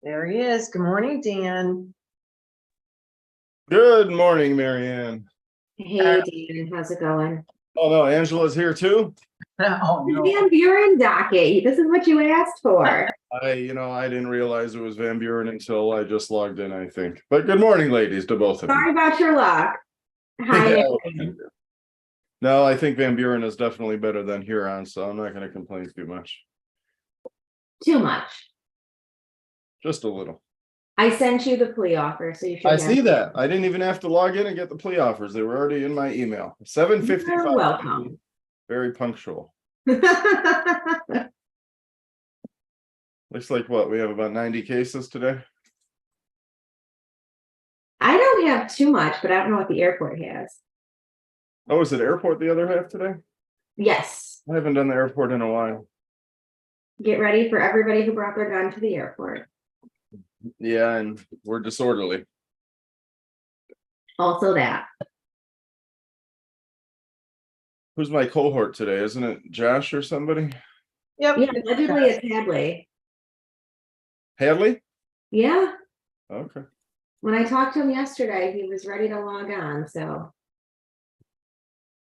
There he is. Good morning, Dan. Good morning, Marianne. Hey, Dan, how's it going? Oh no, Angela's here too. Oh, The no. Van Buren docket. This is what you asked for. I didn't realize it was Van Buren until I just logged in, I think. But good morning, ladies, to both of you. Sorry about your luck. Hi, Yeah. Marianne. No, I think Van Buren is definitely better than Huron, so I'm not going to complain too much. Too much. Just a little. I sent you the plea offer, so you should I have see it. that. I didn't even have to log in and get the plea offers. They were already in my email. 7:55. You're welcome. Very punctual. I Looks like what we have about 90 cases today. don't have too much, but I don't know what the airport has. Oh, is it airport the other half today? Yes. I haven't done the airport in a while. Get ready for everybody who brought their gun to the airport. Yeah, and we're disorderly. Also that. Who's my cohort today? Isn't it Josh or somebody? Yep. Yeah, allegedly it's Hadley. Hadley? Yeah. Okay. When I talked to him yesterday, he was ready to log on, so.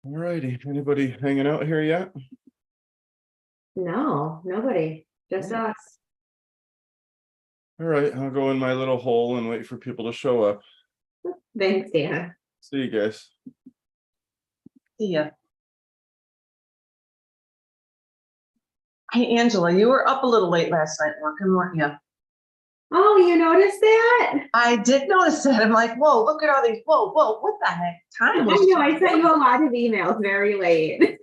All righty. Anybody hanging out here yet? No, nobody, just us. All right, I'll go in my little hole and wait for people to show up. Thanks, Dan. See you guys. See ya. Hey, Angela, you were up a little late last night working, weren't you? Oh, you noticed that? I did notice that. I'm like, whoa, look at all these. Whoa, what the heck? I Time know, I sent you a lot of emails very late.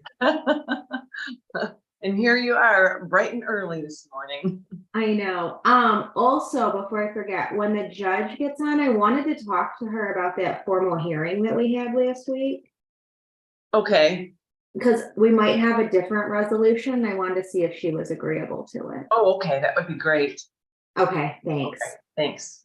And here you are, bright and early this morning. I know. Also, before I forget, when the judge gets on, I wanted to talk to her about that formal hearing that we had last week. Okay. Because we might have a different resolution. I wanted to see if she was agreeable to it. Oh, okay. That would be great. Okay, thanks. Okay, thanks.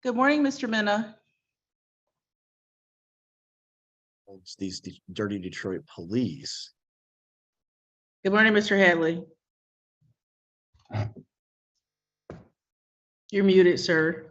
Good morning, Mr. Minna. It's these dirty Detroit police. Good morning, Mr. Hadley. You're muted, sir.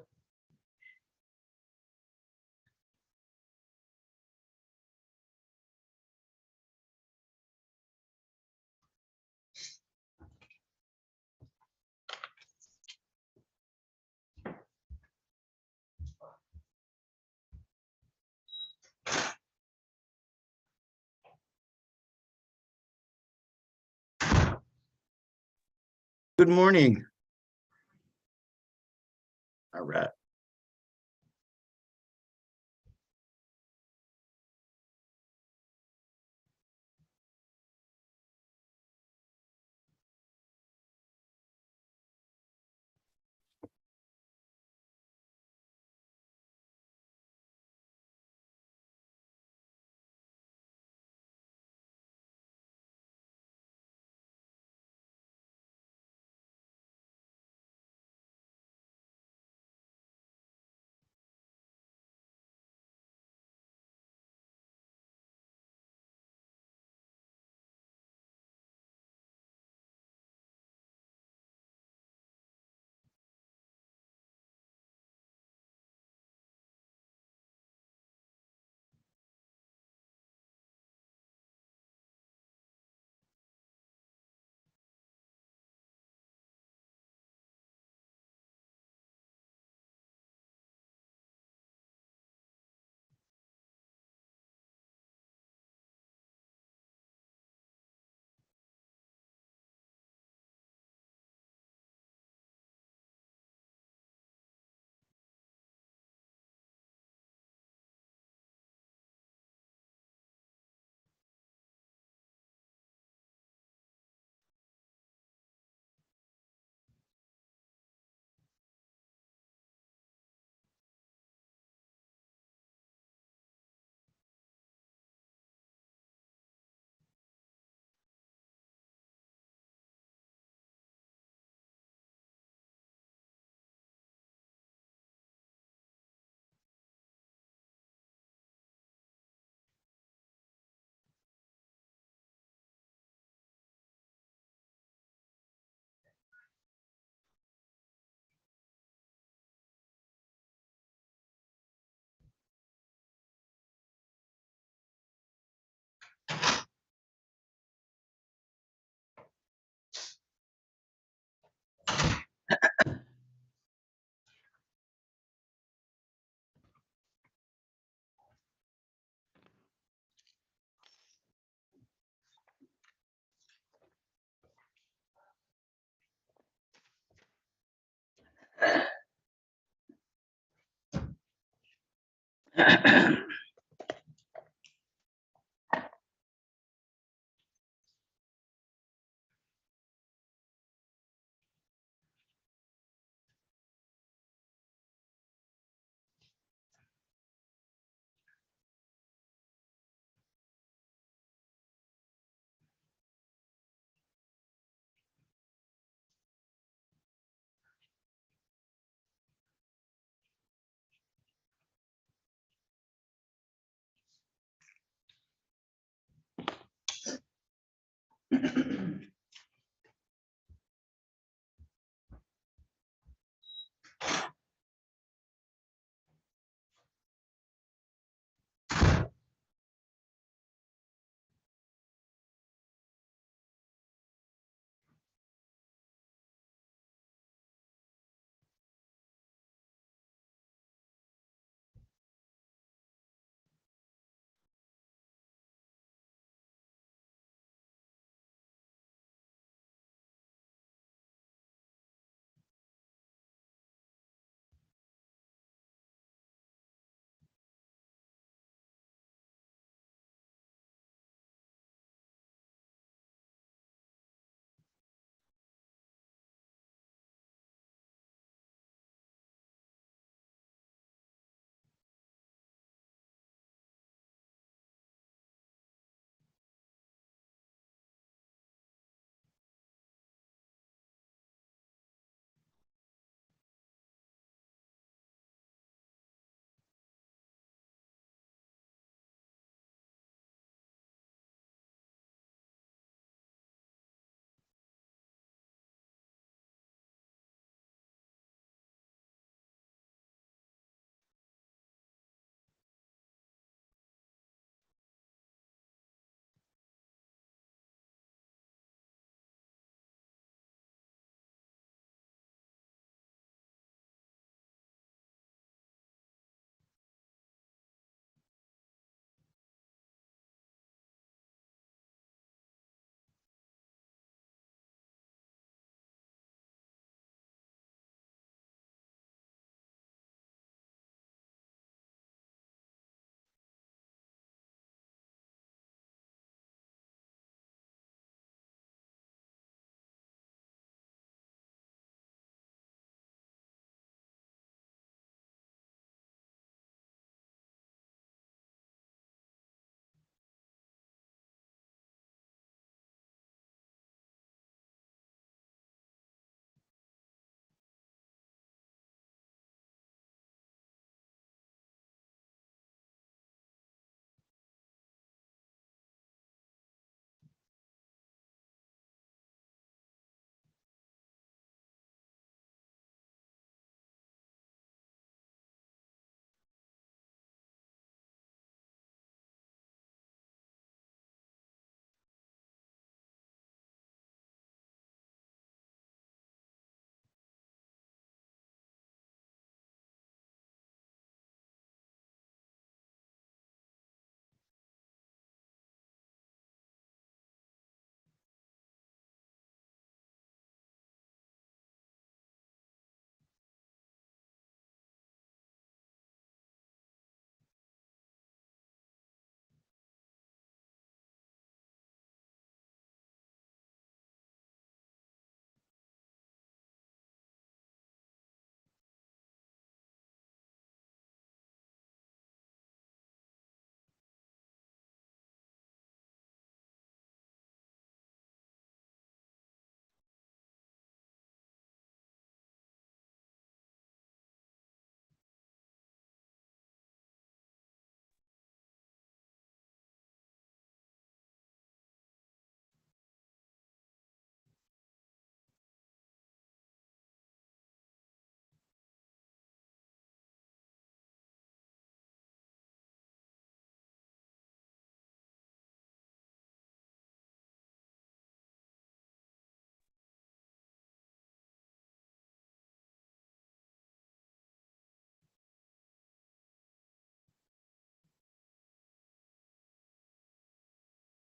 Good morning. All right.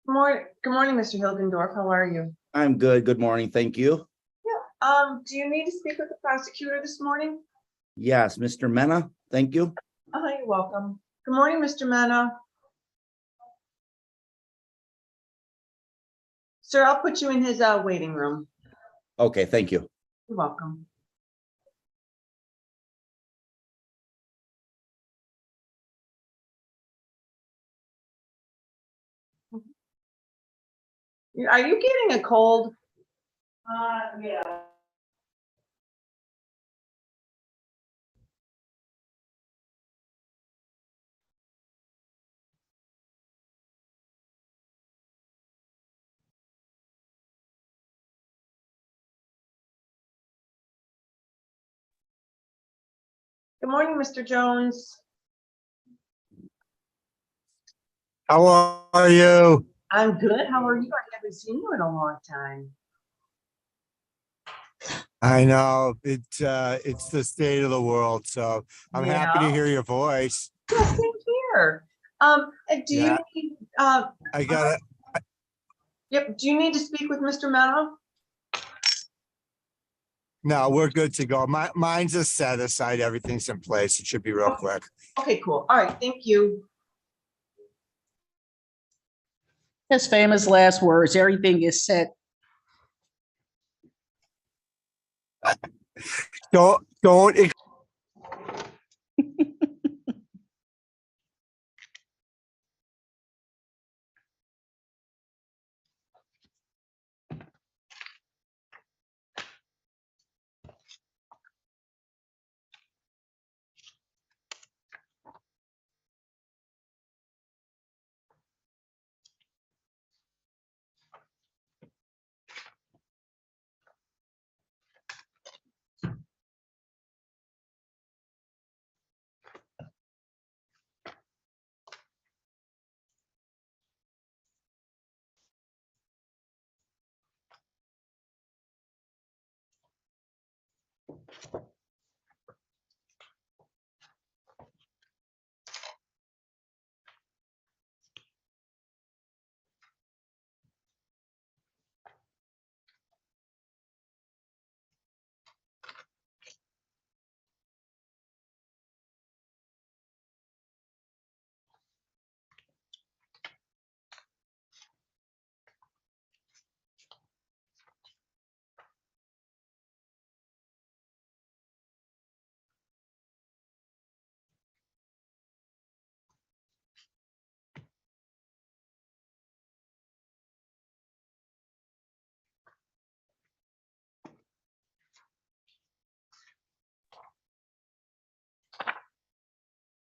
Good morning, Mr. Hilgendorf. How are you? I'm good. Good morning. Thank you. Do you need to speak with the prosecutor this morning? Yes, Mr. Mena, thank you. You're welcome. Good morning, Mr. Mena. Sir, I'll put you in his waiting room. Okay, thank you. You're welcome. Are you getting a cold? Yeah. Good morning, Mr. Jones. How are you? I'm good. How are you? I haven't seen you in a long time. I know it's the state of the world, so I'm happy to Yeah. hear your voice. Yeah, same here. Do you Yeah. need, I got it. yep, do you need to speak with Mr. Mena? No, we're good to go. Mine's a set aside. Everything's in place. It should be real quick. Okay, cool. All right, thank you. His famous last words, everything is set. Don't.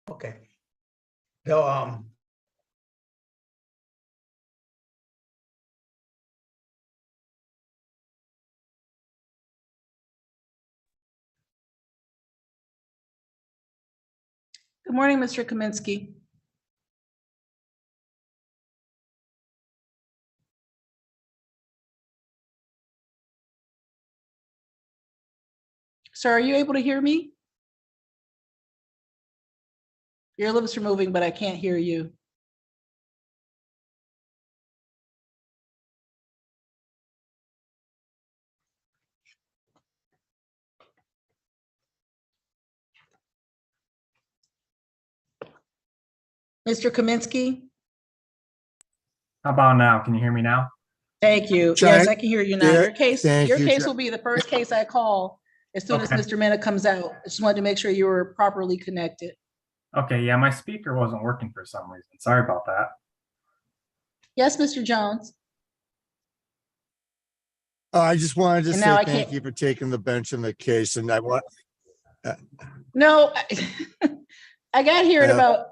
Okay. So, Good morning, Mr. Kaminsky. Sir, are you able to hear me? Your lips are moving, but I can't hear you. Mr. Kaminsky? How about now? Can you hear me now? Thank you. Try- Yes, I can hear you now. Yeah, Your case thank you, will be the first case I call as soon as Okay. Mr. Mena comes out. I just wanted to make sure you were properly connected. Okay, yeah, my speaker wasn't working for some reason. Sorry about that. Yes, Mr. Jones? I just wanted to And now say I thank can't- you for taking the bench in the case, and I want. No, I got here at Yeah. about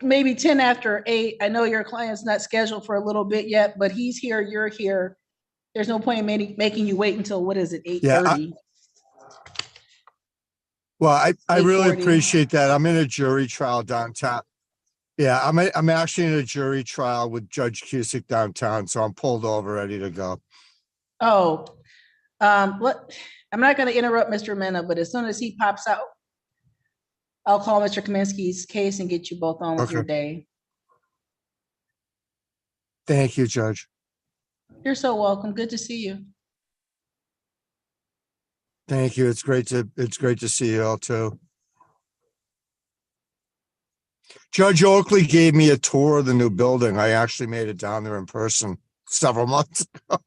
maybe 10 after 8. I know your client's not scheduled for a little bit yet, but he's here, you're here. There's no point in making you wait until, what is it, 8:30? Well, I really 8:40. appreciate that. I'm in a jury trial downtown. Yeah, I'm actually in a jury trial with Judge Cusick downtown, so I'm pulled over, ready to go. Oh, I'm not gonna interrupt Mr. Mena, but as soon as he pops out, I'll call Mr. Kaminsky's case and get you both on with your day. Thank you, Judge. You're so welcome. Good to see you. Thank you. It's great to see you all too. Judge Oakley gave me a tour of the new building. I actually made it down there in person several months ago.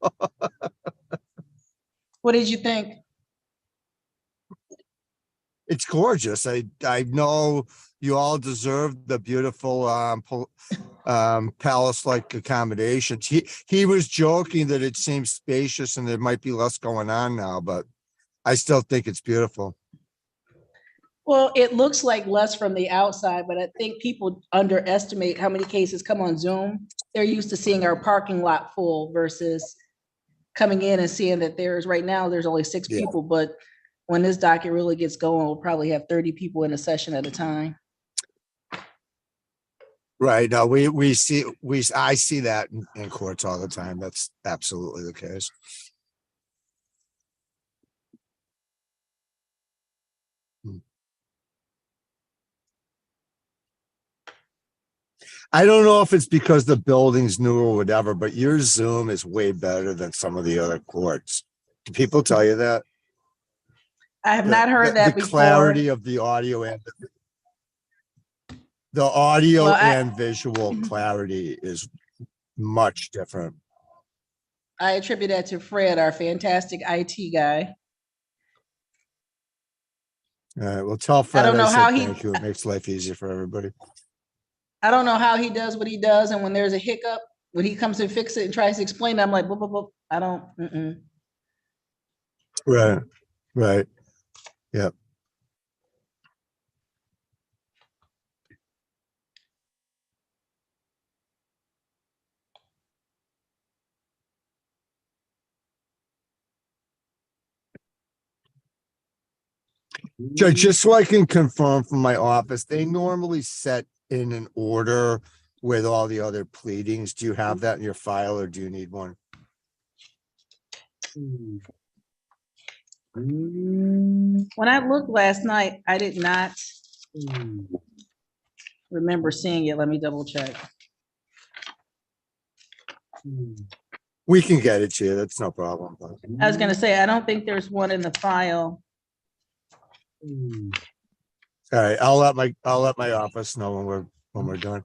What did you think? It's gorgeous. I know you all deserve the beautiful palace-like accommodations. He was joking that it seems spacious and there might be less going on now, but I still think it's beautiful. Well, it looks like less from the outside, but I think people underestimate how many cases come on Zoom. They're used to seeing our parking lot full versus coming in and seeing that right now, there's only 6 Yeah. people, but when this docket really gets going, we'll probably have 30 people in a session at a time. Right. No, I see that in courts all the time. That's absolutely the case. I don't know if it's because the building's new or whatever, but your Zoom is way better than some of the other courts. Do people tell you that? I have not heard that The before. clarity of the audio and the audio Well, and visual clarity is much different. I attribute that to Fred, our fantastic IT guy. All right. Well, tell Fred don't know I said how he- thank you. It makes life easier for everybody. I don't know how he does what he does, and when there's a hiccup, when he comes and fix it and tries to explain it, I'm like, boop, boop, boop. I don't, Right. Right. Yep. Judge, just so I can confirm from my office, they normally set in an order with all the other pleadings. Do you have that in your file or do you need one? When I looked last night, I did not remember seeing it. Let me double check. We can get it to you. That's no problem. I was gonna say, I don't think there's one in the file. All right, I'll let my office know when we're done.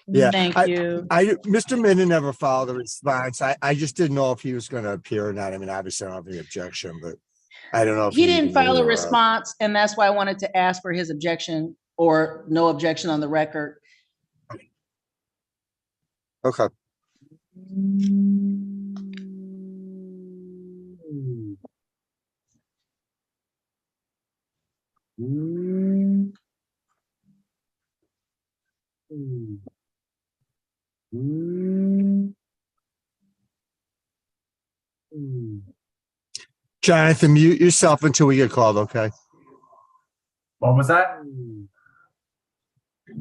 Yeah, Thank you. Mr. Minna never filed a response. I just didn't know if he was gonna appear or not. I mean, obviously I don't have any objection, but I don't know if He didn't file a knew, response, and that's why I wanted to ask for his objection or no objection on the record. Okay. Jonathan, mute yourself until we get called, okay? What was that?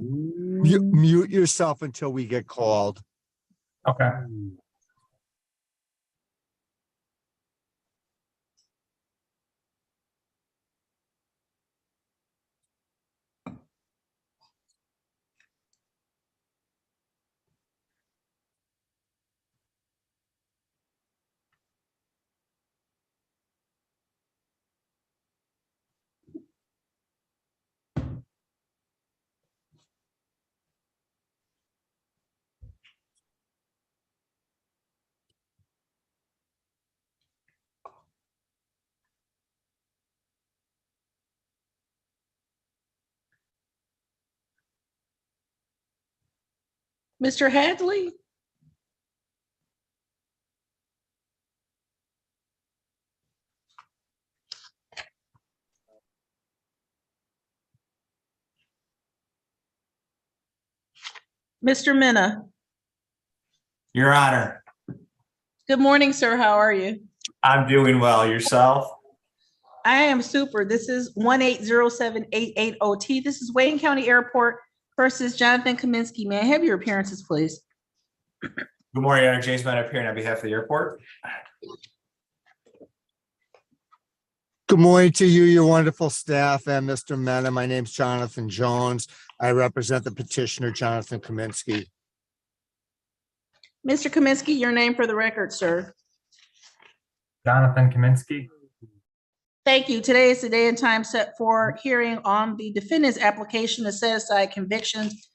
Mute yourself until we get called. Okay. Mr. Hadley? Mr. Minna, Your Honor, good morning, sir. How are you? I'm doing well. Yourself? I am super. This is 1807880T. This is Wayne County Airport versus Jonathan Kaminsky. May I have your appearances, please? Good morning, Your Honor. James Mann appearing on behalf of the airport. Good morning to you, your wonderful staff, and Mr. Mena. My name's Jonathan Jones. I represent the petitioner, Jonathan Kaminsky. Mr. Kaminsky, your name for the record, sir. Jonathan Kaminsky. Thank you. Today is the day and time set for hearing on the defendant's application to set aside convictions.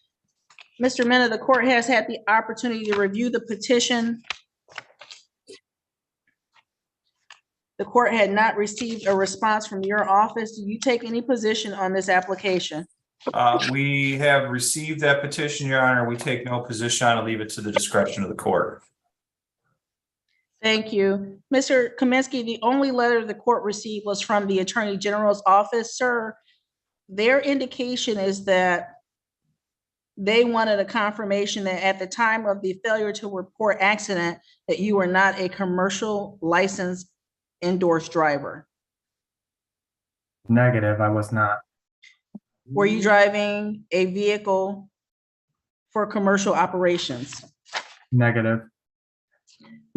Mr. Mena, the court has had the opportunity to review the petition. The court had not received a response from your office. Do you take any position on this application? We have received that petition, Your Honor. We take no position on it, leave it to the discretion of the court. Thank you. Mr. Kaminsky, the only letter the court received was from the Attorney General's office. Sir, their indication is that they wanted a confirmation that at the time of the failure to report accident, that you were not a commercial licensed endorsed driver. Negative, I was not. Were you driving a vehicle for commercial operations? Negative.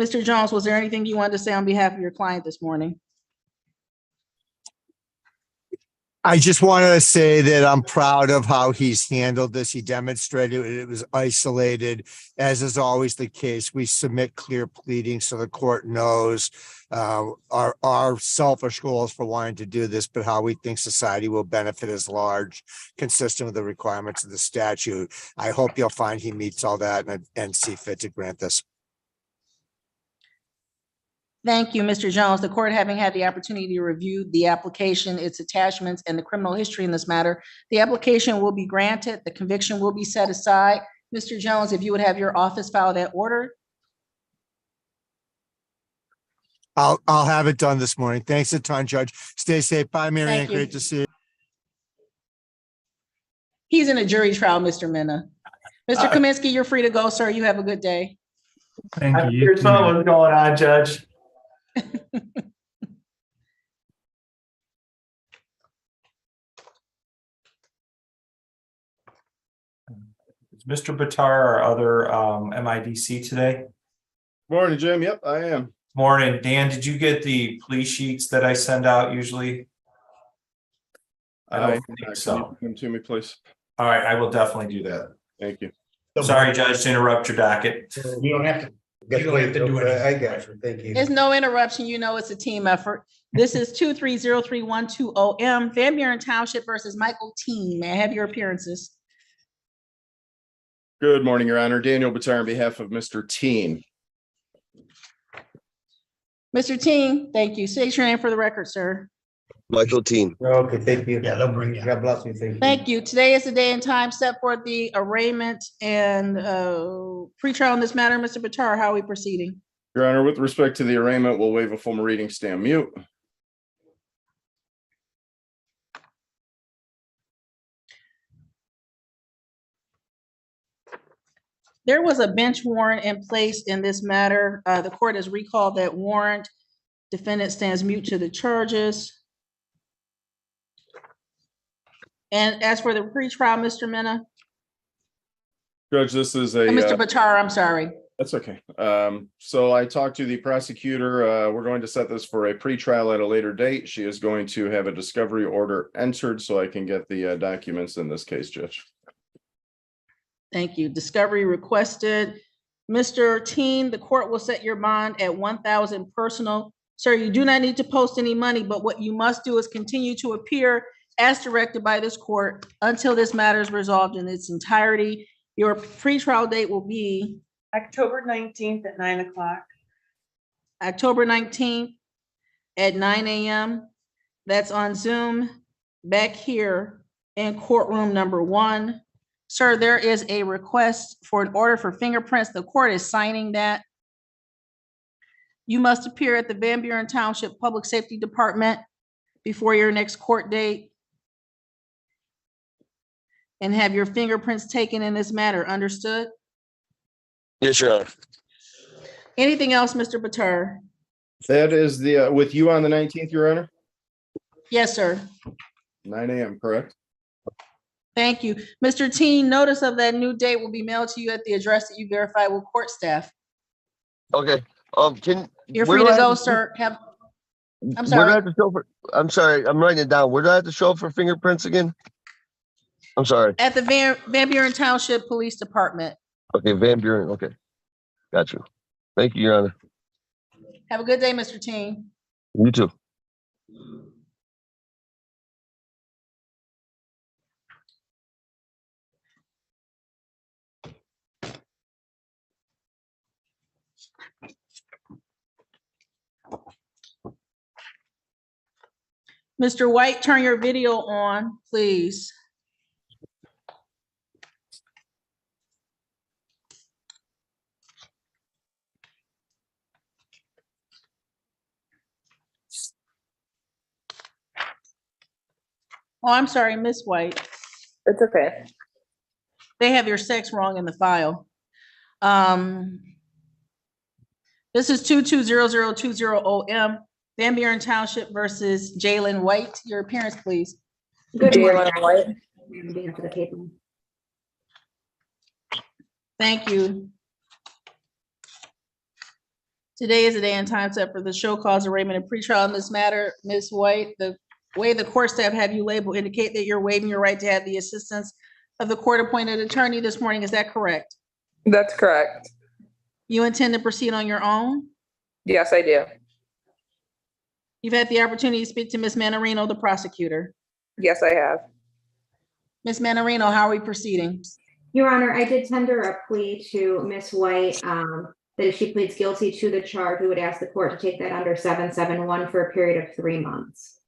Mr. Jones, was there anything you wanted to say on behalf of your client this morning? I just wanted to say that I'm proud of how he's handled this. He demonstrated it was isolated, as is always the case. We submit clear pleadings so the court knows our selfish goals for wanting to do this, but how we think society will benefit as large, consistent with the requirements of the statute. I hope you'll find he meets all that and see fit to grant this. Thank you, Mr. Jones. The court, having had the opportunity to review the application, its attachments, and the criminal history in this matter, the application will be granted. The conviction will be set aside. Mr. Jones, if you would have your office file that order. I'll have it done this morning. Thanks a ton, Judge. Stay safe. Bye, Mary Ann. Thank you. Great to see you. He's in a jury trial, Mr. Mena. Mr. Kaminsky, you're free to go, sir. You have a good day. Thank you. You Here's too. something going on, Judge. Is Mr. Batar our other MIDC today? Morning, Jim. Yep, I am. Morning. Dan, did you get the plea sheets that I send out usually? I don't think Can so. you come to me, please? All right, I will definitely do that. Thank you. Sorry, Judge, to interrupt your docket. You don't have to. You don't have to do anything. I got you. Thank you. There's no interruption. You know it's a team effort. This is 2303120M, Van Buren Township versus Michael Teen. May I have your appearances? Good morning, Your Honor. Daniel Batar on behalf of Mr. Teen. Mr. Teen, thank you. State your name for the record, sir. Michael Teen. Okay, thank you. Yeah, they'll bring you. God bless you. Thank you. Thank you. Today is the day and time set for the arraignment and pretrial in this matter. Mr. Batar, how are we proceeding? Your Honor, with respect to the arraignment, we'll waive a formal reading, stand mute. There was a bench warrant in place in this matter. The court has recalled that warrant. Defendant stands mute to the charges. And as for the pretrial, Mr. Mena, Judge, this is a. Mr. Batar, I'm sorry. That's okay. So I talked to the prosecutor. We're going to set this for a pretrial at a later date. She is going to have a discovery order entered so I can get the documents in this case, Judge. Thank you. Discovery requested. Mr. Teen, the court will set your bond at 1,000 personal. Sir, you do not need to post any money, but what you must do is continue to appear as directed by this court until this matter is resolved in its entirety. Your pretrial date will be October 19th at 9 o'clock. October 19th at 9 a.m. That's on Zoom back here in courtroom number 1. Sir, there is a request for an order for fingerprints. The court is signing that. You must appear at the Van Buren Township Public Safety Department before your next court date and have your fingerprints taken in this matter. Understood? Yes, Your Honor. Anything else, Mr. Batar? That is the, with you on the 19th, Your Honor? Yes, sir. 9 a.m., correct? Thank you. Mr. Teen, notice of that new date will be mailed to you at the address that you verified with court staff. Okay. You're where free do to I go, have to- sir. I'm Where do I sorry. have to show for? I'm sorry. I'm writing it down. Where do I have to show up for fingerprints again? I'm sorry. At the Van Buren Township Police Department. Okay, Van Buren. Okay. Got you. Thank you, Your Honor. Have a good day, Mr. Teen. You too. Mr. White, turn your video on, please. Oh, I'm sorry, Miss White. It's okay. They have your sex wrong in the file. This is 220020 OM, Van Buren Township versus Jalen White. Your appearance, please. Good morning. Jalen White. I'm being for the paper. Thank you. Today is the day and time set for the show cause arraignment and pretrial in this matter. Ms. White, the way the court staff have you labeled indicate that you're waiving your right to have the assistance of the court-appointed attorney this morning. Is that correct? That's correct. You intend to proceed on your own? Yes, I do. You've had the opportunity to speak to Ms. Manarino, the prosecutor. Yes, I have. Ms. Manarino, how are we proceeding? Your Honor, I did tender a plea to Miss White, that if she pleads guilty to the charge, we would ask the court to take that under 771 for a period of 3 months.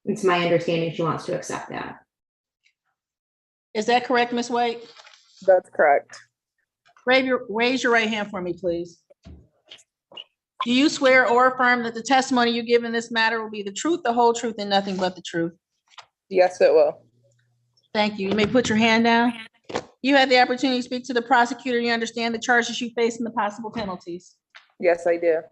It's my understanding she wants to accept that. Is that correct, Ms. White? That's correct. Raise your right hand for me, please. Do you swear or affirm that the testimony you give in this matter will be the truth, the whole truth, and nothing but the truth? Yes, it will. Thank you. You may put your hand down. You had the opportunity to speak to the prosecutor. You understand the charges you face and the possible penalties. Yes, I do.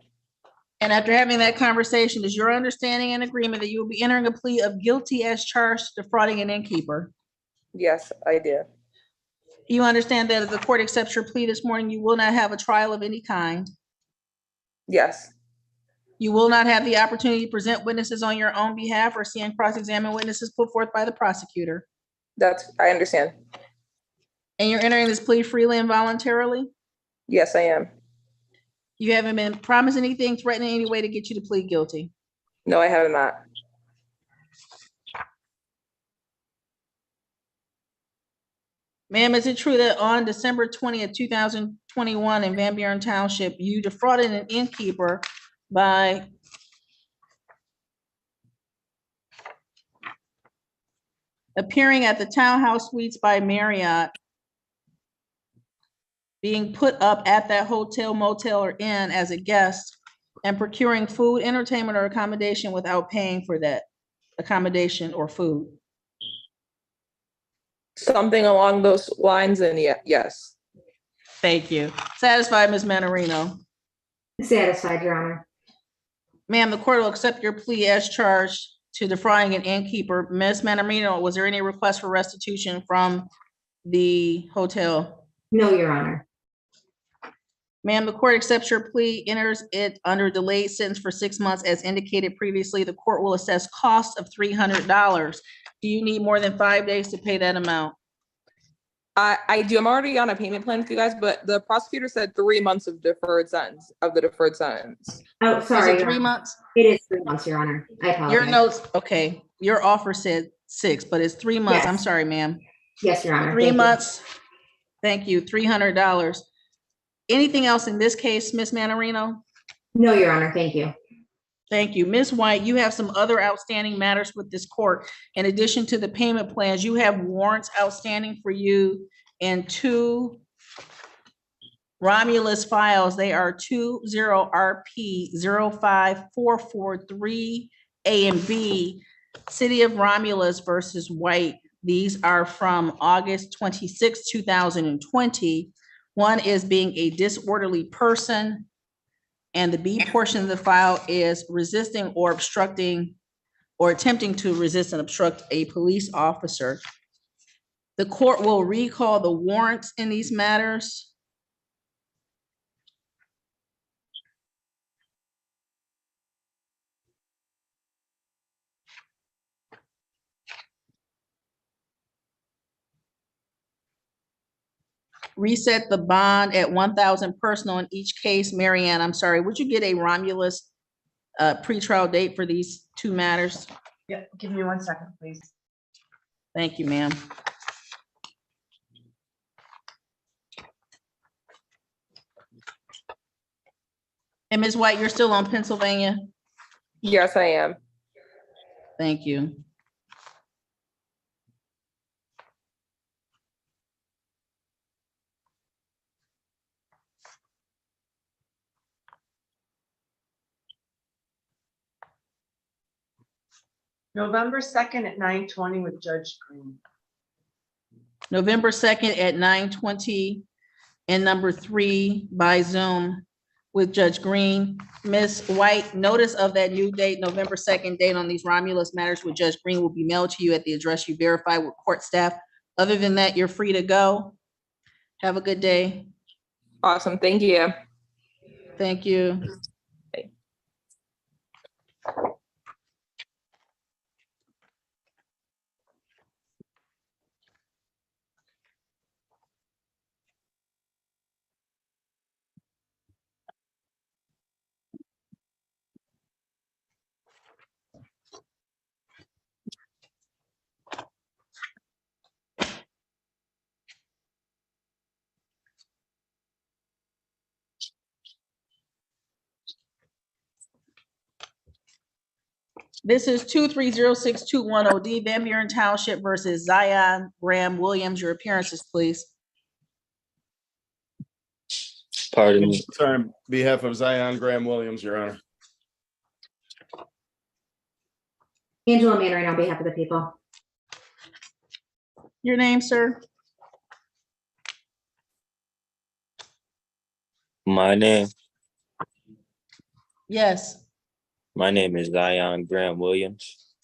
And after having that conversation, is your understanding and agreement that you will be entering a plea of guilty as charged defrauding an innkeeper? Yes, I do. You understand that if the court accepts your plea this morning, you will not have a trial of any kind. Yes. You will not have the opportunity to present witnesses on your own behalf or see and cross-examine witnesses put forth by the prosecutor. I understand. And you're entering this plea freely and voluntarily? Yes, I am. You haven't been promised anything, threatening any way to get you to plead guilty? No, I have not. Ma'am, is it true that on December 20th, 2021 in Van Buren Township, you defrauded an innkeeper by appearing at the Townhouse Suites by Marriott, being put up at that hotel, motel, or inn as a guest, and procuring food, entertainment, or accommodation without paying for that accommodation or food? Something along those lines, and yes. Thank you. Satisfied, Ms. Manarino? Satisfied, Your Honor. Ma'am, the court will accept your plea as charged to defrauding an innkeeper. Ms. Manarino, was there any request for restitution from the hotel? No, Your Honor. Ma'am, the court accepts your plea, enters it under delayed sentence for 6 months as indicated previously. The court will assess costs of $300. Do you need more than 5 days to pay that amount? I do. I'm already on a payment plan with you guys, but the prosecutor said 3 months of the deferred sentence. Oh, sorry. Is it 3 months? It is 3 months, Your Honor. I apologize. Your notes, okay. Your offer said 6, but it's 3 months. Yes. I'm sorry, ma'am. Yes, Your Honor. 3 Thank you. months. Thank you. $300. Anything else in this case, Ms. Manarino? No, Your Honor. Thank you. Thank you. Ms. White, you have some other outstanding matters with this court. In addition to the payment plans, you have warrants outstanding for you in 2 Romulus files. They are 20RP05443 A and B, City of Romulus versus White. These are from August 26, 2020. One is being a disorderly person, and the B portion of the file is resisting or obstructing or attempting to resist and obstruct a police officer. The court will recall the warrants in these matters. reset the bond at 1,000 personal in each case. Mary Ann, I'm sorry, would you get a Romulus pretrial date for these two matters? Yeah, give me 1 second, please. Thank you, ma'am. And Ms. White, you're still on Pennsylvania? Yes, I am. Thank you. November 2nd at 9:20 with Judge Green. November 2nd at 9:20 and number 3 by Zoom with Judge Green. Ms. White, notice of that new date, November 2nd date on these Romulus matters with Judge Green will be mailed to you at the address you verify with court staff. Other than that, you're free to go. Have a good day. Awesome. Thank you. Thank you. This is 2306210D Van Buren Township versus Zion Graham Williams. Your appearances, please. Pardon me. Sorry, on behalf of Zion Graham Williams, Your Honor. Angela Manning on behalf of the people. Your name, sir? My name Yes. is Zion Graham Williams.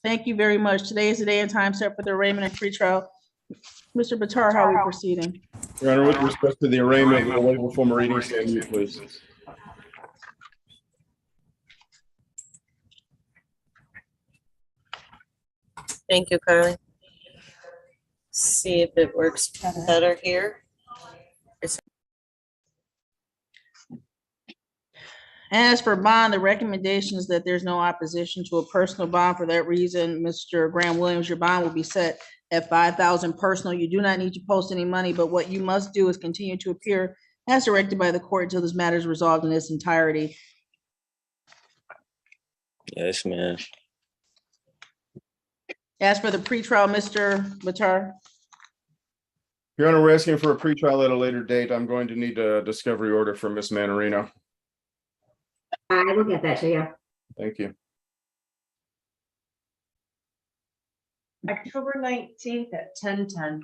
Thank you very much. Today is the day and time set for the arraignment and pretrial. Mr. Batar, how are we proceeding? Your Honor, with respect to the arraignment, we'll waive a formal reading, stand mute, please. Thank you, Carly. See if it works better here. As for bond, the recommendation is that there's no opposition to a personal bond. For that reason, Mr. Graham Williams, your bond will be set at 5,000 personal. You do not need to post any money, but what you must do is continue to appear as directed by the court until this matter is resolved in its entirety. Yes, ma'am. As for the pretrial, Mr. Batar, Your Honor, we're asking for a pretrial at a later date. I'm going to need a discovery order from Ms. Manarino. I will get that to you. Thank you. October 19th at 10:10.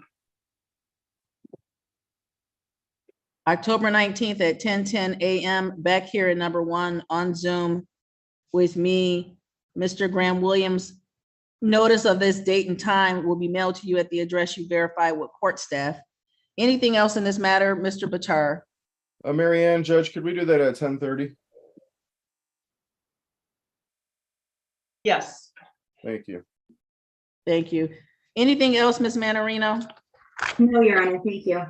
October 19th at 10:10 a.m. back here at number 1 on Zoom with me, Mr. Graham Williams. Notice of this date and time will be mailed to you at the address you verify with court staff. Anything else in this matter, Mr. Batar? Mary Ann, Judge, could we do that at 10:30? Yes. Thank you. Thank you. Anything else, Ms. Manarino? No, Your Honor, thank you.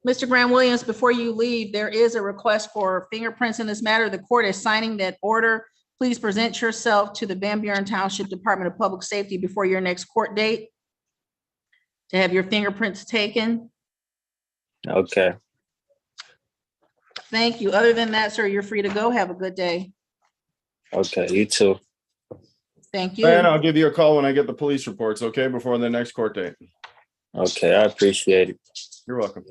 Mr. Graham Williams, before you leave, there is a request for fingerprints in this matter. The court is signing that order. Please present yourself to the Van Buren Township Department of Public Safety before your next court date to have your fingerprints taken. Okay. Thank you. Other than that, sir, you're free to go. Have a good day. Okay, you too. Thank you. And I'll give you a call when I get the police reports, okay, before the next court date. Okay, I appreciate it. You're welcome.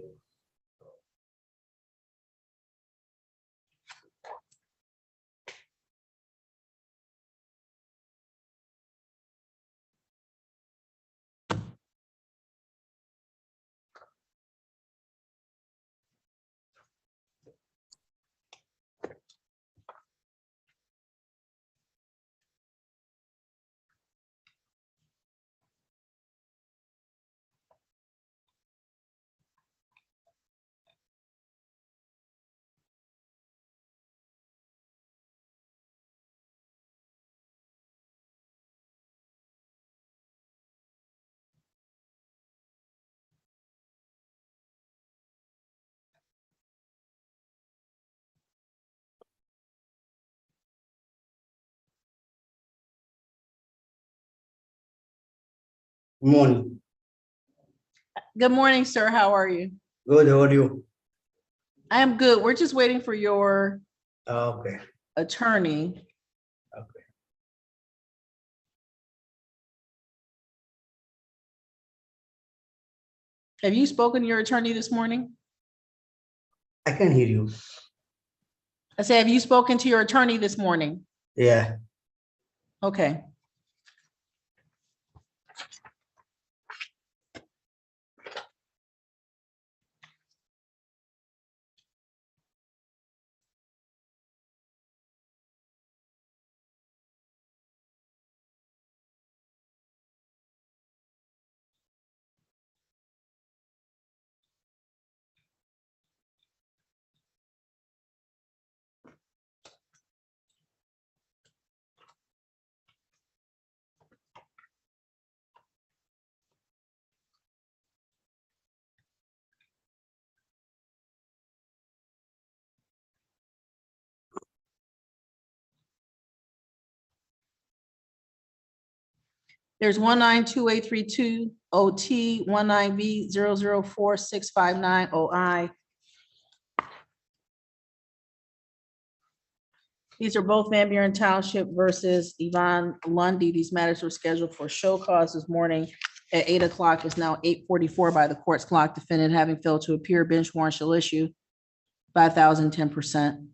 Morning. Good morning, sir. How are you? Good, how are you? I am good. We're just waiting for your Okay. attorney. Okay. Have you spoken to your attorney this morning? I can hear you. I said, have you spoken to your attorney this morning? Yeah. Okay. There's 192A32 OT 19V004659 OI. These are both Van Buren Township versus Yvonne Lundy. These matters were scheduled for show cause this morning at 8 o'clock. It's now 8:44 by the court's clock. Defendant having failed to appear, bench warrant shall issue 5,010%.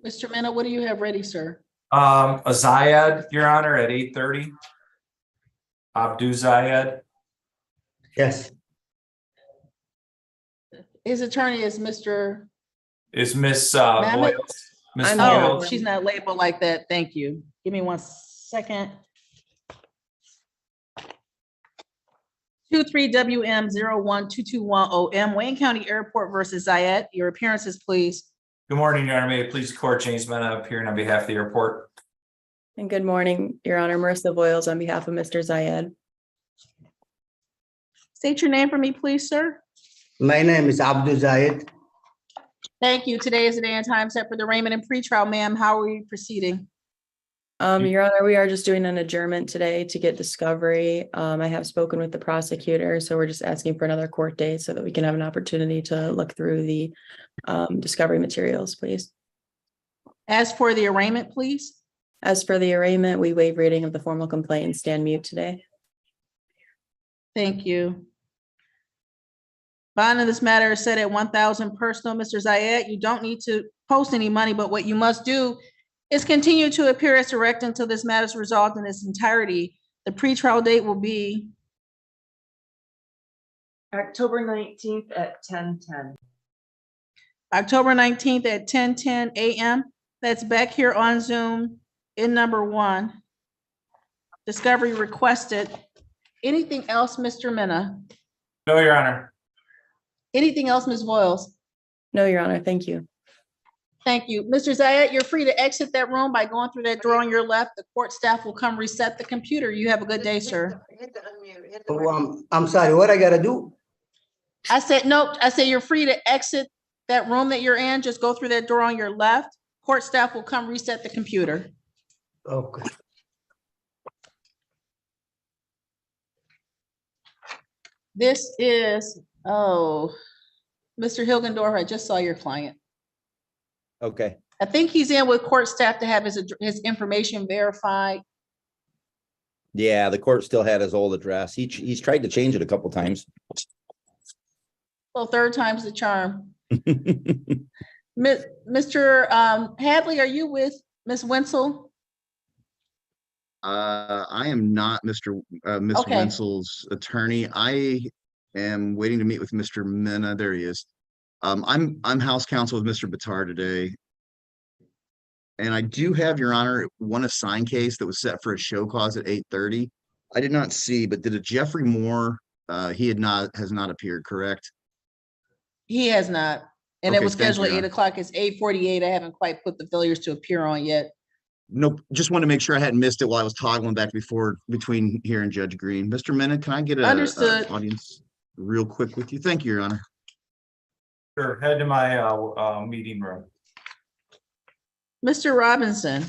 Mr. Mena, what do you have ready, sir? A Zayed, Your Honor, at 8:30. Abdu Zayed. Yes. His attorney is Mr. Is Miss Mamet? Voiles. Miss Oh, Voiles. she's not labeled like that. Thank you. Give me 1 second. 23WM01221OM, Wayne County Airport versus Zayed. Your appearances, please. Good morning, Your Honor. May it please the court, James Mena appearing on behalf of the airport. And good morning, Your Honor, Marissa Voiles on behalf of Mr. Zayed. State your name for me, please, sir. My name is Abdul Zayed. Thank you. Today is the day and time set for the arraignment and pretrial, ma'am. How are we proceeding? Your Honor, we are just doing an adjournment today to get discovery. I have spoken with the prosecutor, so we're just asking for another court date so that we can have an opportunity to look through the discovery materials, please. As for the arraignment, please. As for the arraignment, we waive reading of the formal complaint and stand mute today. Thank you. Bond in this matter is set at 1,000 personal. Mr. Zayed, you don't need to post any money, but what you must do is continue to appear as direct until this matter is resolved in its entirety. The pretrial date will be October 19th at 10:10. October 19th at 10:10 a.m. That's back here on Zoom in number 1. Discovery requested. Anything else, Mr. Mena? No, Your Honor. Anything else, Ms. Voiles? No, Your Honor, thank you. Thank you. Mr. Zayed, you're free to exit that room by going through that door on your left. The court staff will come reset the computer. You have a good day, sir. Oh, I'm sorry, what I gotta do? I said, no, I said you're free to exit that room that you're in. Just go through that door on your left. Court staff will come reset the computer. Okay. This is, oh, Mr. Hilgendorf, I just saw your client. Okay, I think he's in with court staff to have his information verified. yeah, the court still had his old address. He's tried to change it a couple times. Well, third time's the charm. Mr. Hadley, are you with Ms. Wenzel? I am not Miss Okay. Wenzel's attorney. I am waiting to meet with Mr. Mena. There he is. I'm house counsel with Mr. Batar today. And I do have, Your Honor, one assigned case that was set for a show cause at 8:30. I did not see, but did a Jeffrey Moore, has not appeared, correct? He has not. And it Okay, was thank you, scheduled at Your 8 o'clock. It's 8:48. I haven't quite put the failures to appear on yet. Nope, just wanted to make sure I hadn't missed it while I was toggling back between here and Judge Green. Mr. Mena, can I get a Understood. audience real quick with you? Thank you, Your Honor. Sure, head to my meeting room. Mr. Robinson,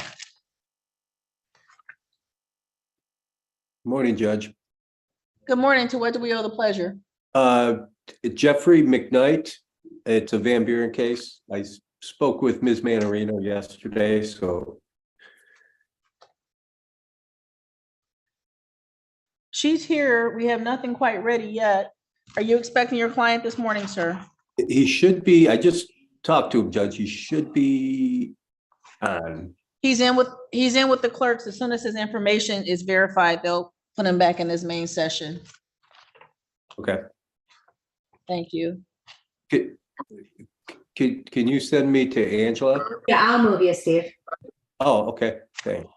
Morning, Judge. good morning. To what do we owe the pleasure? Jeffrey McKnight, it's a Van Buren case. I spoke with Ms. Manarino yesterday, so. She's here. We have nothing quite ready yet. Are you expecting your client this morning, sir? He should be, I just talked to him, Judge. He should be on. He's in with the clerks. As soon as his information is verified, they'll put him back in his main session. Okay. Thank you. Can you send me to Angela? Yeah, I'll move you, Steve. Oh, okay, thanks.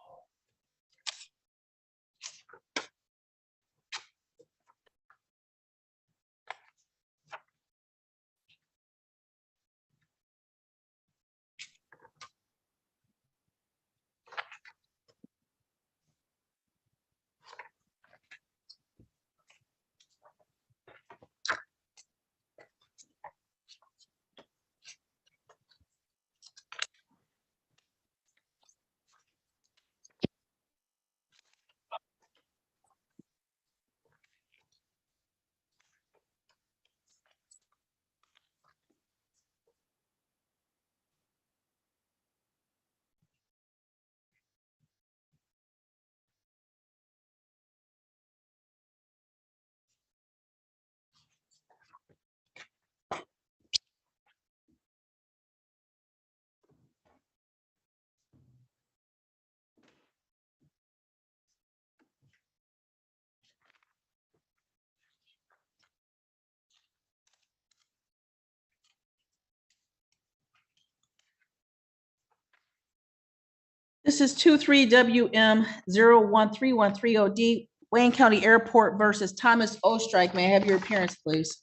This is 23WM013130D, Wayne County Airport versus Thomas Ostrike. May I have your appearance, please?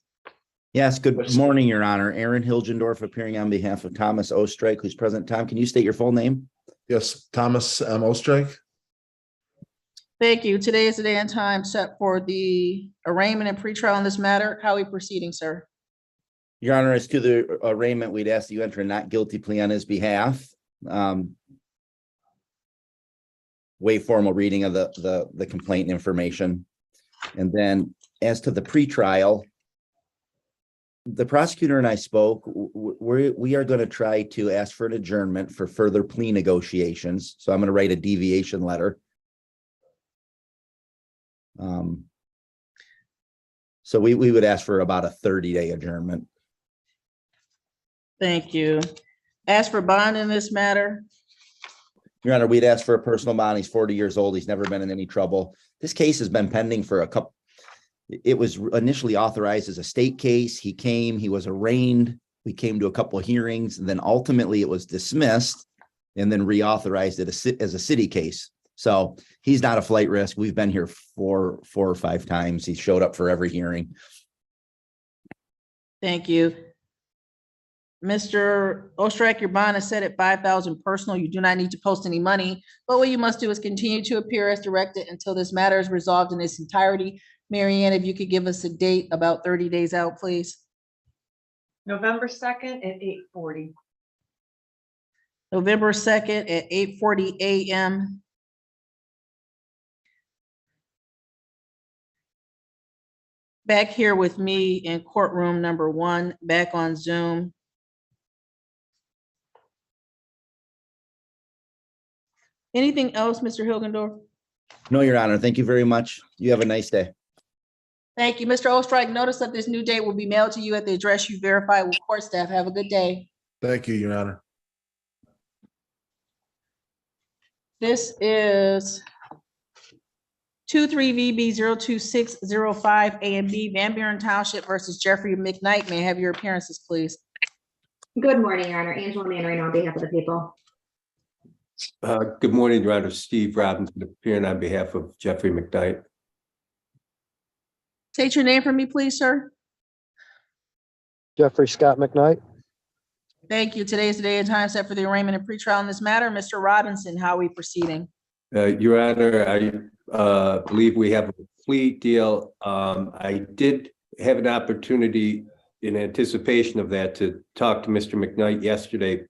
Yes, good morning, Your Honor. Aaron Hilgendorf appearing on behalf of Thomas Ostrike, who's present. Tom, can you state your full name? Yes, Thomas Ostrike. Thank you. Today is the day and time set for the arraignment and pretrial in this matter. How are we proceeding, sir? Your Honor, as to the arraignment, we'd ask that you enter a not guilty plea on his behalf. Waive formal reading of the complaint information. And then as to the pretrial, the prosecutor and I spoke, we are going to try to ask for an adjournment for further plea negotiations. So I'm going to write a deviation letter. So we would ask for about a 30-day adjournment. Thank you. As for bond in this matter, Your Honor, we'd ask for a personal bond. He's 40 years old. He's never been in any trouble. This case has been pending for a couple. It was initially authorized as a state case. He came, he was arraigned. We came to a couple of hearings, and then ultimately it was dismissed and then reauthorized it as a city case. So he's not a flight risk. We've been here four or five times. He showed up for every hearing. thank you. Mr. Ostrike, your bond is set at $5,000 personal. You do not need to post any money, but what you must do is continue to appear as directed until this matter is resolved in its entirety. Mary Ann, if you could give us a date about 30 days out, please. November 2nd at 8:40. November 2nd at 8:40 a.m. Back here with me in courtroom number 1, back on Zoom. Anything else, Mr. Hilgendorf? No, Your Honor. Thank you very much. You have a nice day. Thank you. Mr. Ostrike, notice that this new date will be mailed to you at the address you verified with court staff. Have a good day. Thank you, Your Honor. This is 23 VB 02605 A and B, Van Buren Township versus Jeffrey McKnight. May I have your appearances, please? Good morning, Your Honor. Angela Manarino on behalf of the people. Good morning, Your Honor. Steve Robinson appearing on behalf of Jeffrey McKnight. State your name for me, please, sir. Jeffrey Scott McKnight. Thank you. Today is the day and time set for the arraignment and pretrial in this matter. Mr. Robinson, how are we proceeding? Your Honor, I believe we have a plea deal. I did have an opportunity in anticipation of that to talk to Mr. McKnight yesterday,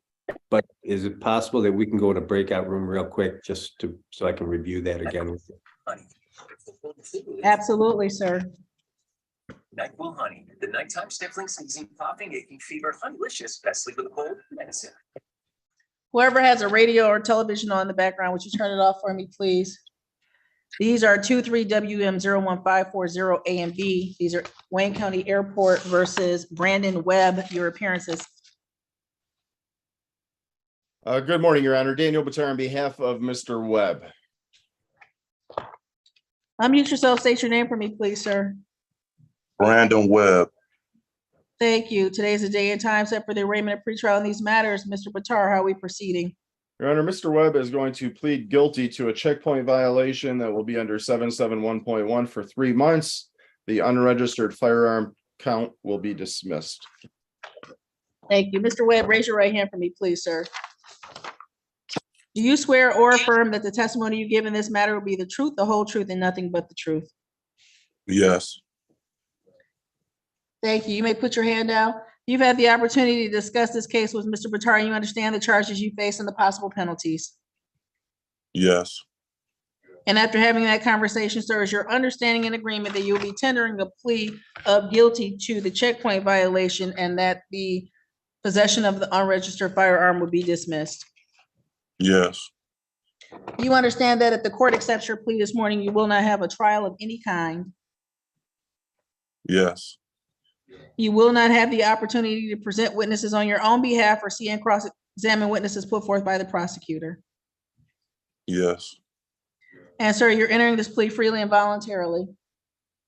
but is it possible that we can go in a breakout room real quick just to, so I can review that again with you? Absolutely, sir. NyQuil honey, the nighttime sniffling, sneezing, coughing, aching, fever, honeylicious, best sleep with a cold medicine. Whoever has a radio or television on in the background, would you turn it off for me, please? These are 23WM01540 A and B. These are Wayne County Airport versus Brandon Webb. Your appearances. Good morning, Your Honor. Daniel Batar on behalf of Mr. Webb. Unmute yourself. State your name for me, please, sir. Brandon Webb. Thank you. Today is the day and time set for the arraignment and pretrial in these matters. Mr. Batar, how are we proceeding? Your Honor, Mr. Webb is going to plead guilty to a checkpoint violation that will be under 771.1 for 3 months. The unregistered firearm count will be dismissed. Thank you. Mr. Webb, raise your right hand for me, please, sir. Do you swear or affirm that the testimony you give in this matter will be the truth, the whole truth, and nothing but the truth? Yes. Thank you. You may put your hand down. You've had the opportunity to discuss this case with Mr. Batar. You understand the charges you face and the possible penalties. Yes. And after having that conversation, sir, is your understanding and agreement that you'll be tendering a plea of guilty to the checkpoint violation and that the possession of the unregistered firearm will be dismissed? Yes. You understand that if the court accepts your plea this morning, you will not have a trial of any kind. Yes. You will not have the opportunity to present witnesses on your own behalf or see and cross-examine witnesses put forth by the prosecutor. Yes. And sir, you're entering this plea freely and voluntarily.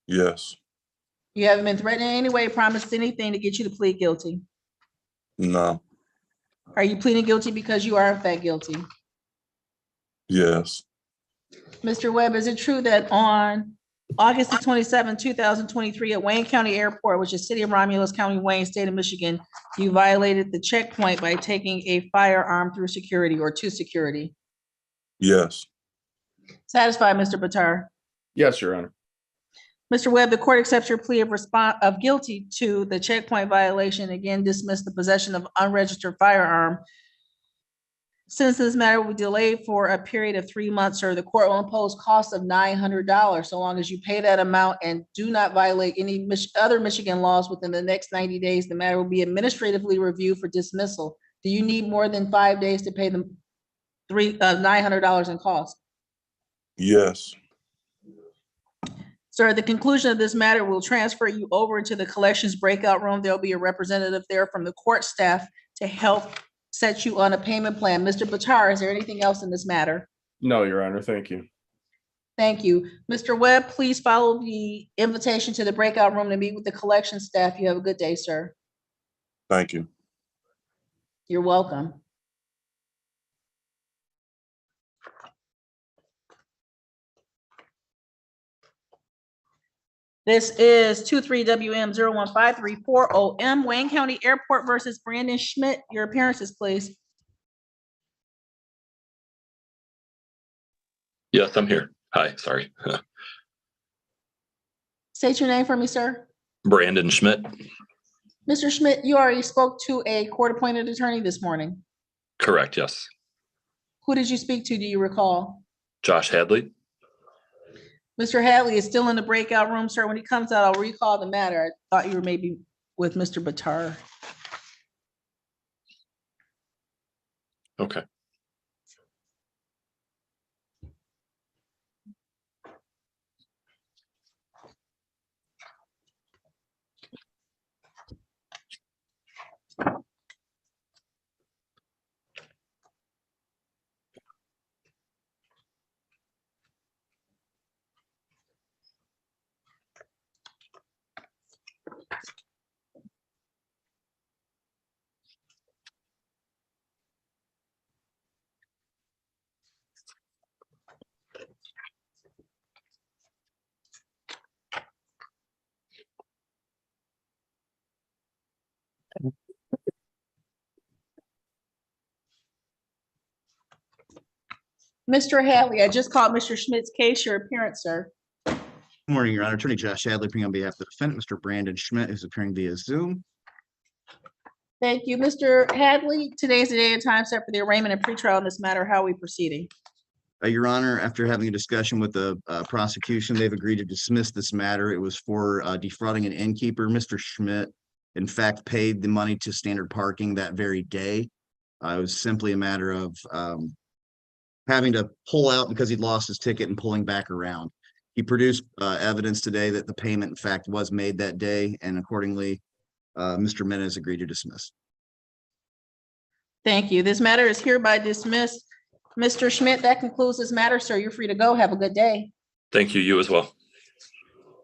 Yes. You haven't been threatened in any way, promised anything to get you to plead guilty. No. Are you pleading guilty because you are in fact guilty? Yes. Mr. Webb, is it true that on August the 27th, 2023 at Wayne County Airport, which is City of Romulus County, Wayne, State of Michigan, you violated the checkpoint by taking a firearm through security or to security? Yes. Satisfied, Mr. Batar? Yes, Your Honor. Mr. Webb, the court accepts your plea of guilty to the checkpoint violation. Again, dismiss the possession of unregistered firearm. Since this matter will be delayed for a period of 3 months, sir, the court will impose costs of $900 so long as you pay that amount and do not violate any other Michigan laws within the next 90 days. The matter will be administratively reviewed for dismissal. Do you need more than 5 days to pay them $900 in costs? Yes. Sir, at the conclusion of this matter, we'll transfer you over into the collections breakout room. There'll be a representative there from the court staff to help set you on a payment plan. Mr. Batar, is there anything else in this matter? No, Your Honor. Thank you. Thank you. Mr. Webb, please follow the invitation to the breakout room to meet with the collection staff. You have a good day, sir. Thank you. You're welcome. This is 23WM01534OM, Wayne County Airport versus Brandon Schmidt. Your appearances, please. Yes, I'm here. Hi, sorry. State your name for me, sir. Brandon Schmidt. Mr. Schmidt, you already spoke to a court-appointed attorney this morning. Correct, yes. Who did you speak to? Do you recall? Josh Hadley. Mr. Hadley is still in the breakout room, sir. When he comes out, I'll recall the matter. I thought you were maybe with Mr. Batar. Okay. Mr. Hadley, I just called Mr. Schmidt's case, your appearance, sir. Good morning, Your Honor. Attorney Josh Hadley, appearing on behalf of the defendant, Mr. Brandon Schmidt, who's appearing via Zoom. Thank you. Mr. Hadley, today's the day and time set for the arraignment and pretrial in this matter. How are we proceeding? Your Honor, after having a discussion with the prosecution, they've agreed to dismiss this matter. It was for defrauding an innkeeper. Mr. Schmidt, in fact, paid the money to Standard Parking that very day. It was simply a matter of having to pull out because he'd lost his ticket and pulling back around. He produced evidence today that the payment, in fact, was made that day, and accordingly, Mr. Minna has agreed to dismiss. Thank you. This matter is hereby dismissed. Mr. Schmidt, that concludes this matter, sir. You're free to go. Have a good day. Thank you. You as well.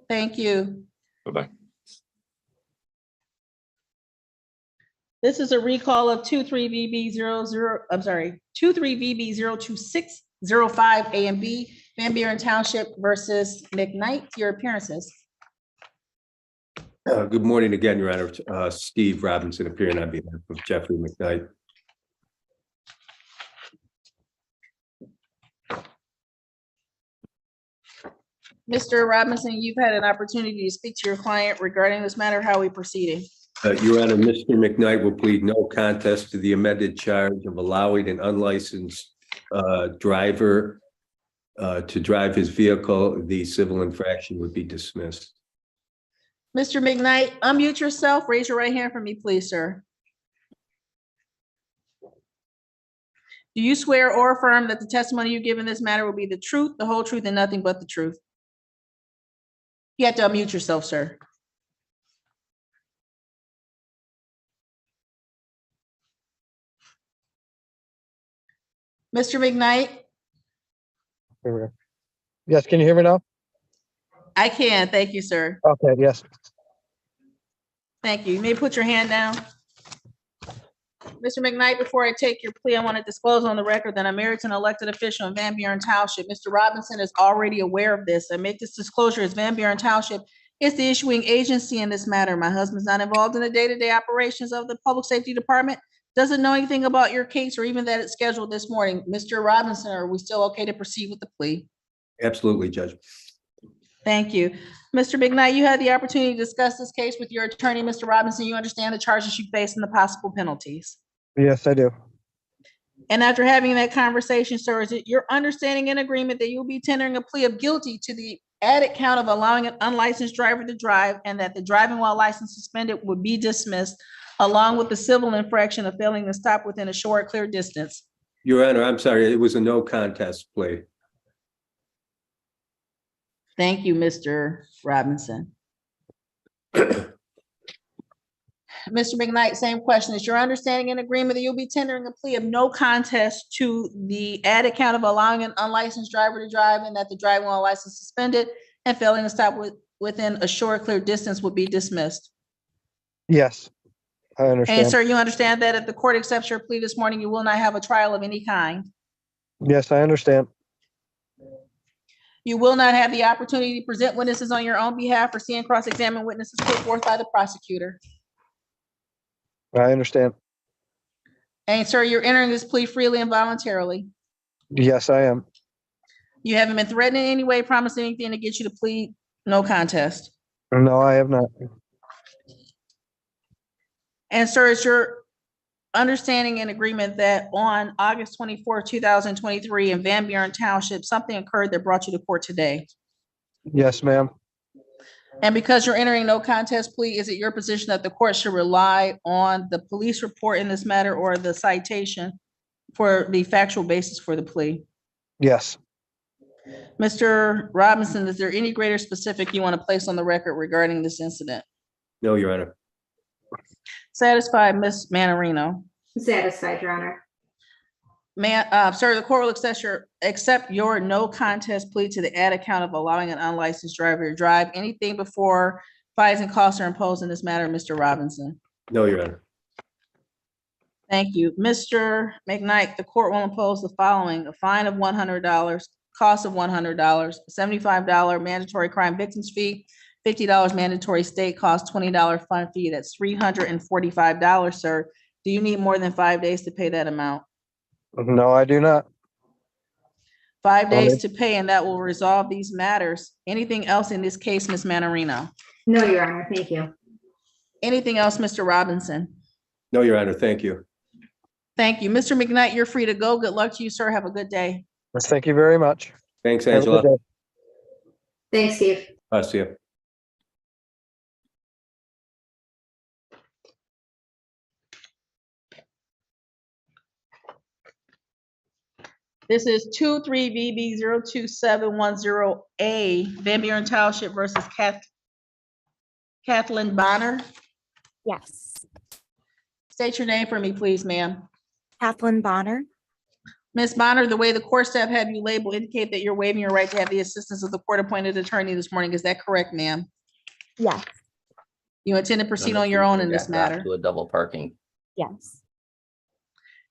Thank you. Bye-bye. This is a recall of 23VB02605 A and B, Van Buren Township versus McKnight. Your appearances. Good morning again, Your Honor. Steve Robinson appearing on behalf of Jeffrey McKnight. Mr. Robinson, you've had an opportunity to speak to your client regarding this matter. How are we proceeding? Your Honor, Mr. McKnight will plead no contest to the amended charge of allowing an unlicensed driver to drive his vehicle. The civil infraction would be dismissed. Mr. McKnight, unmute yourself. Raise your right hand for me, please, sir. Do you swear or affirm that the testimony you give in this matter will be the truth, the whole truth, and nothing but the truth? You have to unmute yourself, sir. Mr. McKnight? Yes, can you hear me now? I can. Thank you, sir. Okay, yes. Thank you. You may put your hand down. Mr. McKnight, before I take your plea, I want to disclose on the record that I'm married to an elected official in Van Buren Township. Mr. Robinson is already aware of this. I make this disclosure as Van Buren Township is the issuing agency in this matter. My husband's not involved in the day-to-day operations of the Public Safety Department, doesn't know anything about your case or even that it's scheduled this morning. Mr. Robinson, are we still okay to proceed with the plea? Absolutely, Judge. Thank you. Mr. McKnight, you had the opportunity to discuss this case with your attorney, Mr. Robinson. You understand the charges you face and the possible penalties. Yes, I do. And after having that conversation, sir, is it your understanding and agreement that you'll be tendering a plea of guilty to the added count of allowing an unlicensed driver to drive, and that the driving while license suspended would be dismissed, along with the civil infraction of failing to stop within a short, clear distance? Your Honor, I'm sorry, it was a no contest plea. Thank you, Mr. Robinson. Mr. McKnight, same question. Is your understanding and agreement that you'll be tendering a plea of no contest to the added count of allowing an unlicensed driver to drive, and that the driving while license suspended and failing to stop within a short, clear distance would be dismissed? Yes, I understand. And sir, you understand that if the court accepts your plea this morning, you will not have a trial of any kind? Yes, I understand. You will not have the opportunity to present witnesses on your own behalf or see and cross-examine witnesses put forth by the prosecutor? I understand. And sir, you're entering this plea freely and voluntarily? Yes, I am. You haven't been threatened in any way, promised anything to get you to plead no contest? No, I have not. And sir, is your understanding and agreement that on August 24, 2023 in Van Buren Township, something occurred that brought you to court today? Yes, ma'am. And because you're entering no contest plea, is it your position that the court should rely on the police report in this matter or the citation for the factual basis for the plea? Yes. Mr. Robinson, is there any greater specific you want to place on the record regarding this incident? No, Your Honor. Satisfied, Ms. Manarino? Satisfied, Your Honor. Sir, the court will accept your no contest plea to the added count of allowing an unlicensed driver to drive. Anything before fines and costs are imposed in this matter, Mr. Robinson? No, Your Honor. Thank you. Mr. McKnight, the court will impose the following: a fine of $100, cost of $100, $75 mandatory crime victims fee, $50 mandatory state cost, $20 fund fee. That's $345, sir. Do you need more than 5 days to pay that amount? No, I do not. 5 days to pay, and that will resolve these matters. Anything else in this case, Ms. Manarino? No, Your Honor, thank you. Anything else, Mr. Robinson? No, Your Honor, thank you. Thank you. Mr. McKnight, you're free to go. Good luck to you, sir. Have a good day. Yes, thank you very much. Thanks, Have a good Angela. day. Thanks, Steve. See you. This is 23VB02710A, Van Buren Township versus Kathleen Bonner. Yes. State your name for me, please, ma'am. Kathleen Bonner. Ms. Bonner, the way the court staff have you labeled indicate that you're waiving your right to have the assistance of the court-appointed attorney this morning. Is that correct, ma'am? Yes. You intend to proceed on your own in this matter? To a double parking. Yes.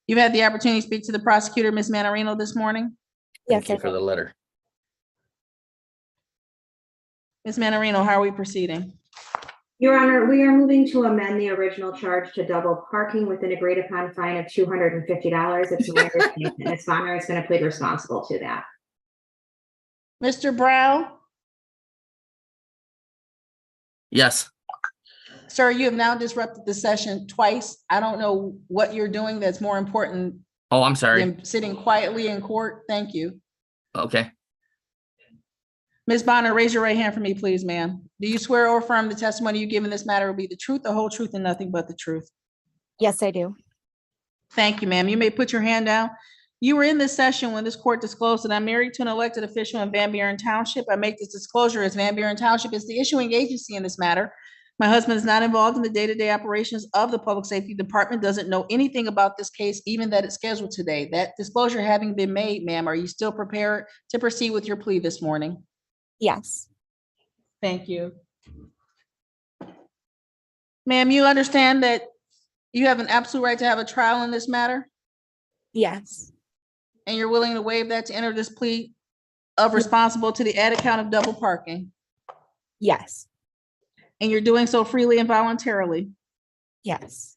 You've had the opportunity to speak to the prosecutor, Ms. Manarino, this morning? Yes. Thank you for the letter. Ms. Manarino, how are we proceeding? Your Honor, we are moving to amend the original charge to double parking with an agreed upon fine of $250. It's my understanding that Ms. Bonner is going to plead responsible to that. Mr. Brown? Yes. Sir, you have now disrupted the session twice. I don't know what you're doing that's more important Oh, I'm sorry. than sitting quietly in court. Thank you. Okay. Ms. Bonner, raise your right hand for me, please, ma'am. Do you swear or affirm the testimony you give in this matter will be the truth, the whole truth, and nothing but the truth? Yes, I do. Thank you, ma'am. You may put your hand down. You were in this session when this court disclosed that I'm married to an elected official in Van Buren Township. I make this disclosure as Van Buren Township is the issuing agency in this matter. My husband is not involved in the day-to-day operations of the Public Safety Department, doesn't know anything about this case, even that it's scheduled today. That disclosure having been made, ma'am, are you still prepared to proceed with your plea this morning? Yes. Thank you. Ma'am, you understand that you have an absolute right to have a trial in this matter? Yes. And you're willing to waive that to enter this plea of responsible to the added count of double parking? Yes. And you're doing so freely and voluntarily? Yes.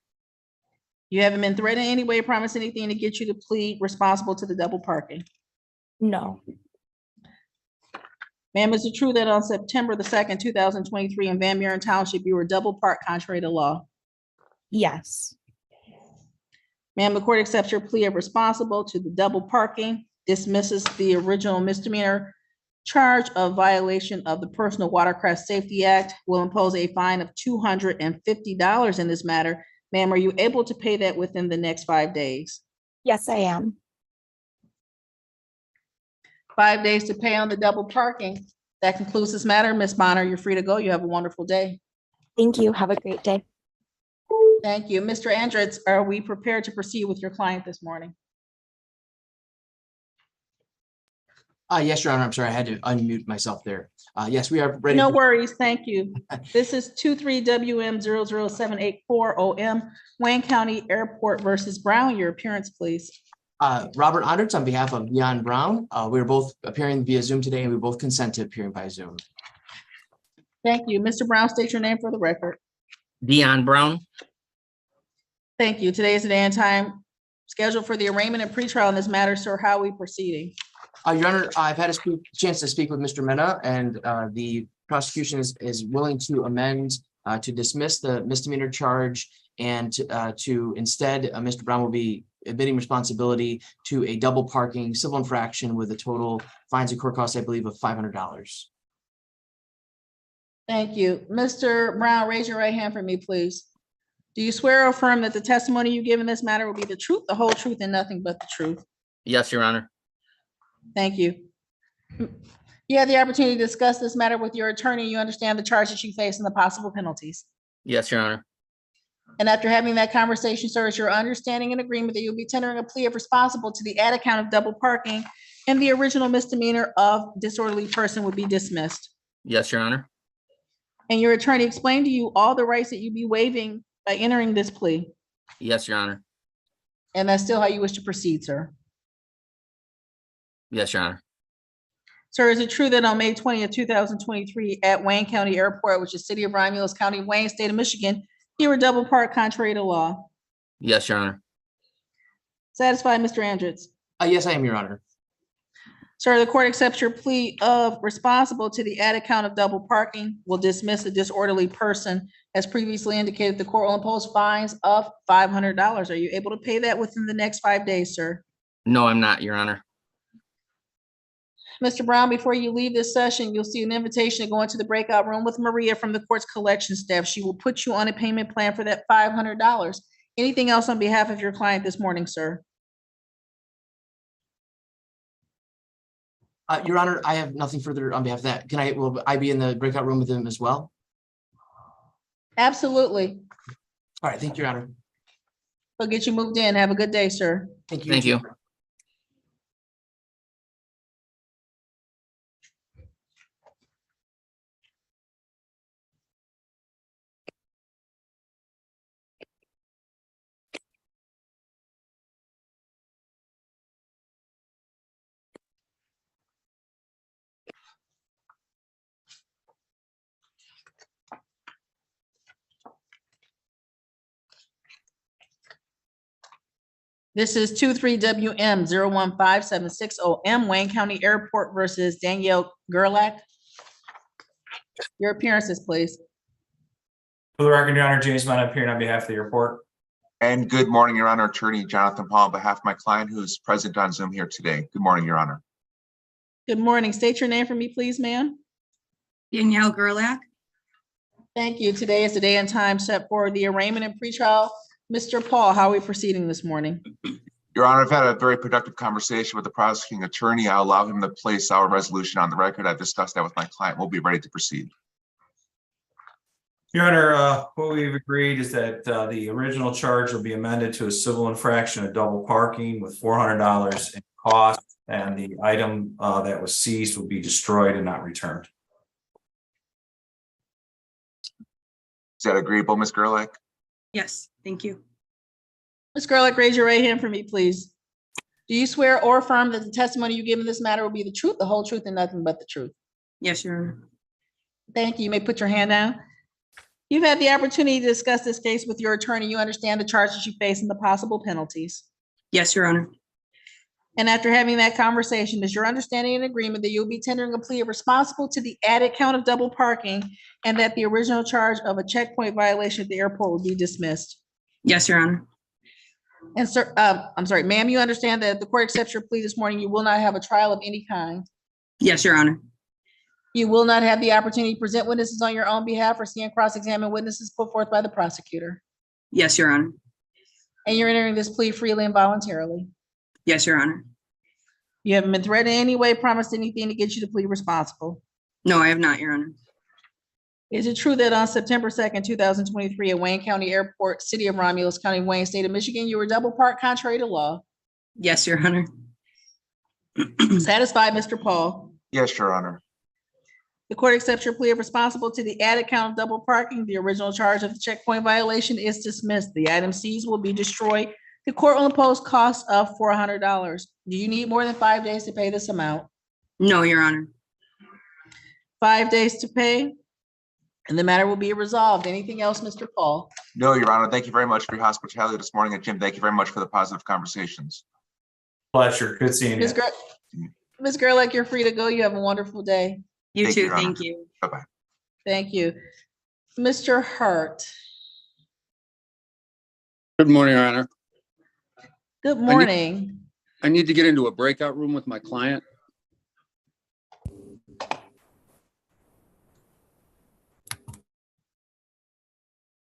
You haven't been threatened in any way, promised anything to get you to plead responsible to the double parking? No. Ma'am, is it true that on September the 2nd, 2023 in Van Buren Township, you were double parked contrary to law? Yes. Ma'am, the court accepts your plea of responsible to the double parking, dismisses the original misdemeanor charge of violation of the Personal Watercraft Safety Act, will impose a fine of $250 in this matter. Ma'am, are you able to pay that within the next 5 days? Yes, I am. 5 days to pay on the double parking. That concludes this matter. Ms. Bonner, you're free to go. You have a wonderful day. Thank you. Have a great day. Thank you. Mr. Andretz, are we prepared to proceed with your client this morning? Yes, Your Honor. I'm sorry. I had to unmute myself there. Yes, we are ready. No worries. Thank you. This is 23WM00784OM, Wayne County Airport versus Brown. Your appearance, please. Robert Andritz on behalf of Dion Brown. We're both appearing via Zoom today, and we both consent to appearing by Zoom. Thank you. Mr. Brown, state your name for the record. Dion Brown. Thank you. Today is the day and time scheduled for the arraignment and pretrial in this matter. Sir, how are we proceeding? Your Honor, I've had a chance to speak with Mr. Mena, and the prosecution is willing to amend to dismiss the misdemeanor charge and to instead, Mr. Brown will be admitting responsibility to a double parking civil infraction with a total fines and court costs, I believe, of $500. Thank you. Mr. Brown, raise your right hand for me, please. Do you swear or affirm that the testimony you give in this matter will be the truth, the whole truth, and nothing but the truth? Yes, Your Honor. Thank you. You had the opportunity to discuss this matter with your attorney. You understand the charges you face and the possible penalties. Yes, Your Honor. And after having that conversation, sir, is your understanding and agreement that you'll be tendering a plea of responsible to the added count of double parking and the original misdemeanor of disorderly person would be dismissed? Yes, Your Honor. And your attorney explained to you all the rights that you'd be waiving by entering this plea? Yes, Your Honor. And that's still how you wish to proceed, sir? Yes, Your Honor. Sir, is it true that on May 20th, 2023 at Wayne County Airport, which is City of Romulus County, Wayne, State of Michigan, you were double parked contrary to law? Yes, Your Honor. Satisfied, Mr. Andritz? Yes, I am, Your Honor. Sir, the court accepts your plea of responsible to the added count of double parking. Will dismiss a disorderly person. As previously indicated, the court will impose fines of $500. Are you able to pay that within the next 5 days, sir? No, I'm not, Your Honor. Mr. Brown, before you leave this session, you'll see an invitation to go into the breakout room with Maria from the court's collection staff. She will put you on a payment plan for that $500. Anything else on behalf of your client this morning, sir? Your Honor, I have nothing further on behalf of that. Will I be in the breakout room with him as well? Absolutely. All right, thank you, Your Honor. We'll get you moved in. Have a good day, sir. Thank you. Thank you. This is 23WM 015760M, Wayne County Airport versus Danielle Gerlach. Your appearances, please. For the record, Your Honor, James Mena appearing on behalf of the airport. And good morning, Your Honor, Attorney Jonathan Paul, on behalf of my client who's present on Zoom here today. Good morning, Your Honor. Good morning. State your name for me, please, ma'am. Danielle Gerlach. Thank you. Today is the day and time set for the arraignment and pretrial. Mr. Paul, how are we proceeding this morning? Your Honor, I've had a very productive conversation with the prosecuting attorney. I'll allow him to place our resolution on the record. I've discussed that with my client. We'll be ready to proceed. Your Honor, what we've agreed is that the original charge will be amended to a civil infraction of double parking with $400 in cost, and the item that was seized will be destroyed and not returned. Is that agreeable, Ms. Gerlach? Yes, thank you. Ms. Gerlach, raise your right hand for me, please. Do you swear or affirm that the testimony you give in this matter will be the truth, the whole truth, and nothing but the truth? Yes, Your Honor. Thank you. You may put your hand down. You've had the opportunity to discuss this case with your attorney. You understand the charges you face and the possible penalties. Yes, Your Honor. And after having that conversation, is your understanding and agreement that you'll be tendering a plea of responsible to the added count of double parking and that the original charge of a checkpoint violation at the airport will be dismissed? Yes, Your Honor. And sir, I'm sorry, ma'am, you understand that the court accepts your plea this morning. You will not have a trial of any kind. Yes, Your Honor. You will not have the opportunity to present witnesses on your own behalf or see and cross-examine witnesses put forth by the prosecutor. Yes, Your Honor. And you're entering this plea freely and voluntarily. Yes, Your Honor. You haven't been threatened in any way, promised anything to get you to plead responsible. No, I have not, Your Honor. Is it true that on September 2nd, 2023, at Wayne County Airport, City of Romulus County, Wayne, State of Michigan, you were double parked contrary to law? Yes, Your Honor. Satisfied, Mr. Paul? Yes, Your Honor. The court accepts your plea of responsible to the added count of double parking. The original charge of the checkpoint violation is dismissed. The item seized will be destroyed. The court will impose costs of $400. Do you need more than 5 days to pay this amount? No, Your Honor. 5 days to pay, and the matter will be resolved. Anything else, Mr. Paul? No, Your Honor. Thank you very much for your hospitality this morning. And Jim, thank you very much for the positive conversations. Pleasure. Good seeing you. Ms. Gerlach, you're free to go. You have a wonderful day. You too. Thank you. Bye-bye. Thank you. Mr. Hart. Good morning, Your Honor. Good morning. I need to get into a breakout room with my client.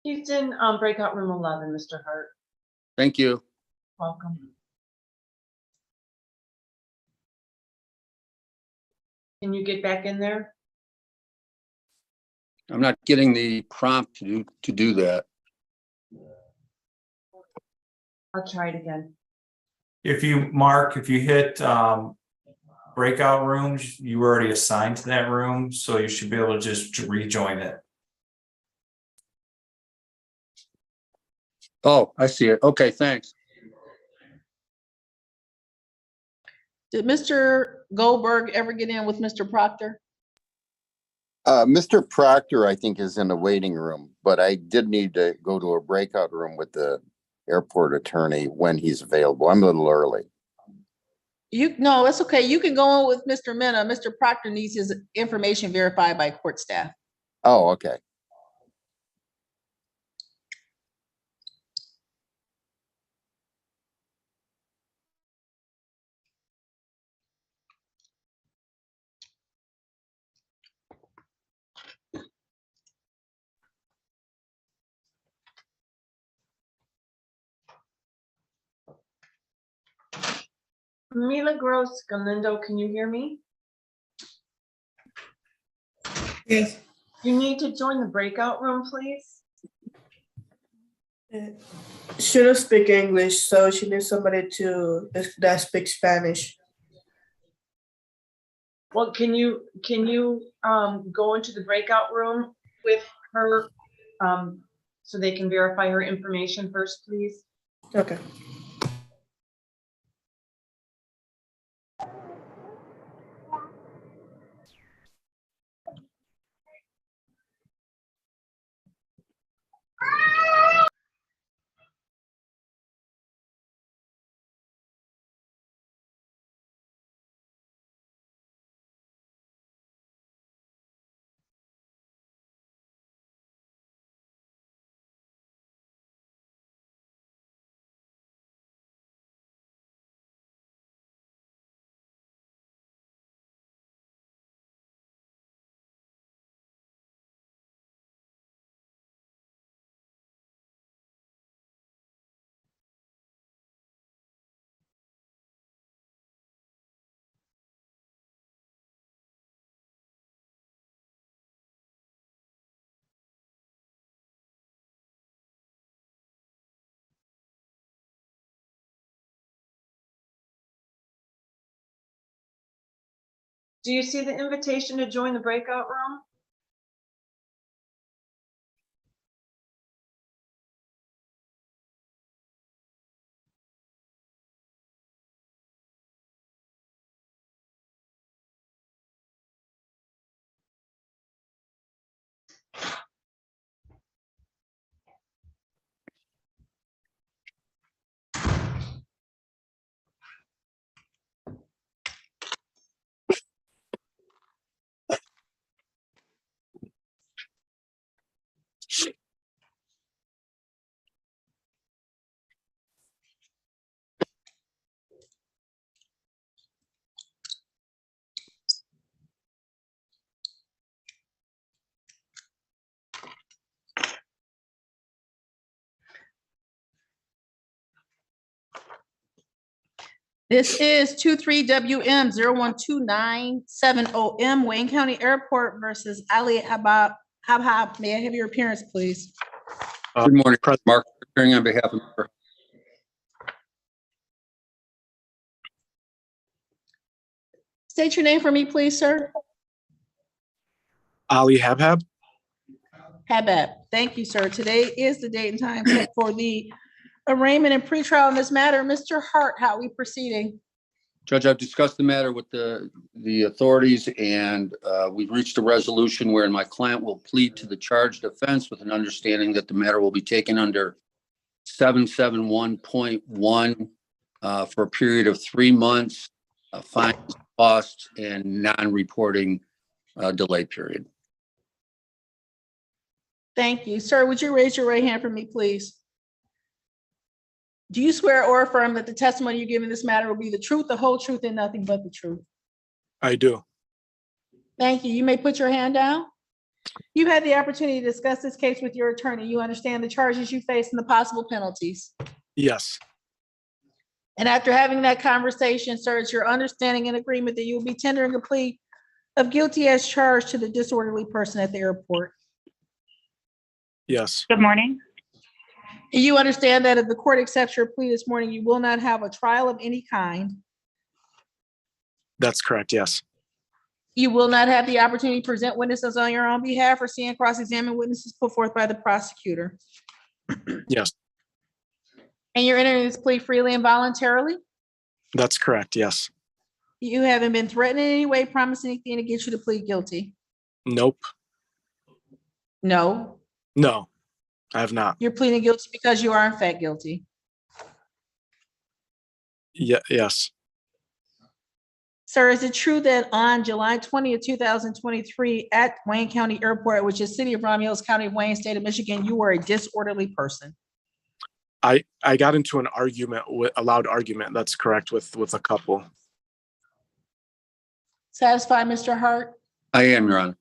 He's in breakout room 11, Mr. Hart. Thank you. Welcome. Can you get back in there? I'm not getting the prompt to do that. I'll try it again. If you hit breakout rooms, you were already assigned to that room, so you should be able to just rejoin it. Oh, I see it. Okay, thanks. Did Mr. Goldberg ever get in with Mr. Proctor? Mr. Proctor, I think, is in the waiting room, but I did need to go to a breakout room with the airport attorney when he's available. I'm a little early. No, it's okay. You can go on with Mr. Mena. Mr. Proctor needs his information verified by court staff. Oh, okay. Mila Gross Galindo, can you hear me? Yes. You need to join the breakout room, please. She don't speak English, so she needs somebody that speaks Spanish. Well, can you go into the breakout room with her so they can verify her information first, please? Okay. Do you see the invitation to join the breakout room? This is 23WM 012970M Wayne County Airport versus Ali Habab. May I have your appearance, please? Good morning, Mark, appearing on behalf of. State your name for me, please, sir. Ali Habhab. Habab. Thank you, sir. Today is the date and time set for the arraignment and pretrial in this matter. Mr. Hart, how are we proceeding? Judge, I've discussed the matter with the authorities, and we've reached a resolution wherein my client will plead to the charged offense with an understanding that the matter will be taken under 771.1 for a period of 3 months, fines, costs, and non-reporting delay period. Thank you. Sir, would you raise your right hand for me, please? Do you swear or affirm that the testimony you give in this matter will be the truth, the whole truth, and nothing but the truth? I do. Thank you. You may put your hand down. You've had the opportunity to discuss this case with your attorney. You understand the charges you face and the possible penalties. Yes. And after having that conversation, sir, it's your understanding and agreement that you will be tendering a plea of guilty as charged to the disorderly person at the airport. Yes. Good morning. And you understand that if the court accepts your plea this morning, you will not have a trial of any kind. That's correct. Yes. You will not have the opportunity to present witnesses on your own behalf or see and cross-examine witnesses put forth by the prosecutor. Yes. And you're entering this plea freely and voluntarily? That's correct. Yes. You haven't been threatened in any way, promised anything to get you to plead guilty? Nope. No. No, I have not. You're pleading guilty because you are in fact guilty. Yeah. Yes. Sir, is it true that on July 20th, 2023, at Wayne County Airport, which is City of Romeo Hills, County of Wayne, State of Michigan, you were a disorderly person? I got into an argument, a loud argument. That's correct, with a couple. Satisfied, Mr. Hart? I am, Your Honor.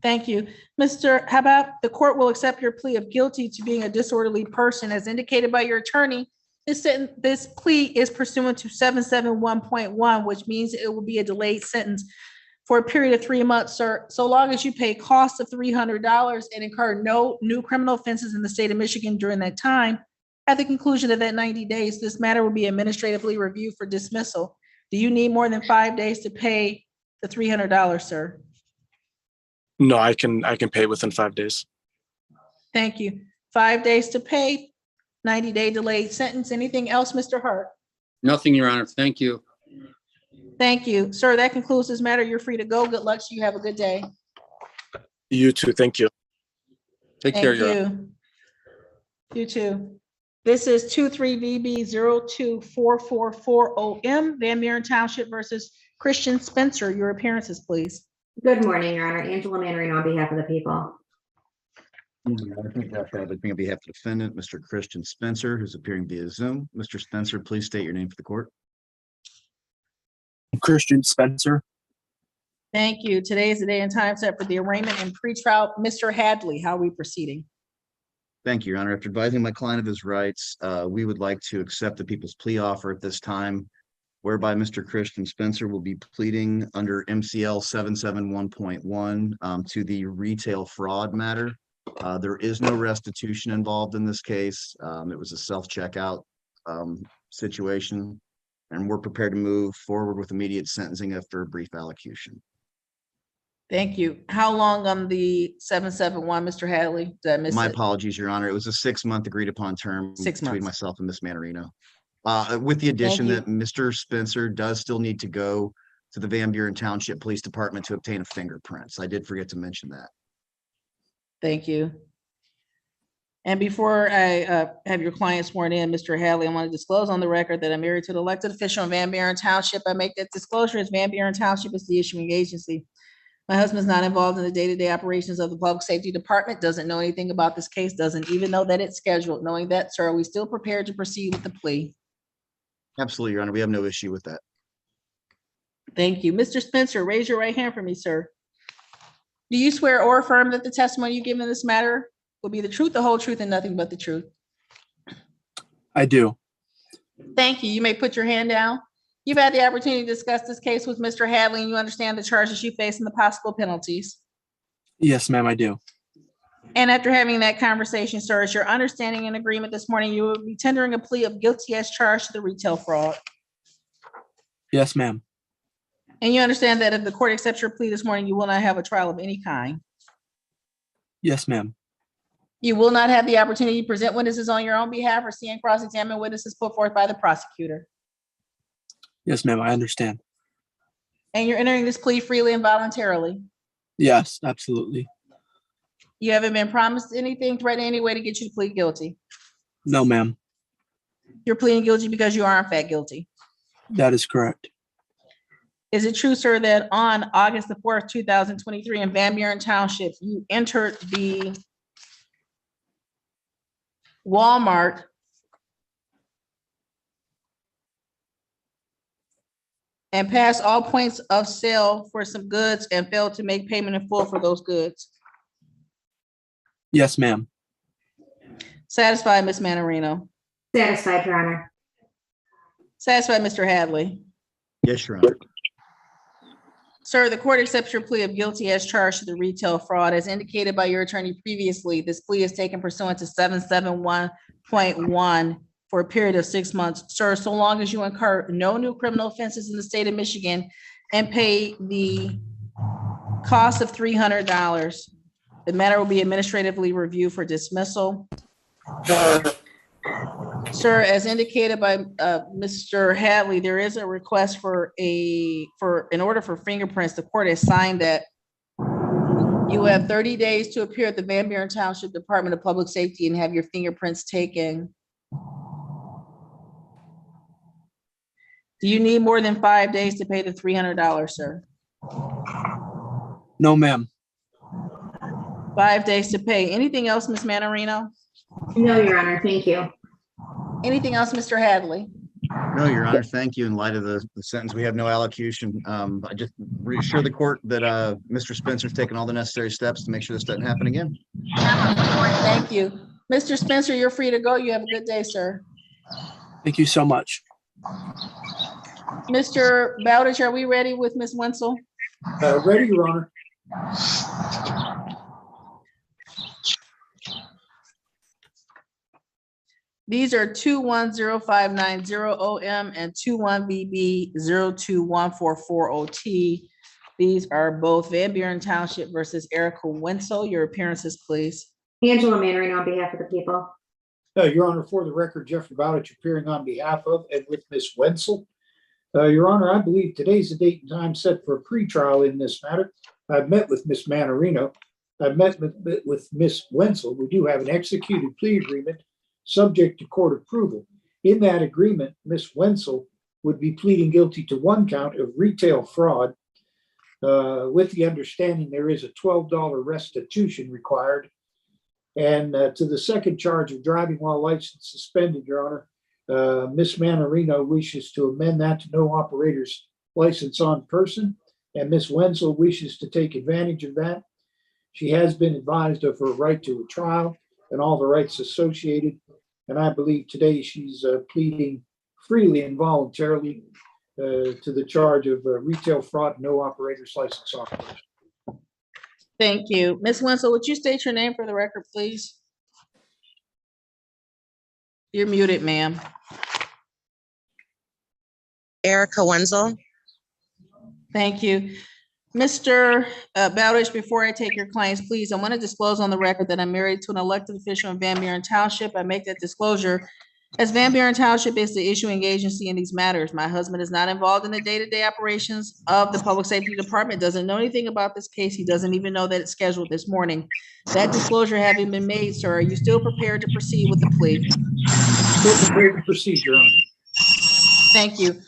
Thank you. Mr. Habab, the court will accept your plea of guilty to being a disorderly person as indicated by your attorney. This plea is pursuant to 771.1, which means it will be a delayed sentence for a period of 3 months, sir, so long as you pay costs of $300 and incur no new criminal offenses in the state of Michigan during that time. At the conclusion of that 90 days, this matter will be administratively reviewed for dismissal. Do you need more than 5 days to pay the $300, sir? No, I can pay within 5 days. Thank you. 5 days to pay, 90-day delayed sentence. Anything else, Mr. Hart? Nothing, Your Honor. Thank you. Thank you. Sir, that concludes this matter. You're free to go. Good luck to you. Have a good day. You too. Thank you. Take care, Thank Your Honor. you. You too. This is 23VB024440M, Van Buren Township versus Christian Spencer. Your appearances, please. Good morning, Your Honor. Angela Manarino on behalf of the people. I think I have it on behalf of the defendant, Mr. Christian Spencer, who's appearing via Zoom. Mr. Spencer, please state your name for the court. Christian Spencer. Thank you. Today is the day and time set for the arraignment and pretrial. Mr. Hadley, how are we proceeding? Thank you, Your Honor. After advising my client of his rights, we would like to accept the people's plea offer at this time, whereby Mr. Christian Spencer will be pleading under MCL 771.1 to the retail fraud matter. There is no restitution involved in this case. It was a self-checkout situation, and we're prepared to move forward with immediate sentencing after a brief allocution. Thank you. How long on the 771, Mr. Hadley? Did I miss My it? apologies, Your Honor. It was a 6-month agreed upon term 6 between months. myself and Ms. Manarino. With the addition you. that Mr. Spencer does still need to go to the Van Buren Township Police Department to obtain a fingerprints. I did forget to mention that. Thank you. And before I have your client sworn in, Mr. Hadley, I want to disclose on the record that I'm married to an elected official in Van Buren Township. I make that disclosure as Van Buren Township is the issuing agency. My husband's not involved in the day-to-day operations of the Public Safety Department, doesn't know anything about this case, doesn't even know that it's scheduled. Knowing that, sir, are we still prepared to proceed with the plea? Absolutely, Your Honor. We have no issue with that. Thank you. Mr. Spencer, raise your right hand for me, sir. Do you swear or affirm that the testimony you give in this matter will be the truth, the whole truth, and nothing but the truth? I do. Thank you. You may put your hand down. You've had the opportunity to discuss this case with Mr. Hadley, and you understand the charges you face and the possible penalties. Yes, ma'am, I do. And after having that conversation, sir, is your understanding and agreement this morning you will be tendering a plea of guilty as charged to the retail fraud? Yes, ma'am. And you understand that if the court accepts your plea this morning, you will not have a trial of any kind? Yes, ma'am. You will not have the opportunity to present witnesses on your own behalf or see and cross-examine witnesses put forth by the prosecutor? Yes, ma'am, I understand. And you're entering this plea freely and voluntarily? Yes, absolutely. You haven't been promised anything, threatened in any way to get you to plead guilty? No, ma'am. You're pleading guilty because you are in fact guilty? That is correct. Is it true, sir, that on August the 4th, 2023 in Van Buren Township, you entered the Walmart and passed all points of sale for some goods and failed to make payment in full for those goods? Yes, ma'am. Satisfied, Ms. Manarino? Satisfied, Your Honor. Satisfied, Mr. Hadley? Yes, Your Honor. Sir, the court accepts your plea of guilty as charged to the retail fraud. As indicated by your attorney previously, this plea is taken pursuant to 771.1 for a period of 6 months. Sir, so long as you incur no new criminal offenses in the state of Michigan and pay the cost of $300, the matter will be administratively reviewed for dismissal. Sir, as indicated by Mr. Hadley, there is a request in order for fingerprints. The court has signed that you have 30 days to appear at the Van Buren Township Department of Public Safety and have your fingerprints taken. Do you need more than 5 days to pay the $300, sir? No, ma'am. 5 days to pay. Anything else, Ms. Manarino? No, Your Honor, thank you. Anything else, Mr. Hadley? No, Your Honor, thank you. In light of the sentence, we have no allocution. I just reassure the court that Mr. Spencer's taken all the necessary steps to make sure this doesn't happen again. Thank you. Mr. Spencer, you're free to go. You have a good day, sir. Thank you so much. Mr. Bowditch, are we ready with Ms. Wenzel? Ready, Your Honor. These are 2105900OM and 21BB021440T. These are both Van Buren Township versus Erica Wenzel. Your appearances, please. Angela Manarino on behalf of the people. Your Honor, for the record, Jeffrey Bowditch appearing on behalf of and with Ms. Wenzel. Your Honor, I believe today's the date and time set for a pretrial in this matter. I've met with Ms. Manarino. I've met with Ms. Wenzel. We do have an executed plea agreement subject to court approval. In that agreement, Ms. Wenzel would be pleading guilty to one count of retail fraud with the understanding there is a $12 restitution required. And to the second charge of driving while license suspended, Your Honor, Ms. Manarino wishes to amend that to no operator's license on person, and Ms. Wenzel wishes to take advantage of that. She has been advised of her right to a trial and all the rights associated, and I believe today she's pleading freely and voluntarily to the charge of retail fraud, no operator's license on person. Thank you. Ms. Wenzel, would you state your name for the record, please? You're muted, ma'am. Erica Wenzel. Thank you. Mr. Bowditch, before I take your clients, please, I want to disclose on the record that I'm married to an elected official in Van Buren Township. I make that disclosure as Van Buren Township is the issuing agency in these matters. My husband is not involved in the day-to-day operations of the Public Safety Department, doesn't know anything about this case. He doesn't even know that it's scheduled this morning. That disclosure having been made, sir, are you still prepared to proceed with the plea? Still prepared to proceed, Your Honor. Thank you.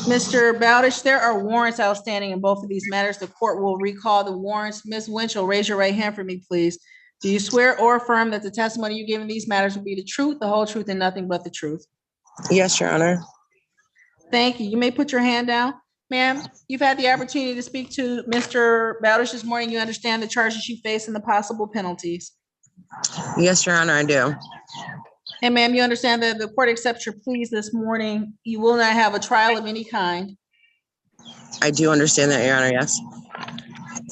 Mr. Bowditch, there are warrants outstanding in both of these matters. The court will recall the warrants. Ms. Winchell, raise your right hand for me, please. Do you swear or affirm that the testimony you give in these matters will be the truth, the whole truth, and nothing but the truth? Yes, Your Honor. Thank you. You may put your hand down. Ma'am, you've had the opportunity to speak to Mr. Bowditch this morning. You understand the charges you face and the possible penalties. Yes, Your Honor, I do. And ma'am, you understand that the court accepts your pleas this morning. You will not have a trial of any kind. I do understand that, Your Honor, yes.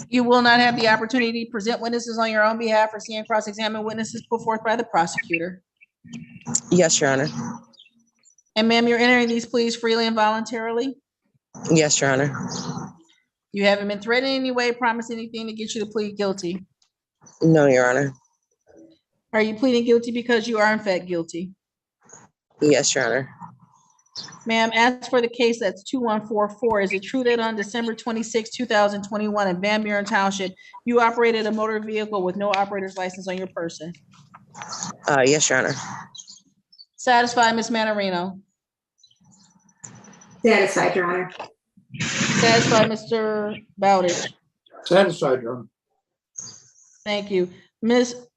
You will not have the opportunity to present witnesses on your own behalf or see and cross-examine witnesses put forth by the prosecutor. Yes, Your Honor. And ma'am, you're entering these pleas freely and voluntarily? Yes, Your Honor. You haven't been threatened in any way, promised anything to get you to plead guilty? No, Your Honor. Are you pleading guilty because you are in fact guilty? Yes, Your Honor. Ma'am, as for the case that's 2144, is it true that on December 26, 2021 in Van Buren Township, you operated a motor vehicle with no operator's license on your person? Yes, Your Honor. Satisfied, Ms. Manarino? Satisfied, Your Honor. Satisfied, Mr. Bowditch? Satisfied, Your Honor. Thank you. Ms.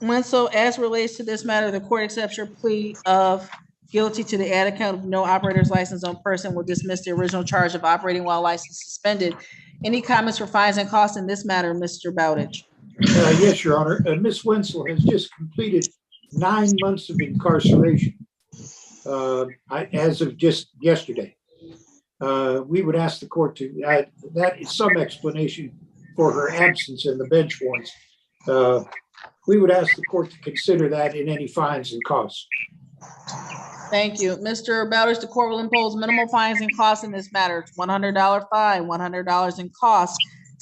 Wenzel, as relates to this matter, the court accepts your plea of guilty to the added count of no operator's license on person, will dismiss the original charge of operating while license suspended. Any comments for fines and costs in this matter, Mr. Bowditch? Yes, Your Honor. Ms. Wenzel has just completed 9 months of incarceration as of just yesterday. We would ask the court to, that is some explanation for her absence in the bench warrants. We would ask the court to consider that in any fines and costs. Thank you. Mr. Bowditch, the court will impose minimal fines and costs in this matter. $100 fine, $100 in costs,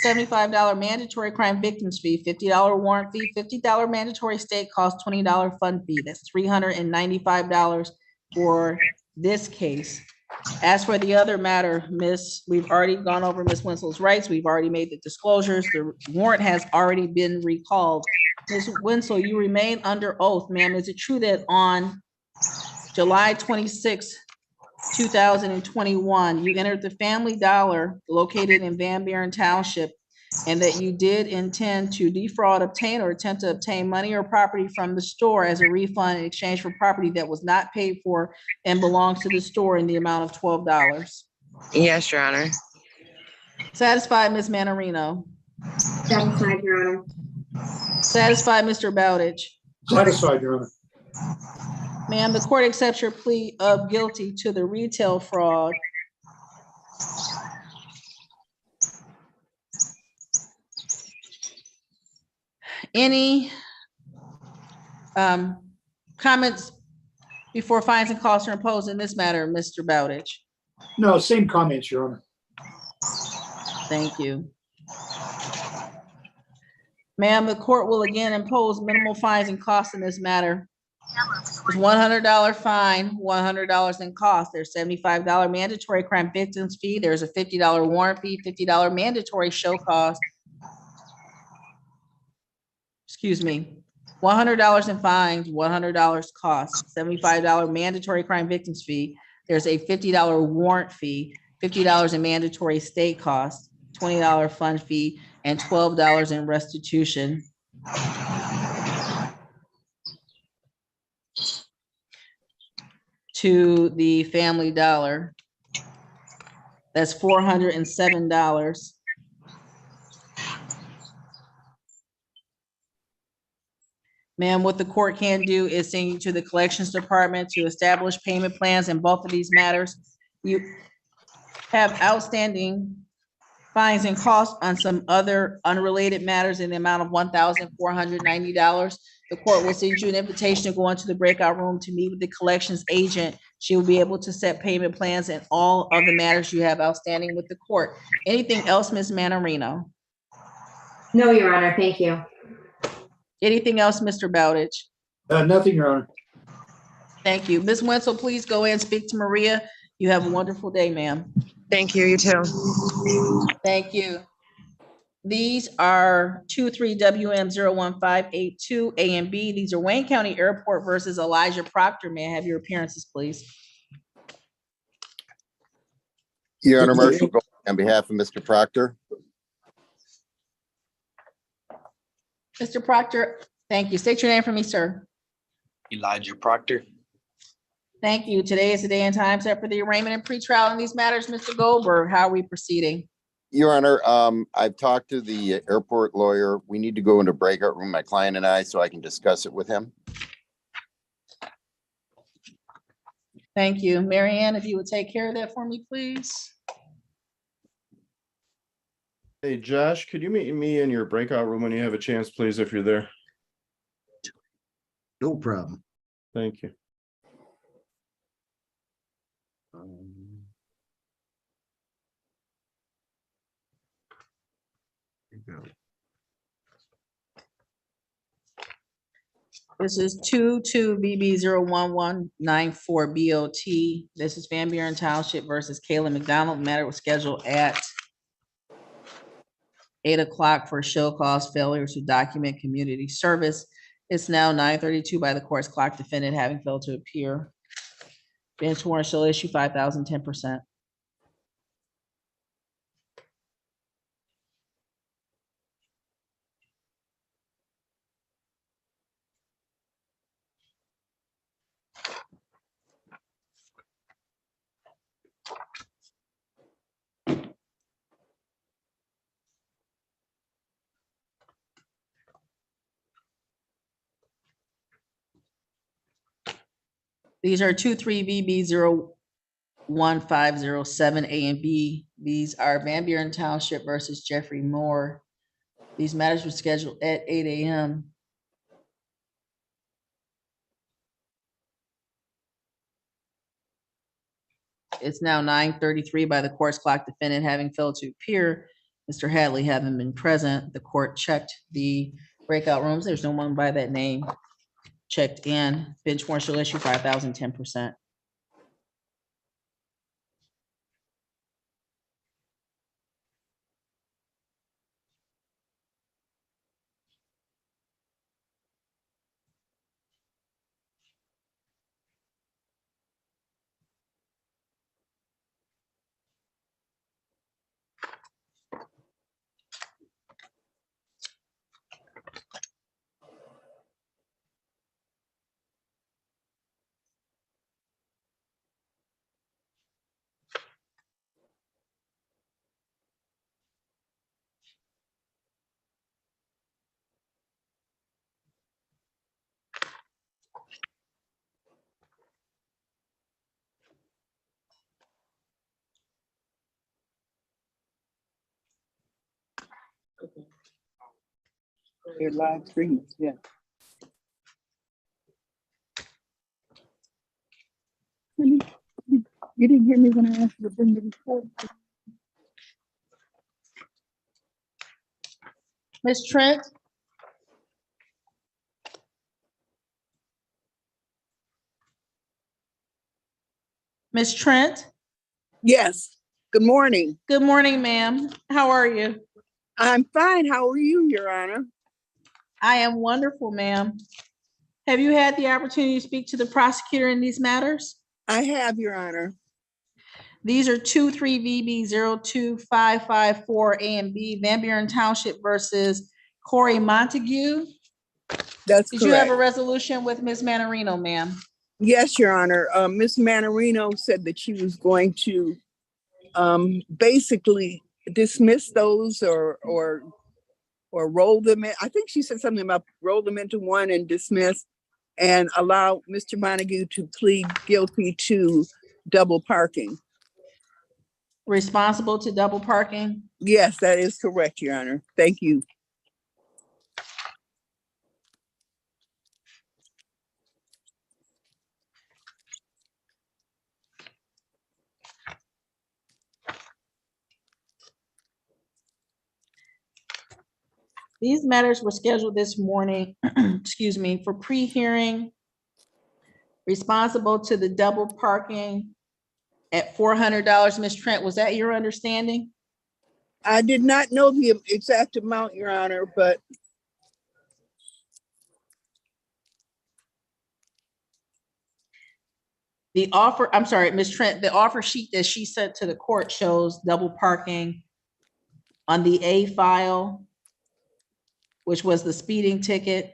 $75 mandatory crime victims fee, $50 warrant fee, $50 mandatory state cost, $20 fund fee. That's $395 for this case. As for the other matter, we've already gone over Ms. Wenzel's rights. We've already made the disclosures. The warrant has already been recalled. Ms. Wenzel, you remain under oath, ma'am. Is it true that on July 26, 2021, you entered the Family Dollar located in Van Buren Township, and that you did intend to defraud, obtain, or attempt to obtain money or property from the store as a refund in exchange for property that was not paid for and belongs to the store in the amount of $12. Yes, Your Honor. Satisfied, Ms. Manarino? Satisfied, Your Honor. Satisfied, Mr. Bowditch? Satisfied, Your Honor. Ma'am, the court accepts your plea of guilty to the retail fraud. Any comments before fines and costs are imposed in this matter, Mr. Bowditch? No, same comments, Your Honor. Thank you. Ma'am, the court will again impose minimal fines and costs in this matter. There's $100 fine, $100 in cost. There's $75 mandatory crime victims fee. There's a $50 warrant fee, $50 mandatory show cost. Excuse me, $100 in fines, $100 cost, $75 mandatory crime victims fee. There's a $50 warrant fee, $50 in mandatory state costs, $20 fund fee, and $12 in restitution. To the Family Dollar. That's $407. Ma'am, what the court can do is send you to the collections department to establish payment plans in both of these matters. You have outstanding fines and costs on some other unrelated matters in the amount of $1,490. The court will send you an invitation to go into the breakout room to meet with the collections agent. She will be able to set payment plans in all of the matters you have outstanding with the court. Anything else, Ms. Manarino? No, Your Honor, thank you. Anything else, Mr. Bowditch? Nothing, Your Honor. Thank you. Ms. Wenzel, please go ahead and speak to Maria. You have a wonderful day, ma'am. Thank you, you too. Thank you. These are 23WM01582 A and B. These are Wayne County Airport versus Elijah Proctor. May I have your appearances, please? Your Honor, Marshall Gold, on behalf of Mr. Proctor. Mr. Proctor, thank you. State your name for me, sir. Elijah Proctor. Thank you. Today is the day and time set for the arraignment and pretrial in these matters. Mr. Goldberg, how are we proceeding? Your Honor, I've talked to the airport lawyer. We need to go into breakout room, my client and I, so I can discuss it with him. Thank you. Mary Ann, if you would take care of that for me, please. Hey, Josh, could you meet me in your breakout room when you have a chance, please, if you're there? No problem. Thank you. Here you go. This is 22BB01194 BOT. This is Van Buren Township versus Kayla McDonald. Matter was scheduled at 8 o'clock for show cause failure to document community service. It's now 9:32 by the court's clock. Defendant having failed to appear. Bench warrant shall issue 5,010%. These are 23VB01507 A and B. These are Van Buren Township versus Jeffrey Moore. These matters were scheduled at 8 a.m. It's now 9:33 by the court's clock. Defendant having failed to appear. Mr. Hadley having been present. The court checked the breakout rooms. There's no one by that name. Checked in. Bench warrant shall issue 5,010%. They're live streams, yeah. You didn't hear me when I asked you to bring the report. Ms. Trent? Ms. Trent? Yes, good morning. Good morning, ma'am. How are you? I'm fine. How are you, Your Honor? I am wonderful, ma'am. Have you had the opportunity to speak to the prosecutor in these matters? I have, Your Honor. These are 23VB02554 A and B, Van Buren Township versus Corey Montague. That's Did you have a correct. resolution with Ms. Manarino, ma'am? Yes, Your Honor. Ms. Manarino said that she was going to basically dismiss those or roll them in. I think she said something about roll them into one and dismiss and allow Mr. Montague to plead guilty to double parking. Responsible to double parking? Yes, that is correct, Your Honor. Thank you. These matters were scheduled this morning, excuse me, for pre-hearing. Responsible to the double parking at $400. Ms. Trent, was that your understanding? I did not know the exact amount, Your Honor, but The offer, I'm sorry, Ms. Trent, the offer sheet that she sent to the court shows double parking on the A file, which was the speeding ticket,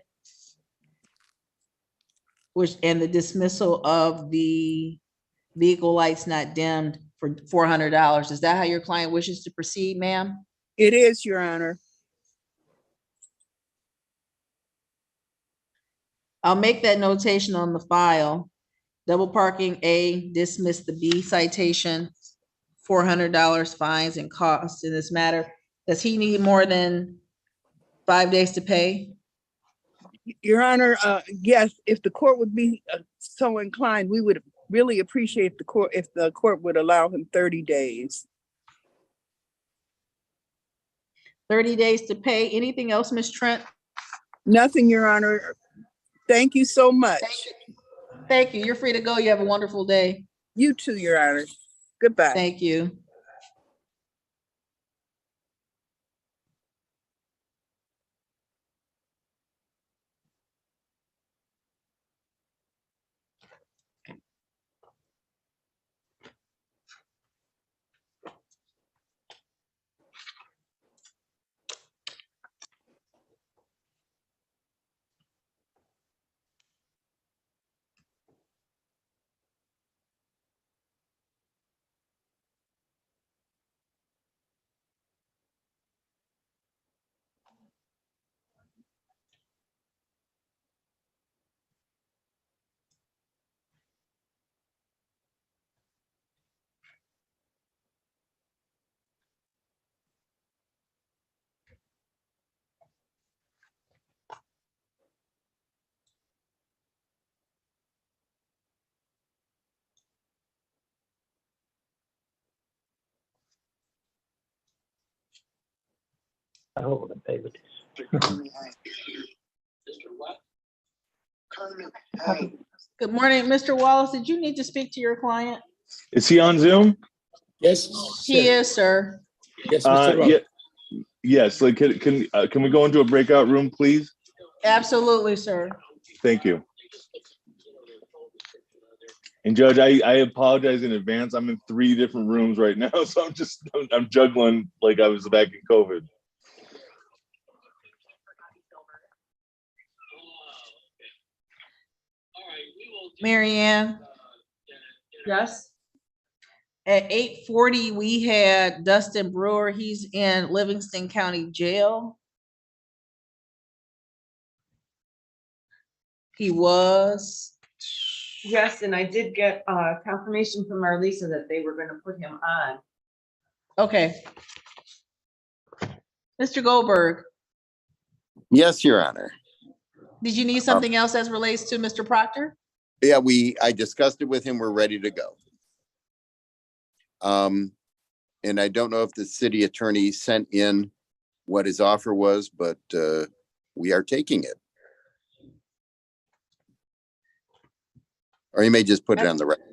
and the dismissal of the vehicle lights not dimmed for $400. Is that how your client wishes to proceed, ma'am? it is, Your Honor. I'll make that notation on the file. Double parking A, dismiss the B citation, $400 fines and costs in this matter. Does he need more than 5 days to pay? Your Honor, yes, if the court would be so inclined, we would really appreciate the court if the court would allow him 30 days. 30 days to pay. Anything else, Ms. Trent? Nothing, Your Honor. Thank you so much. Thank you. You're free to go. You have a wonderful day. You too, Your Honor. Goodbye. Thank you. I hope I pay with Good morning, Mr. Wallace. Did you need to speak to your client? Is he on Zoom? Yes. He is, sir. Yes, Mr. Rowe. Yeah, yes, like, can we go into a breakout room, please? Absolutely, sir. Thank you. And Judge, I apologize in advance. I'm in 3 different rooms right now, so I'm juggling like I was back in COVID. Mary Ann? Yes? At 8:40, we had Dustin Brewer. He's in Livingston County Jail. He was. Yes, and I did get confirmation from Marlisa that they were gonna put him on. Okay. Mr. Goldberg, Yes, Your Honor. Did you need something else as relates to Mr. Proctor? Yeah, I discussed it with him. We're ready to go. And I don't know if the city attorney sent in what his offer was, but we are taking it. Or you may just put it on the record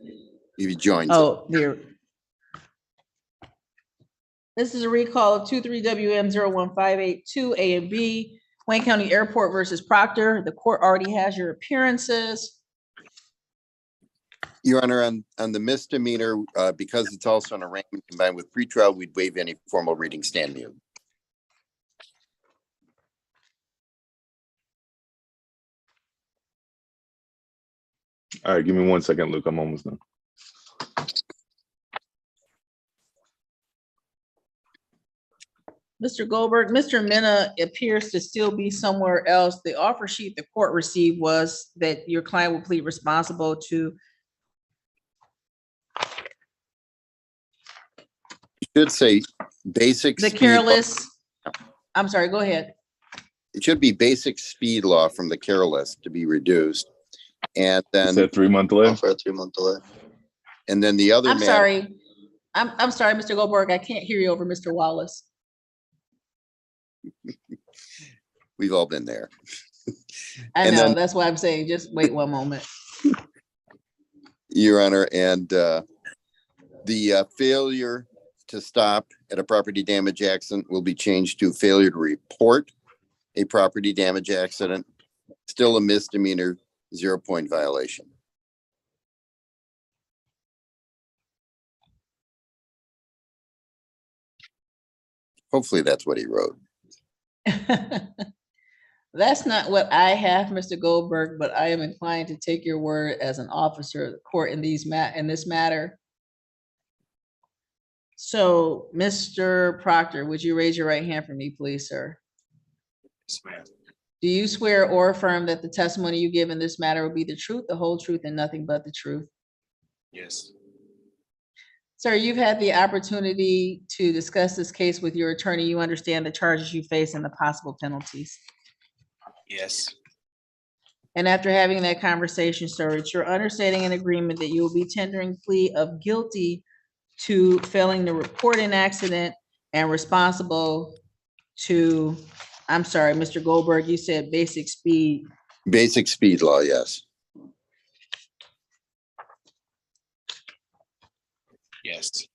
if he joins. Oh, dear. This is a recall of 23WM01582 A and B, Wayne County Airport versus Proctor. The court already has your appearances. Your Honor, on the misdemeanor, because it's also an arraignment combined with pretrial, we'd waive any formal reading, stand mute. All right, give me 1 second, Luke. I'm almost done. Mr. Goldberg, Mr. Mena appears to still be somewhere else. The offer sheet the court received was that your client will plead responsible to. Should say basic. The speed careless, law. I'm sorry, go ahead. It should be basic speed law from the careless to be reduced. And then. Is that 3 month delay? For a 3 month delay. And then the other. I'm sorry. I'm sorry, Mr. Goldberg. I can't hear you over Mr. Wallace. We've all been there. I And know, then- that's why I'm saying, just wait one moment. Your Honor, and the failure to stop at a property damage accident will be changed to failure to report a property damage accident, still a misdemeanor, 0-point violation. Hopefully that's what he wrote. That's not what I have, Mr. Goldberg, but I am inclined to take your word as an officer of the court in this matter. So, Mr. Proctor, would you raise your right hand for me, please, sir? Yes, ma'am. Do you swear or affirm that the testimony you give in this matter will be the truth, the whole truth, and nothing but the truth? Yes. Sir, you've had the opportunity to discuss this case with your attorney. You understand the charges you face and the possible penalties. Yes. And after having that conversation, sir, it's your understanding and agreement that you will be tendering plea of guilty to failing to report an accident and responsible to, I'm sorry, Mr. Goldberg, you said basic speed. Basic speed law, yes. Yes.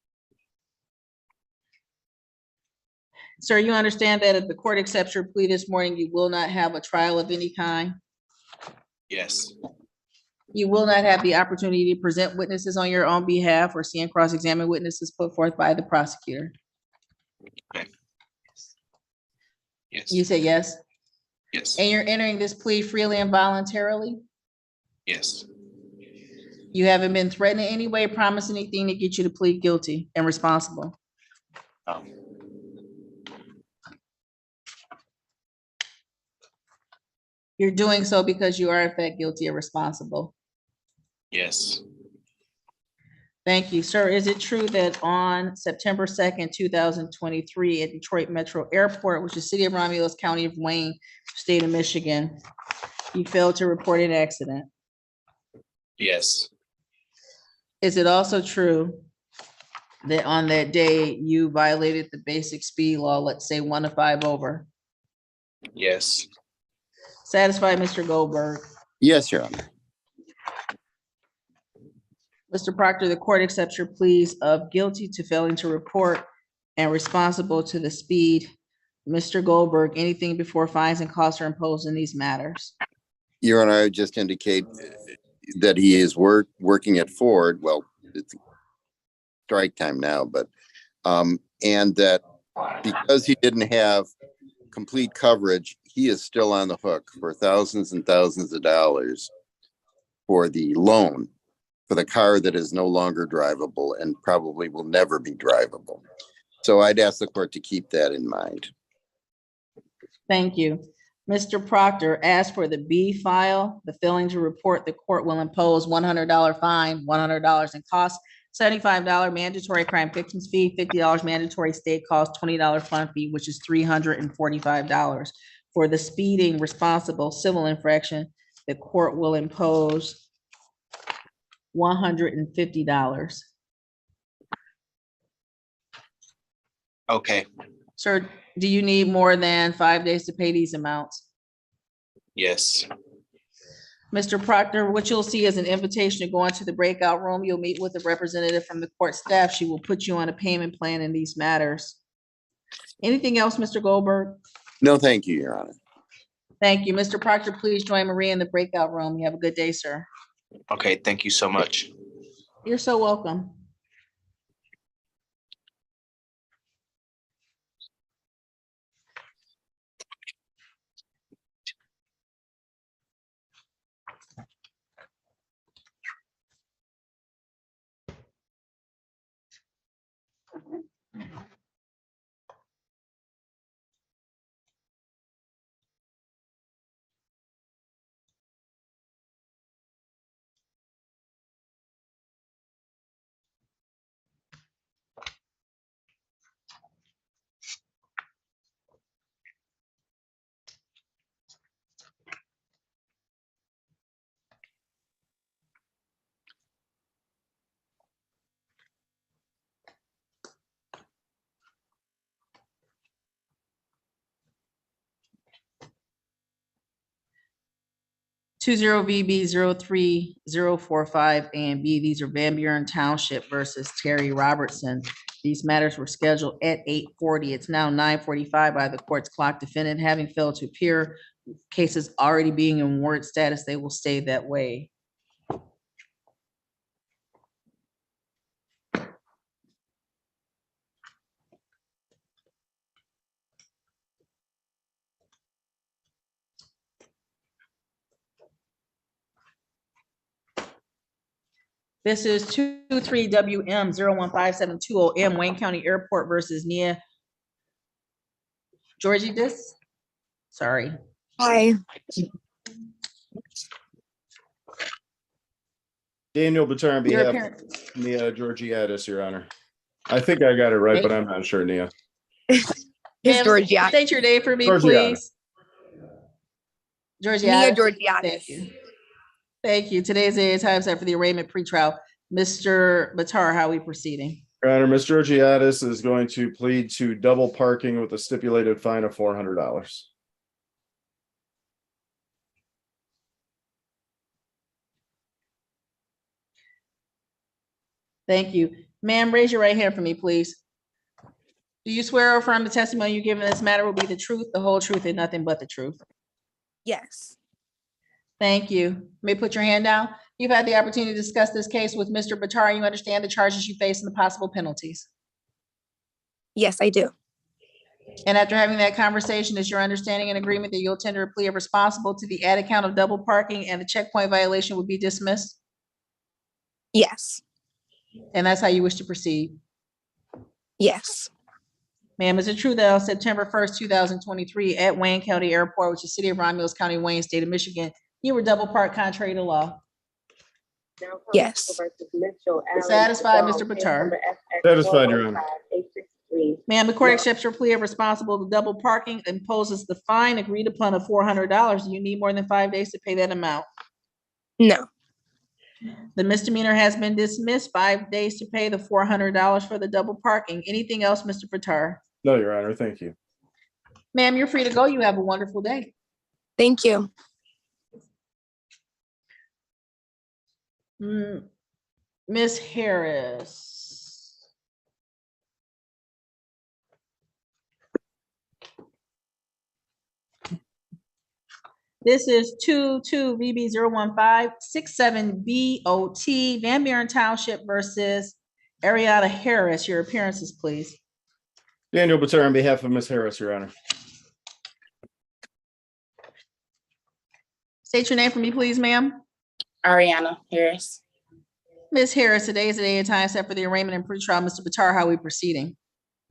Sir, you understand that if the court accepts your plea this morning, you will not have a trial of any kind? Yes. You will not have the opportunity to present witnesses on your own behalf or see and cross-examine witnesses put forth by the prosecutor? Okay. Yes. You say yes? Yes. And you're entering this plea freely and voluntarily? Yes. You haven't been threatened in any way, promise anything to get you to plead guilty and responsible? You're doing so because you are in fact guilty and responsible? Yes. Thank you, sir. Is it true that on September 2nd, 2023 at Detroit Metro Airport, which is City of Romulus, County of Wayne, State of Michigan, you failed to report an accident? Yes. Is it also true that on that day you violated the basic speed law, let's say 1 to 5 over? Yes. Satisfied, Mr. Goldberg? Yes, Your Honor. Mr. Proctor, the court accepts your pleas of guilty to failing to report and responsible to the speed. Mr. Goldberg, anything before fines and costs are imposed in these matters? Your Honor, I would just indicate that he is working at Ford. Well, it's strike time now, but and that because he didn't have complete coverage, he is still on the hook for thousands and thousands of dollars for the loan for the car that is no longer drivable and probably will never be drivable. So I'd ask the court to keep that in mind. Thank you. Mr. Proctor, as for the B file, the failing to report, the court will impose $100 fine, $100 in costs, $75 mandatory crime victims fee, $50 mandatory state cost, $20 fund fee, which is $345. for the speeding responsible civil infraction, the court will impose $150. Okay, Sir, do you need more than 5 days to pay these amounts? yes. Mr. Proctor, what you'll see is an invitation to go into the breakout room. You'll meet with a representative from the court staff. She will put you on a payment plan in these matters. Anything else, Mr. Goldberg? No, thank you, Your Honor. Thank you. Mr. Proctor, please join Maria in the breakout room. You have a good day, sir. Okay, thank you so much. You're so welcome. Two zero VB 03045 A and B. These are Van Buren Township versus Terry Robertson. These matters were scheduled at 8:40. It's now 9:45 by the court's clock. Defendant having failed to appear, cases already being in warrant status, they will stay that way. This is 23WM015720M Wayne County Airport versus Nia Georgidis. Sorry. Hi. Daniel Batar on Your behalf appearance. of Nia Georgiadis, Your Honor. I think I got it right, but I'm not sure, Nia. Ma'am, state your name for me, Georgiana. please. Georgiana. Nia Georgiadis. Thank you. Thank you. Today's the time set for the arraignment pretrial. Mr. Batar, how are we proceeding? Your Honor, Ms. Georgiadis is going to plead to double parking with a stipulated fine of $400. Thank you. Ma'am, raise your right hand for me, please. Do you swear or affirm the testimony you give in this matter will be the truth, the whole truth, and nothing but the truth? Yes. Thank you. You may put your hand down. You've had the opportunity to discuss this case with Mr. Batar. You understand the charges you face and the possible penalties. Yes, I do. And after having that conversation, is your understanding and agreement that you'll tender a plea of responsible to the added count of double parking and the checkpoint violation would be dismissed? Yes. And that's how you wish to proceed? Yes. Ma'am, is it true that on September 1st, 2023, at Wayne County Airport, which is City of Romulus County, Wayne, State of Michigan, you were double parked contrary to law? Yes. Satisfied, Mr. Batar? Satisfied, Your Honor. Ma'am, the court accepts your plea of responsible to double parking, imposes the fine agreed upon of $400. Do you need more than 5 days to pay that amount? No. The misdemeanor has been dismissed. 5 days to pay the $400 for the double parking. Anything else, Mr. Batar? No, Your Honor, thank you. Ma'am, you're free to go. You have a wonderful day. Thank you. Ms. Harris. This is 22VB01567BOT, Van Buren Township versus Ariana Harris. Your appearances, please. Daniel Batar on behalf of Ms. Harris, Your Honor. State your name for me, please, ma'am. Ariana Harris. Ms. Harris, today is the day and time set for the arraignment and pretrial. Mr. Batar, how are we proceeding?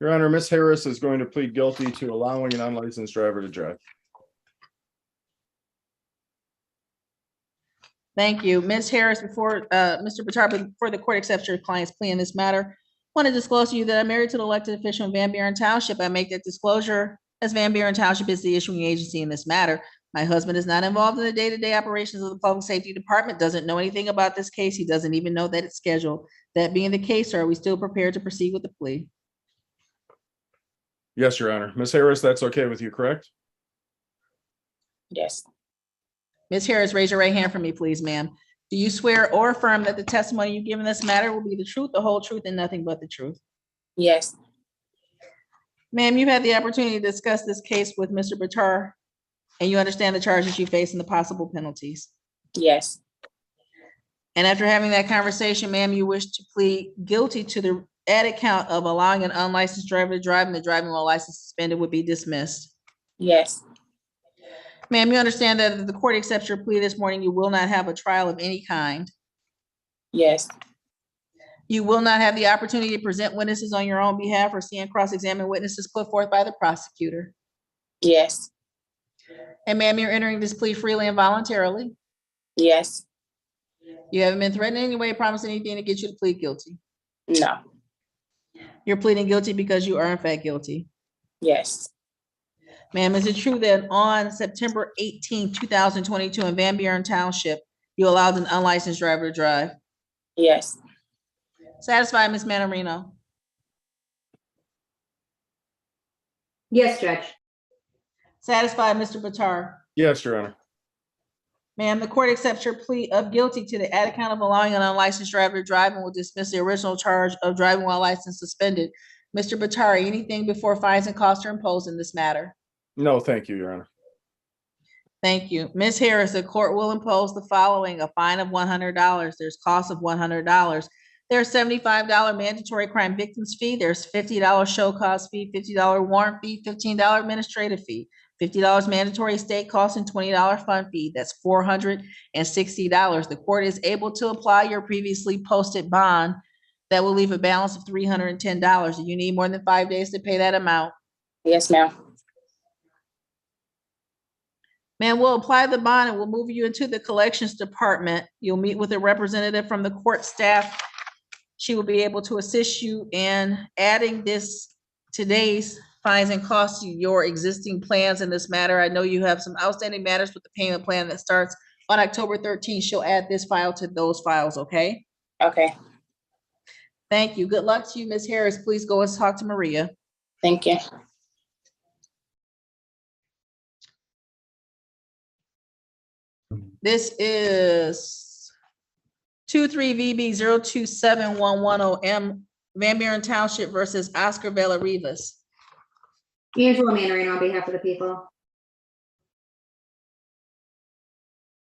Your Honor, Ms. Harris is going to plead guilty to allowing an unlicensed driver to drive. Thank you. Ms. Harris, before Mr. Batar, before the court accepts your client's plea in this matter, I want to disclose to you that I'm married to the elected official in Van Buren Township. I make that disclosure as Van Buren Township is the issuing agency in this matter. My husband is not involved in the day-to-day operations of the Public Safety Department, doesn't know anything about this case. He doesn't even know that it's scheduled. That being the case, sir, are we still prepared to proceed with the plea? Yes, Your Honor. Ms. Harris, that's okay with you, correct? Yes. Ms. Harris, raise your right hand for me, please, ma'am. Do you swear or affirm that the testimony you give in this matter will be the truth, the whole truth, and nothing but the truth? Yes. Ma'am, you've had the opportunity to discuss this case with Mr. Bitar, and you understand the charges you face and the possible penalties. Yes. And after having that conversation, ma'am, you wish to plead guilty to the added count of allowing an unlicensed driver to drive and the driving while license suspended would be dismissed. Yes. Ma'am, you understand that if the court accepts your plea this morning, you will not have a trial of any kind. Yes. You will not have the opportunity to present witnesses on your own behalf or see and cross-examine witnesses put forth by the prosecutor. Yes. And ma'am, you're entering this plea freely and voluntarily. Yes. You haven't been threatened in any way, promised anything to get you to plead guilty. No. You're pleading guilty because you are in fact guilty. Yes. Ma'am, is it true that on September 18, 2022 in Van Buren Township, you allowed an unlicensed driver to drive? Yes. Satisfied, Ms. Manarino? Yes, Judge. Satisfied, Mr. Bitar? Yes, Your Honor. Ma'am, the court accepts your plea of guilty to the added count of allowing an unlicensed driver to drive and will dismiss the original charge of driving while license suspended. Mr. Bitar, anything before fines and costs are imposed in this matter? No, thank you, Your Honor. Thank you. Ms. Harris, the court will impose the following: a fine of $100. There's cost of $100. There's $75 mandatory crime victims fee. There's $50 show cause fee, $50 warrant fee, $15 administrative fee, $50 mandatory state cost, and $20 fund fee. That's $460. The court is able to apply your previously posted bond that will leave a balance of $310. Do you need more than 5 days to pay that amount? Yes, ma'am. Ma'am, we'll apply the bond and we'll move you into the collections department. You'll meet with a representative from the court staff. She will be able to assist you in adding today's fines and costs to your existing plans in this matter. I know you have some outstanding matters with the payment plan that starts on October 13th. She'll add this file to those files, okay? Okay. Thank you. Good luck to you, Ms. Harris. Please go and talk to Maria. Thank you. This is 23VB027110M Van Buren Township versus Oscar Villarivas. Angela Manarino on behalf of the people.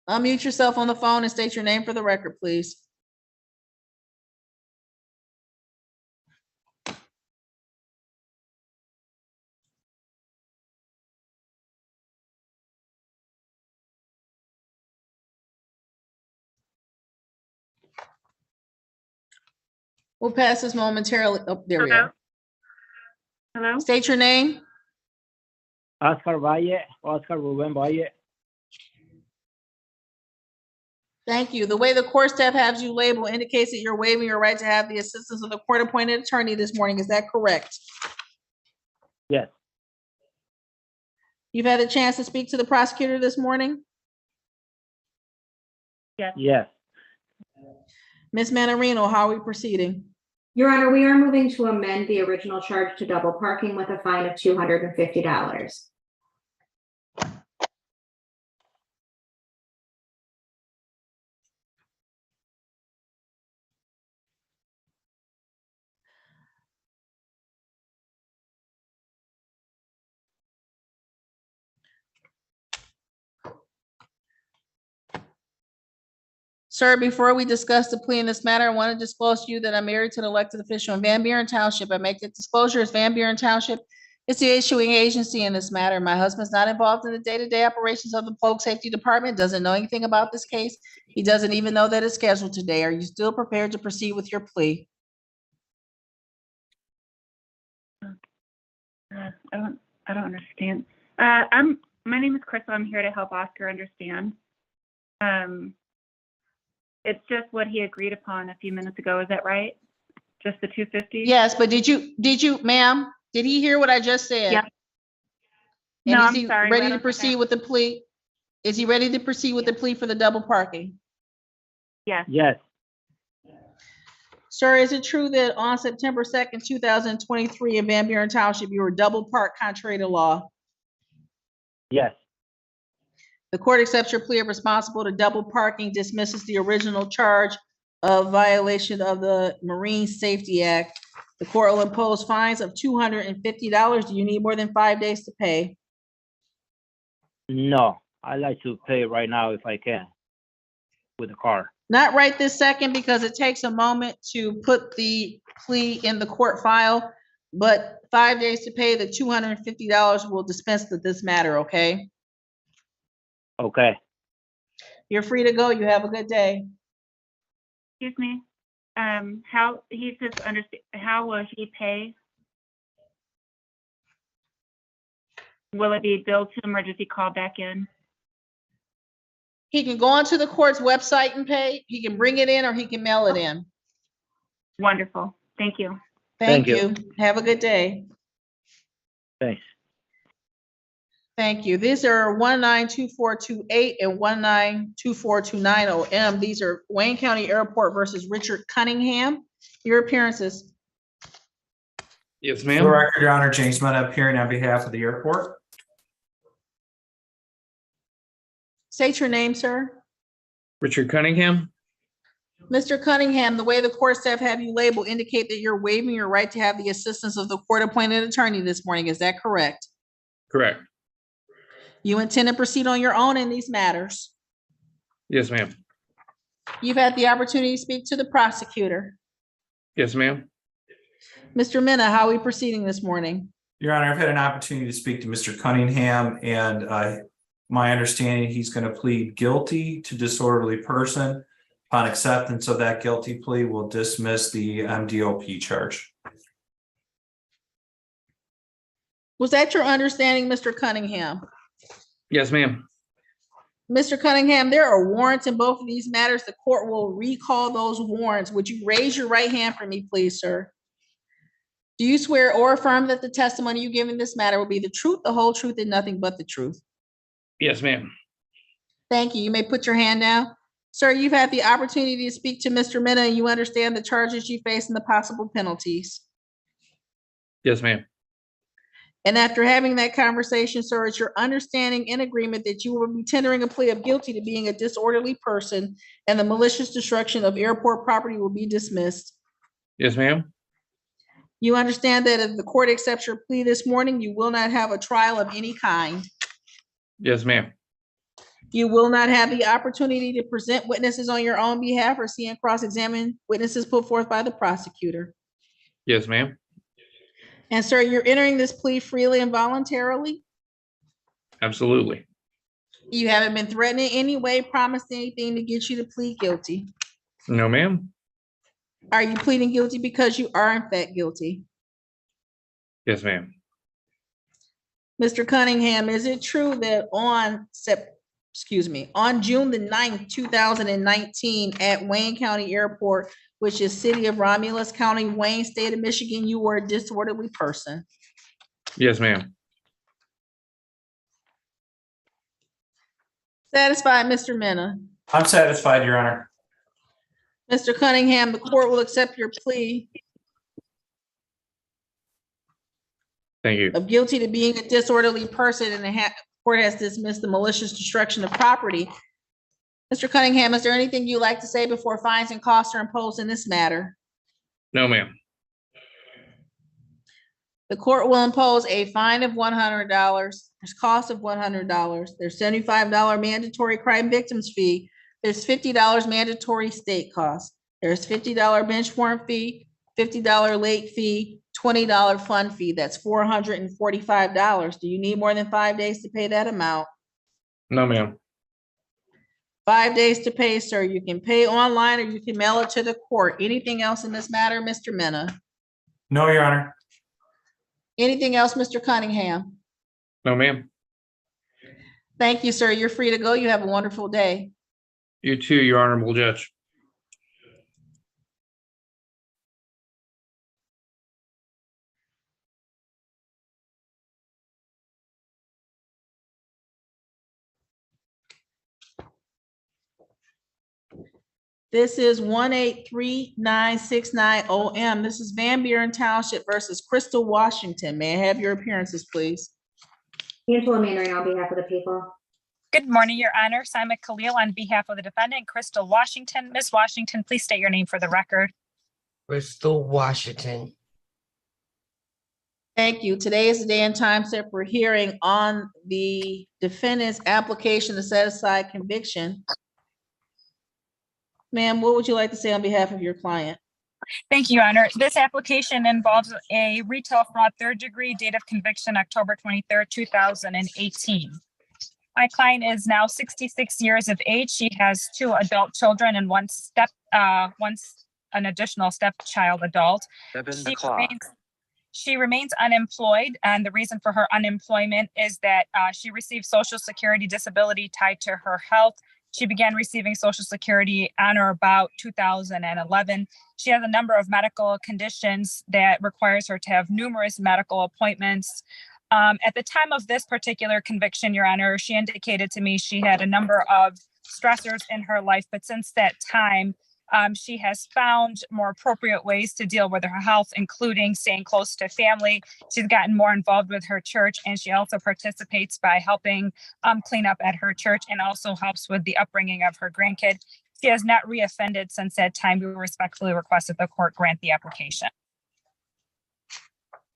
Unmute yourself on the phone and state your name for the record, please. We'll pass this momentarily. Oh, there we are. Hello? State your name. Oscar Valle, Oscar Ruben Valle. Thank you. The way the court staff has you labeled indicates that you're waiving your right to have the assistance of the court-appointed attorney this morning. Is that correct? Yes. You've had a chance to speak to the prosecutor this morning? Yes. Yes. Ms. Manarino, how are we proceeding? Your Honor, we are moving to amend the original charge to double parking with a fine of $250. Sir, before we discuss the plea in this matter, I want to disclose to you that I'm married to an elected official in Van Buren Township. I make the disclosure as Van Buren Township is the issuing agency in this matter. My husband's not involved in the day-to-day operations of the Public Safety Department, doesn't know anything about this case. He doesn't even know that it's scheduled today. Are you still prepared to proceed with your plea? I don't understand. My name is Crystal. I'm here to help Oscar understand. It's just what he agreed upon a few minutes ago. Is that right? Just the 250? Yes, but did you, ma'am, did he hear what I just said? Yeah. And No, is I'm he sorry. ready I to don't proceed have- with the plea? Is he ready to proceed with the plea for the double parking? Yes. Yes. Sir, is it true that on September 2nd, 2023 in Van Buren Township, you were double parked contrary to law? Yes. The court accepts your plea of responsible to double parking, dismisses the original charge of violation of the Marine Safety Act. The court will impose fines of $250. Do you need more than 5 days to pay? No. I'd like to pay right now if I can with the car. Not right this second because it takes a moment to put the plea in the court file, but 5 days to pay. The $250 will dispense with this matter, okay? Okay. You're free to go. You have a good day. Excuse me. How, he just understand, how will he pay? Will it be billed to him or does he call back in? He can go onto the court's website and pay. He can bring it in or he can mail it in. Wonderful. Thank you. Thank Thank you. you. Have a good day. Thanks. Thank you. These are 192428 and 192429 OM. These are Wayne County Airport versus Richard Cunningham. Your appearances. Yes, ma'am. For the record, Your Honor, James Mena appearing on behalf of the airport. State your name, sir. Richard Cunningham. Mr. Cunningham, the way the court staff have you labeled indicate that you're waiving your right to have the assistance of the court-appointed attorney this morning. Is that correct? Correct. You intend to proceed on your own in these matters. Yes, ma'am. You've had the opportunity to speak to the prosecutor. Yes, ma'am. Mr. Mena, how are we proceeding this morning? Your Honor, I've had an opportunity to speak to Mr. Cunningham, and my understanding, he's going to plead guilty to disorderly person. Upon acceptance of that guilty plea, will dismiss the MDOP charge. Was that your understanding, Mr. Cunningham? Yes, ma'am. Mr. Cunningham, there are warrants in both of these matters. The court will recall those warrants. Would you raise your right hand for me, please, sir? Do you swear or affirm that the testimony you give in this matter will be the truth, the whole truth, and nothing but the truth? Yes, ma'am. Thank you. You may put your hand down. Sir, you've had the opportunity to speak to Mr. Mena, and you understand the charges you face and the possible penalties. Yes, ma'am. And after having that conversation, sir, it's your understanding and agreement that you will be tendering a plea of guilty to being a disorderly person and the malicious destruction of airport property will be dismissed. Yes, ma'am. You understand that if the court accepts your plea this morning, you will not have a trial of any kind. Yes, ma'am. You will not have the opportunity to present witnesses on your own behalf or see and cross-examine witnesses put forth by the prosecutor. Yes, ma'am. And sir, you're entering this plea freely and voluntarily. Absolutely. You haven't been threatened in any way, promised anything to get you to plead guilty. No, ma'am. Are you pleading guilty because you are in fact guilty? Yes, ma'am. Mr. Cunningham, is it true that on June the 9th, 2019 at Wayne County Airport, which is city of Romulus County, Wayne, state of Michigan, you were a disorderly person? Yes, ma'am. Satisfied, Mr. Mena? I'm satisfied, Your Honor. Mr. Cunningham, the court will accept your plea Thank you. of guilty to being a disorderly person, and the court has dismissed the malicious destruction of property. Mr. Cunningham, is there anything you'd like to say before fines and costs are imposed in this matter? No, ma'am. The court will impose a fine of $100. There's cost of $100. There's $75 mandatory crime victims fee. There's $50 mandatory state costs. There's $50 bench warrant fee, $50 late fee, $20 fund fee. That's $445. Do you need more than 5 days to pay that amount? No, ma'am. 5 days to pay, sir. You can pay online or you can mail it to the court. Anything else in this matter, Mr. Mena? No, Your Honor. Anything else, Mr. Cunningham? No, ma'am. Thank you, sir. You're free to go. You have a wonderful day. You too, Your Honorable Judge. This is 183969 OM. This is Van Buren Township versus Crystal Washington. May I have your appearances, please? Angela Manring on behalf of the people. Good morning, Your Honor. Simon Khalil on behalf of the defendant, Crystal Washington. Ms. Washington, please state your name for the record. Crystal Washington. Thank you. Today is the day and time set for hearing on the defendant's application to set aside conviction. Ma'am, what would you like to say on behalf of your client? Thank you, Your Honor. This application involves a retail fraud third degree, date of conviction October 23rd, 2018. My client is now 66 years of age. She has 2 adult children and one an additional stepchild adult. She remains unemployed, and the reason for her unemployment is that she received Social Security disability tied to her health. She began receiving Social Security on or about 2011. She has a number of medical conditions that requires her to have numerous medical appointments. At the time of this particular conviction, Your Honor, she indicated to me she had a number of stressors in her life, but since that time, she has found more appropriate ways to deal with her health, including staying close to family. She's gotten more involved with her church, and she also participates by helping clean up at her church and also helps with the upbringing of her grandkid. She has not reoffended since that time. We respectfully request that the court grant the application.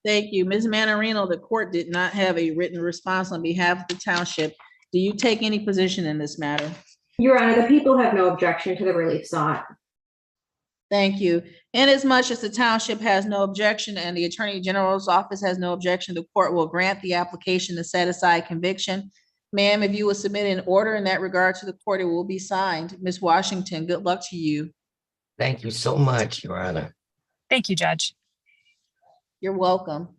Thank you. Ms. Manarino, the court did not have a written response on behalf of the township. Do you take any position in this matter? Your Honor, the people have no objection to the relief sought. Thank you. Inasmuch as the township has no objection and the Attorney General's office has no objection, the court will grant the application to set aside conviction. Ma'am, if you will submit an order in that regard to the court, it will be signed. Ms. Washington, good luck to you. Thank you so much, Your Honor. Thank you, Judge. You're welcome.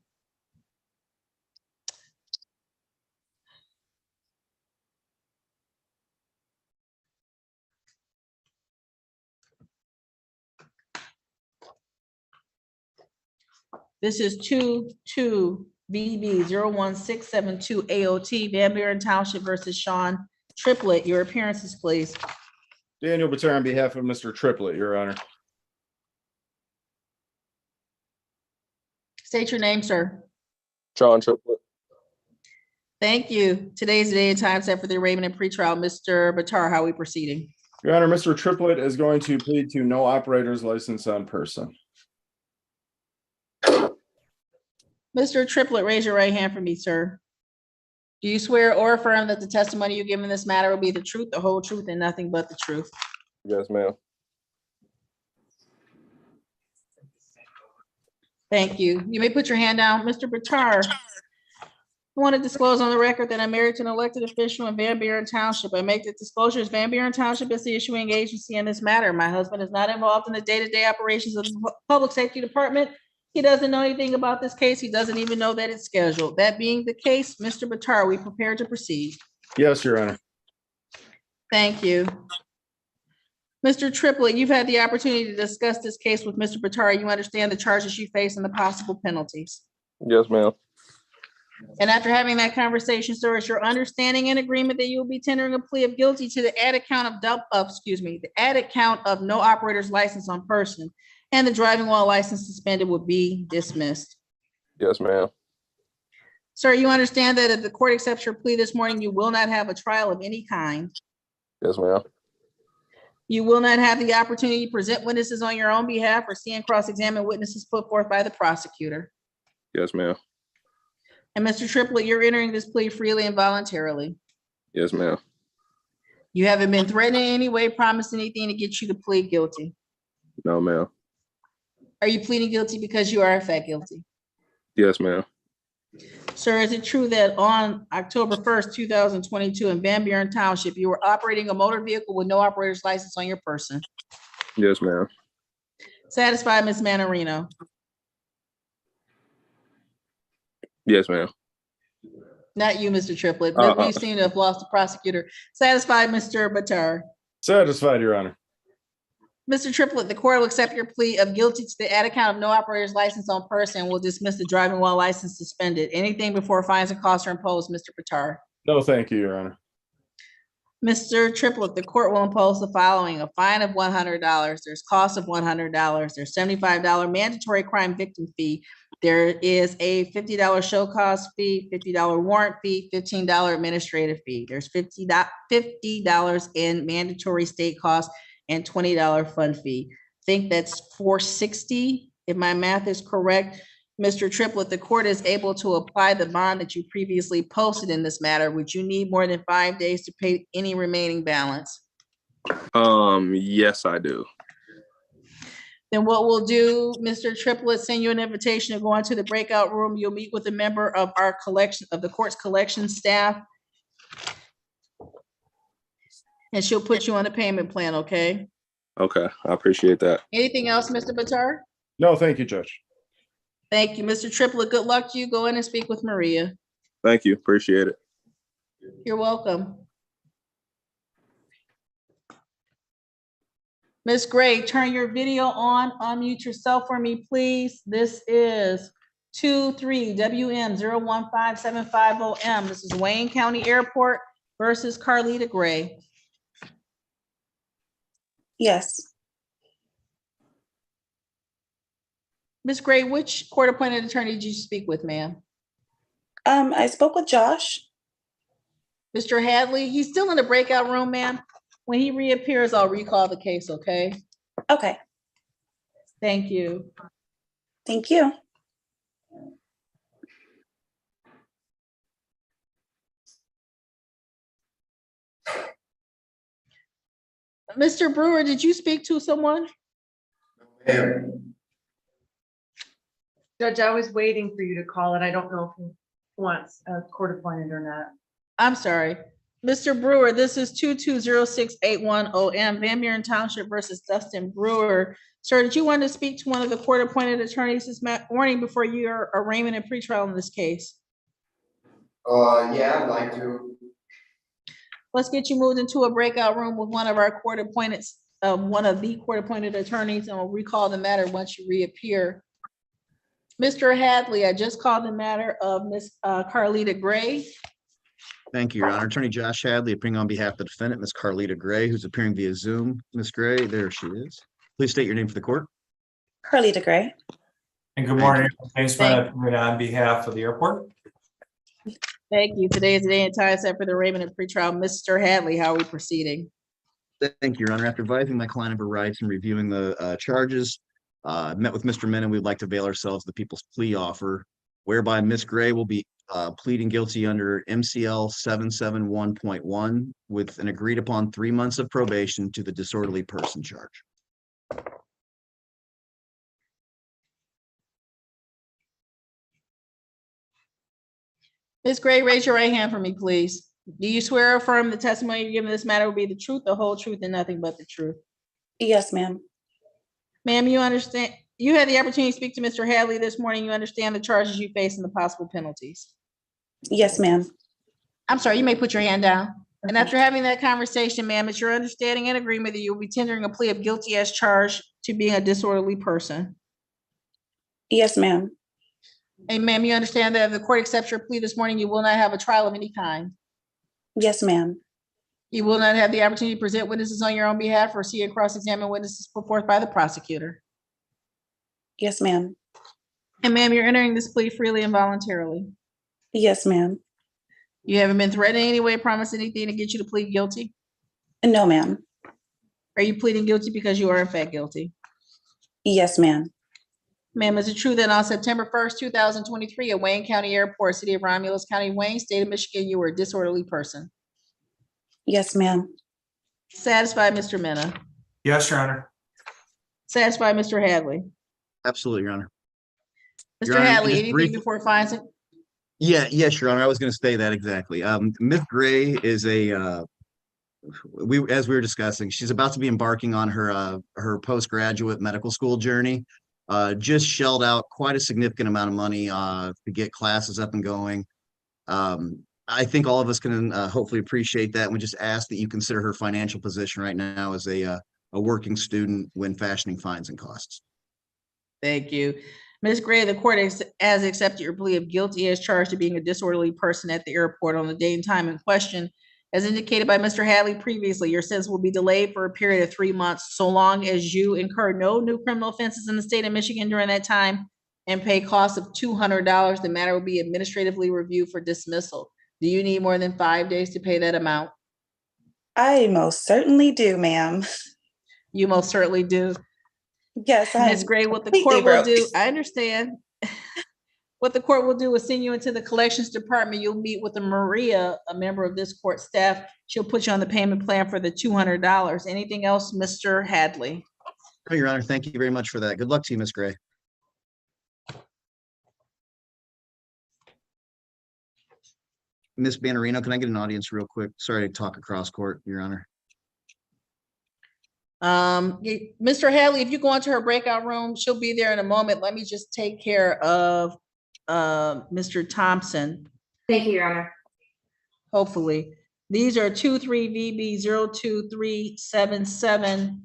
This is 22BB01672 AOT, Van Buren Township versus Sean Triplett. Your appearances, please. Daniel Batar on behalf of Mr. Triplett, Your Honor. State your name, sir. Sean Triplett. Thank you. Today's the day and time set for the arraignment and pretrial. Mr. Batar, how are we proceeding? Your Honor, Mr. Triplett is going to plead to no operator's license on person. Mr. Triplett, raise your right hand for me, sir. Do you swear or affirm that the testimony you give in this matter will be the truth, the whole truth, and nothing but the truth? Yes, ma'am. Thank you. You may put your hand down. Mr. Batar, I want to disclose on the record that I'm married to an elected official in Van Buren Township. I make the disclosure as Van Buren Township is the issuing agency in this matter. My husband is not involved in the day-to-day operations of the Public Safety Department. He doesn't know anything about this case. He doesn't even know that it's scheduled. That being the case, Mr. Batar, are we prepared to proceed? Yes, Your Honor. Thank you. Mr. Triplett, you've had the opportunity to discuss this case with Mr. Batar. You understand the charges you face and the possible penalties. Yes, ma'am. And after having that conversation, sir, it's your understanding and agreement that you will be tendering a plea of guilty to the added count of no operator's license on person, and the driving while license suspended will be dismissed. Yes, ma'am. Sir, you understand that if the court accepts your plea this morning, you will not have a trial of any kind. Yes, ma'am. You will not have the opportunity to present witnesses on your own behalf or see and cross-examine witnesses put forth by the prosecutor. Yes, ma'am. And Mr. Triplett, you're entering this plea freely and voluntarily. Yes, ma'am. You haven't been threatened in any way, promised anything to get you to plead guilty. No, ma'am. Are you pleading guilty because you are in fact guilty? Yes, ma'am. Sir, is it true that on October 1st, 2022 in Van Buren Township, you were operating a motor vehicle with no operator's license on your person? Yes, ma'am. Satisfied, Ms. Manarino? Yes, ma'am. Not you, Mr. Triplett, but you seem to have lost the prosecutor. Satisfied, Mr. Batar? Satisfied, Your Honor. Mr. Triplett, the court will accept your plea of guilty to the added count of no operator's license on person and will dismiss the driving while license suspended. Anything before fines and costs are imposed, Mr. Batar? No, thank you, Your Honor. Mr. Triplett, the court will impose the following: a fine of $100, there's cost of $100, there's $75 mandatory crime victim fee. There is a $50 show cause fee, $50 warrant fee, $15 administrative fee. There's $50 in mandatory state costs and $20 fund fee. I think that's $460, if my math is correct. Mr. Triplett, the court is able to apply the bond that you previously posted in this matter. Would you need more than 5 days to pay any remaining balance? Yes, I do. Then what we'll do, Mr. Triplett, send you an invitation to go into the breakout room. You'll meet with a member of our collection, of the court's collection staff. And she'll put you on a payment plan, okay? Okay, I appreciate that. Anything else, Mr. Bitar? No, thank you, Judge. Thank you, Mr. Triplett. Good luck to you. Go in and speak with Maria. Thank you. Appreciate it. You're welcome. Ms. Gray, turn your video on. Unmute yourself for me, please. This is 23WN015750M. This is Wayne County Airport versus Carlita Gray. Yes. Ms. Gray, which court-appointed attorney did you speak with, ma'am? I spoke with Josh. Mr. Hadley, he's still in the breakout room, ma'am. When he reappears, I'll recall the case, okay? Okay. Thank you. Thank you. Mr. Brewer, did you speak to someone? Judge, I was waiting for you to call it. I don't know if he wants a court appointed or not. I'm sorry. Mr. Brewer, this is 220681OM, Van Buren Township versus Dustin Brewer. Sir, did you want to speak to one of the court-appointed attorneys this morning before your arraignment and pretrial in this case? Yeah, I'd like to. Let's get you moved into a breakout room with one of our court-appointed, one of the court-appointed attorneys, and we'll recall the matter once you reappear. Mr. Hadley, I just called the matter of Ms. Carlita Gray. Thank you, Your Honor. Attorney Josh Hadley appearing on behalf of the defendant, Ms. Carlita Gray, who's appearing via Zoom. Ms. Gray, there she is. Please state your name for the court. Carlita Gray. And good morning. Thanks for on behalf of the airport. Thank you. Today is the day and time set for the arraignment and pretrial. Mr. Hadley, how are we proceeding? Thank you, Your Honor. After advising my client of her rights and reviewing the charges, met with Mr. Menon, we'd like to avail ourselves of the people's plea offer, whereby Ms. Gray will be pleading guilty under MCL 771.1 with an agreed upon 3 months of probation to the disorderly person charge. Ms. Gray, raise your right hand for me, please. Do you swear or affirm the testimony you give in this matter will be the truth, the whole truth, and nothing but the truth? Yes, ma'am. Ma'am, you understand, you had the opportunity to speak to Mr. Hadley this morning. You understand the charges you face and the possible penalties? Yes, ma'am. I'm sorry, you may put your hand down. And after having that conversation, ma'am, it's your understanding and agreement that you will be tendering a plea of guilty as charged to being a disorderly person? Yes, ma'am. And ma'am, you understand that if the court accepts your plea this morning, you will not have a trial of any kind? Yes, ma'am. You will not have the opportunity to present witnesses on your own behalf or see and cross-examine witnesses put forth by the prosecutor? Yes, ma'am. And ma'am, you're entering this plea freely and voluntarily? Yes, ma'am. You haven't been threatened in any way, promised anything to get you to plead guilty? No, ma'am. Are you pleading guilty because you are in fact guilty? Yes, ma'am. Ma'am, is it true that on September 1st, 2023, at Wayne County Airport, City of Romulus County, Wayne, State of Michigan, you were a disorderly person? Yes, ma'am. Satisfied, Mr. Mena? Yes, Your Honor. Satisfied, Mr. Hadley? Absolutely, Your Honor. Mr. Your Honor, Hadley, just anything brief- before fines? Yes, Your Honor. I was going to say that exactly. Ms. Gray is as we were discussing, she's about to be embarking on her postgraduate medical school journey. Just shelled out quite a significant amount of money to get classes up and going. I think all of us can hopefully appreciate that. And we just ask that you consider her financial position right now as a working student when fashioning fines and costs. Thank you. Ms. Gray, the court has accepted your plea of guilty as charged to being a disorderly person at the airport on the date and time in question. As indicated by Mr. Hadley previously, your sentence will be delayed for a period of 3 months, so long as you incur no new criminal offenses in the state of Michigan during that time and pay costs of $200. The matter will be administratively reviewed for dismissal. Do you need more than 5 days to pay that amount? I most certainly do, ma'am. You most certainly do. Yes, I Ms. am Gray, what the completely court will broke. do, I understand. What the court will do is send you into the collections department. You'll meet with Maria, a member of this court staff. She'll put you on the payment plan for the $200. Anything else, Mr. Hadley? No, Your Honor, thank you very much for that. Good luck to you, Ms. Gray. Ms. Bannerino, can I get an audience real quick? Sorry to talk across court, Your Honor. Mr. Hadley, if you go into her breakout room, she'll be there in a moment. Let me just take care of Mr. Thompson, Thank you, Your Honor. hopefully. These are 23VB02377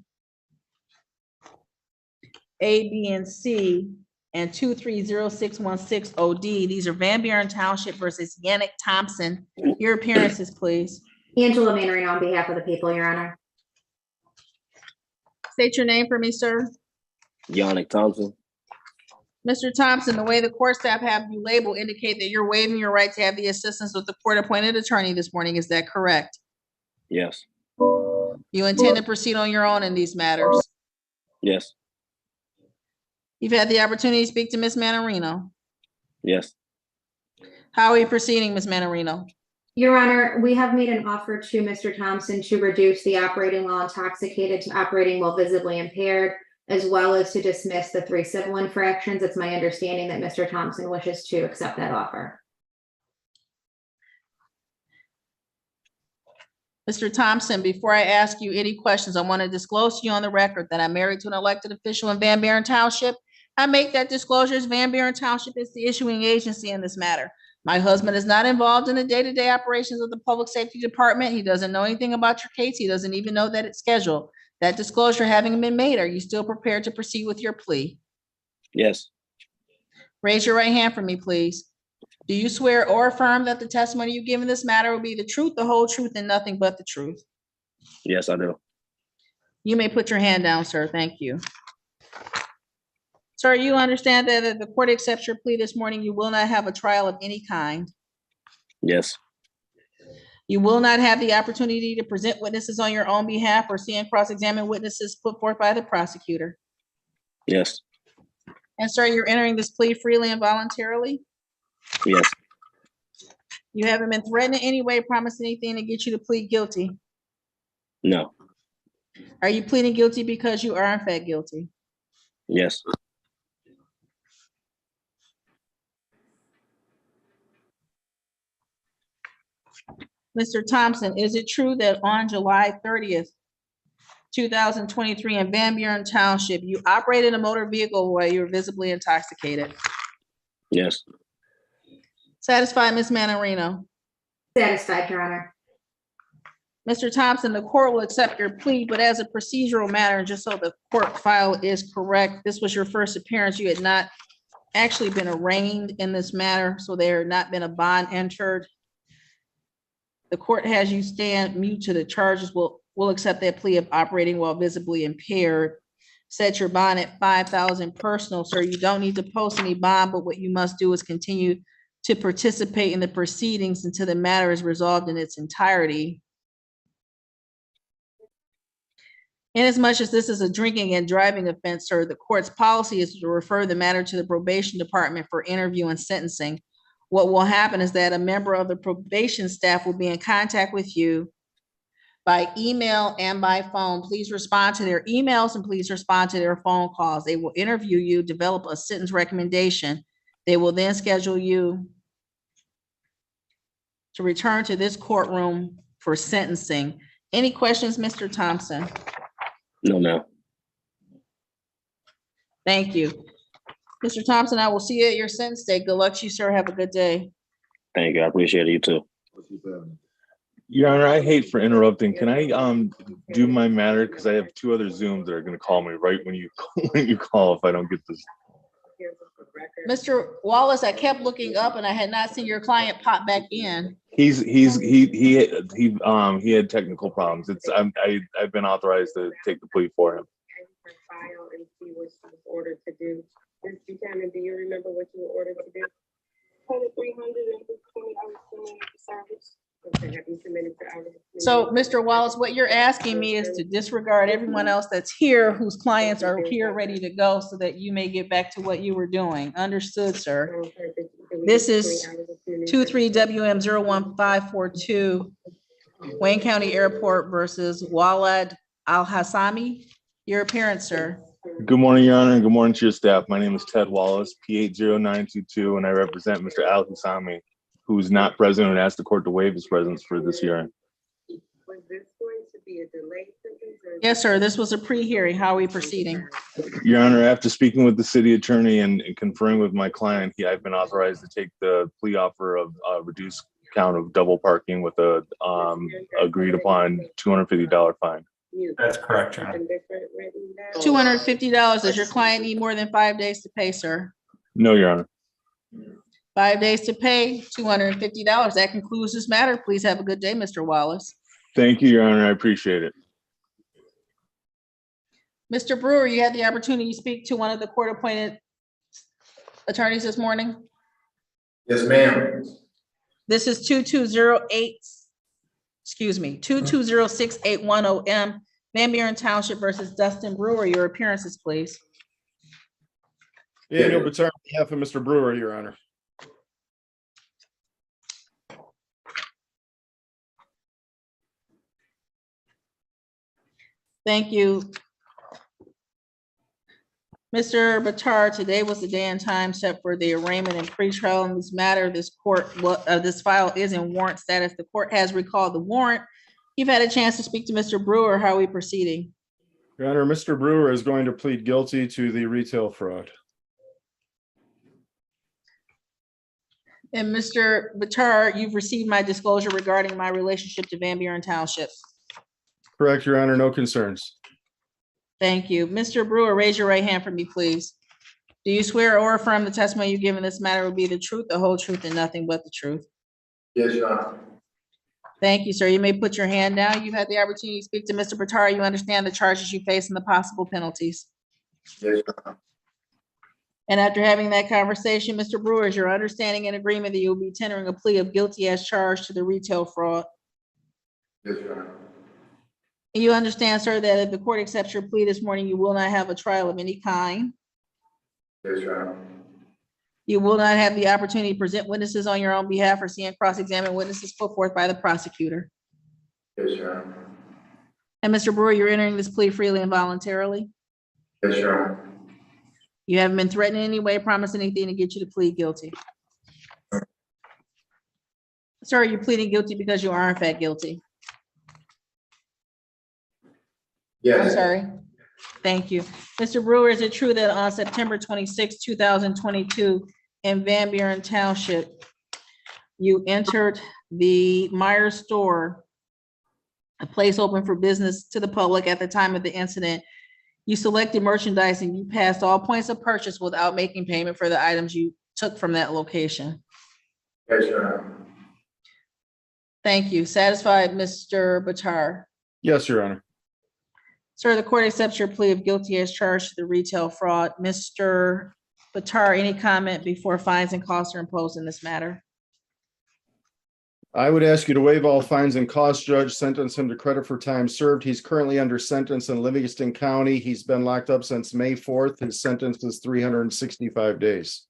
A, B, and C, and 230616 OD. These are Van Buren Township versus Yannick Thompson. Your appearances, please. Angela Manarino on behalf of the people, Your Honor. State your name for me, sir. Yannick Thompson. Mr. Thompson, the way the court staff have you labeled indicate that you're waiving your right to have the assistance of the court-appointed attorney this morning. Is that correct? Yes. You intend to proceed on your own in these matters? Yes. You've had the opportunity to speak to Ms. Manarino. Yes. How are you proceeding, Ms. Manarino? Your Honor, we have made an offer to Mr. Thompson to reduce the operating while intoxicated to operating while visibly impaired, as well as to dismiss the 3 civil infractions. It's my understanding that Mr. Thompson wishes to accept that offer. Mr. Thompson, before I ask you any questions, I want to disclose to you on the record that I'm married to an elected official in Van Buren Township. I make that disclosure as Van Buren Township is the issuing agency in this matter. My husband is not involved in the day-to-day operations of the Public Safety Department. He doesn't know anything about your case. He doesn't even know that it's scheduled. That disclosure having been made, are you still prepared to proceed with your plea? Yes. Raise your right hand for me, please. Do you swear or affirm that the testimony you give in this matter will be the truth, the whole truth, and nothing but the truth? Yes, I do. You may put your hand down, sir. Thank you. Sir, you understand that if the court accepts your plea this morning, you will not have a trial of any kind. Yes. You will not have the opportunity to present witnesses on your own behalf or see and cross-examine witnesses put forth by the prosecutor. Yes. And sir, you're entering this plea freely and voluntarily? Yes. You haven't been threatened in any way, promised anything to get you to plead guilty? No. Are you pleading guilty because you are in fact guilty? Yes. Mr. Thompson, is it true that on July 30th, 2023 in Van Buren Township, you operated a motor vehicle while you were visibly intoxicated? Yes. Satisfied, Ms. Manarino? Satisfied, Your Honor. Mr. Thompson, the court will accept your plea, but as a procedural matter, just so the court file is correct, this was your first appearance. You had not actually been arraigned in this matter, so there had not been a bond entered. The court has you stand mute to the charges. We'll accept that plea of operating while visibly impaired. Set your bond at $5,000 personal, sir. You don't need to post any bond, but what you must do is continue to participate in the proceedings until the matter is resolved in its entirety. Inasmuch as this is a drinking and driving offense, sir, the court's policy is to refer the matter to the probation department for interview and sentencing. What will happen is that a member of the probation staff will be in contact with you by email and by phone. Please respond to their emails and please respond to their phone calls. They will interview you, develop a sentence recommendation. They will then schedule you to return to this courtroom for sentencing. Any questions, Mr. Thompson? No, ma'am. Thank you. Mr. Thompson, I will see you at your sentence day. Good luck to you, sir. Have a good day. Thank you. I appreciate it. You too. Your Honor, I hate for interrupting. Can I do my matter? Because I have 2 other Zooms that are going to call me right when you call if I don't get this. Mr. Wallace, I kept looking up and I had not seen your client pop back in. He had technical problems. I've been authorized to take the plea for him. File and see what she was ordered to do. Ms. Buchanan, do you remember what you were ordered to do? 320 hours community service. Okay, have you submitted the hours? So, Mr. Wallace, what you're asking me is to disregard everyone else that's here whose clients are here ready to go so that you may get back to what you were doing. Understood, sir. This is 23WM01542, Wayne County Airport versus Walad Al-Hassami. Your appearance, sir. Good morning, Your Honor, and good morning to your staff. My name is Ted Wallace, P80922, and I represent Mr. Al-Hassami, who is not present and asked the court to waive his presence for this hearing. Was this going to be a delayed sentence? Yes, sir. This was a pre-hearing. How are we proceeding? Your Honor, after speaking with the city attorney and conferring with my client, I've been authorized to take the plea offer of reduced count of double parking with a agreed upon $250 fine. That's correct, Your Honor. $250. Does your client need more than 5 days to pay, sir? No, Your Honor. 5 days to pay, $250. That concludes this matter. Please have a good day, Mr. Wallace. Thank you, Your Honor. I appreciate it. Mr. Brewer, you had the opportunity to speak to one of the court-appointed attorneys this morning. Yes, ma'am. This is 2206-810M, Van Buren Township versus Dustin Brewer. Your appearances, please. Daniel Batar, on behalf of Mr. Brewer, Your Honor. Thank you. Mr. Batar, today was the day and time set for the arraignment and pretrial in this matter. This file is in warrant status. The court has recalled the warrant. You've had a chance to speak to Mr. Brewer. How are we proceeding? Your Honor, Mr. Brewer is going to plead guilty to the retail fraud. And Mr. Batar, you've received my disclosure regarding my relationship to Van Buren Township. Correct, Your Honor, no concerns. Thank you. Mr. Brewer, raise your right hand for me, please. Do you swear or affirm the testimony you give in this matter will be the truth, the whole truth, and nothing but the truth? Yes, Your Honor. Thank you, sir. You may put your hand down. You've had the opportunity to speak to Mr. Batar. You understand the charges you face and the possible penalties. Yes, Your Honor. And after having that conversation, Mr. Brewer, is your understanding and agreement that you will be tendering a plea of guilty as charged to the retail fraud? Yes, Your Honor. And you understand, sir, that if the court accepts your plea this morning, you will not have a trial of any kind. Yes, Your Honor. You will not have the opportunity to present witnesses on your own behalf or see and cross-examine witnesses put forth by the prosecutor. Yes, Your Honor. And Mr. Brewer, you're entering this plea freely and voluntarily. Yes, Your Honor. You haven't been threatened in any way, promised anything to get you to plead guilty. Sir, you're pleading guilty because you are in fact guilty. Yes. I'm sorry. Thank you. Mr. Brewer, is it true that on September 26, 2022, in Van Buren Township, you entered the Myers store, a place open for business to the public at the time of the incident? You selected merchandise and you passed all points of purchase without making payment for the items you took from that location? Yes, Your Honor. Thank you. Satisfied, Mr. Batar? Yes, Your Honor. Sir, the court accepts your plea of guilty as charged to the retail fraud. Mr. Batar, any comment before fines and costs are imposed in this matter? I would ask you to waive all fines and costs. Judge, sentence him to credit for time served. He's currently under sentence in Livingston County. He's been locked up since May 4th. His sentence is 365 days.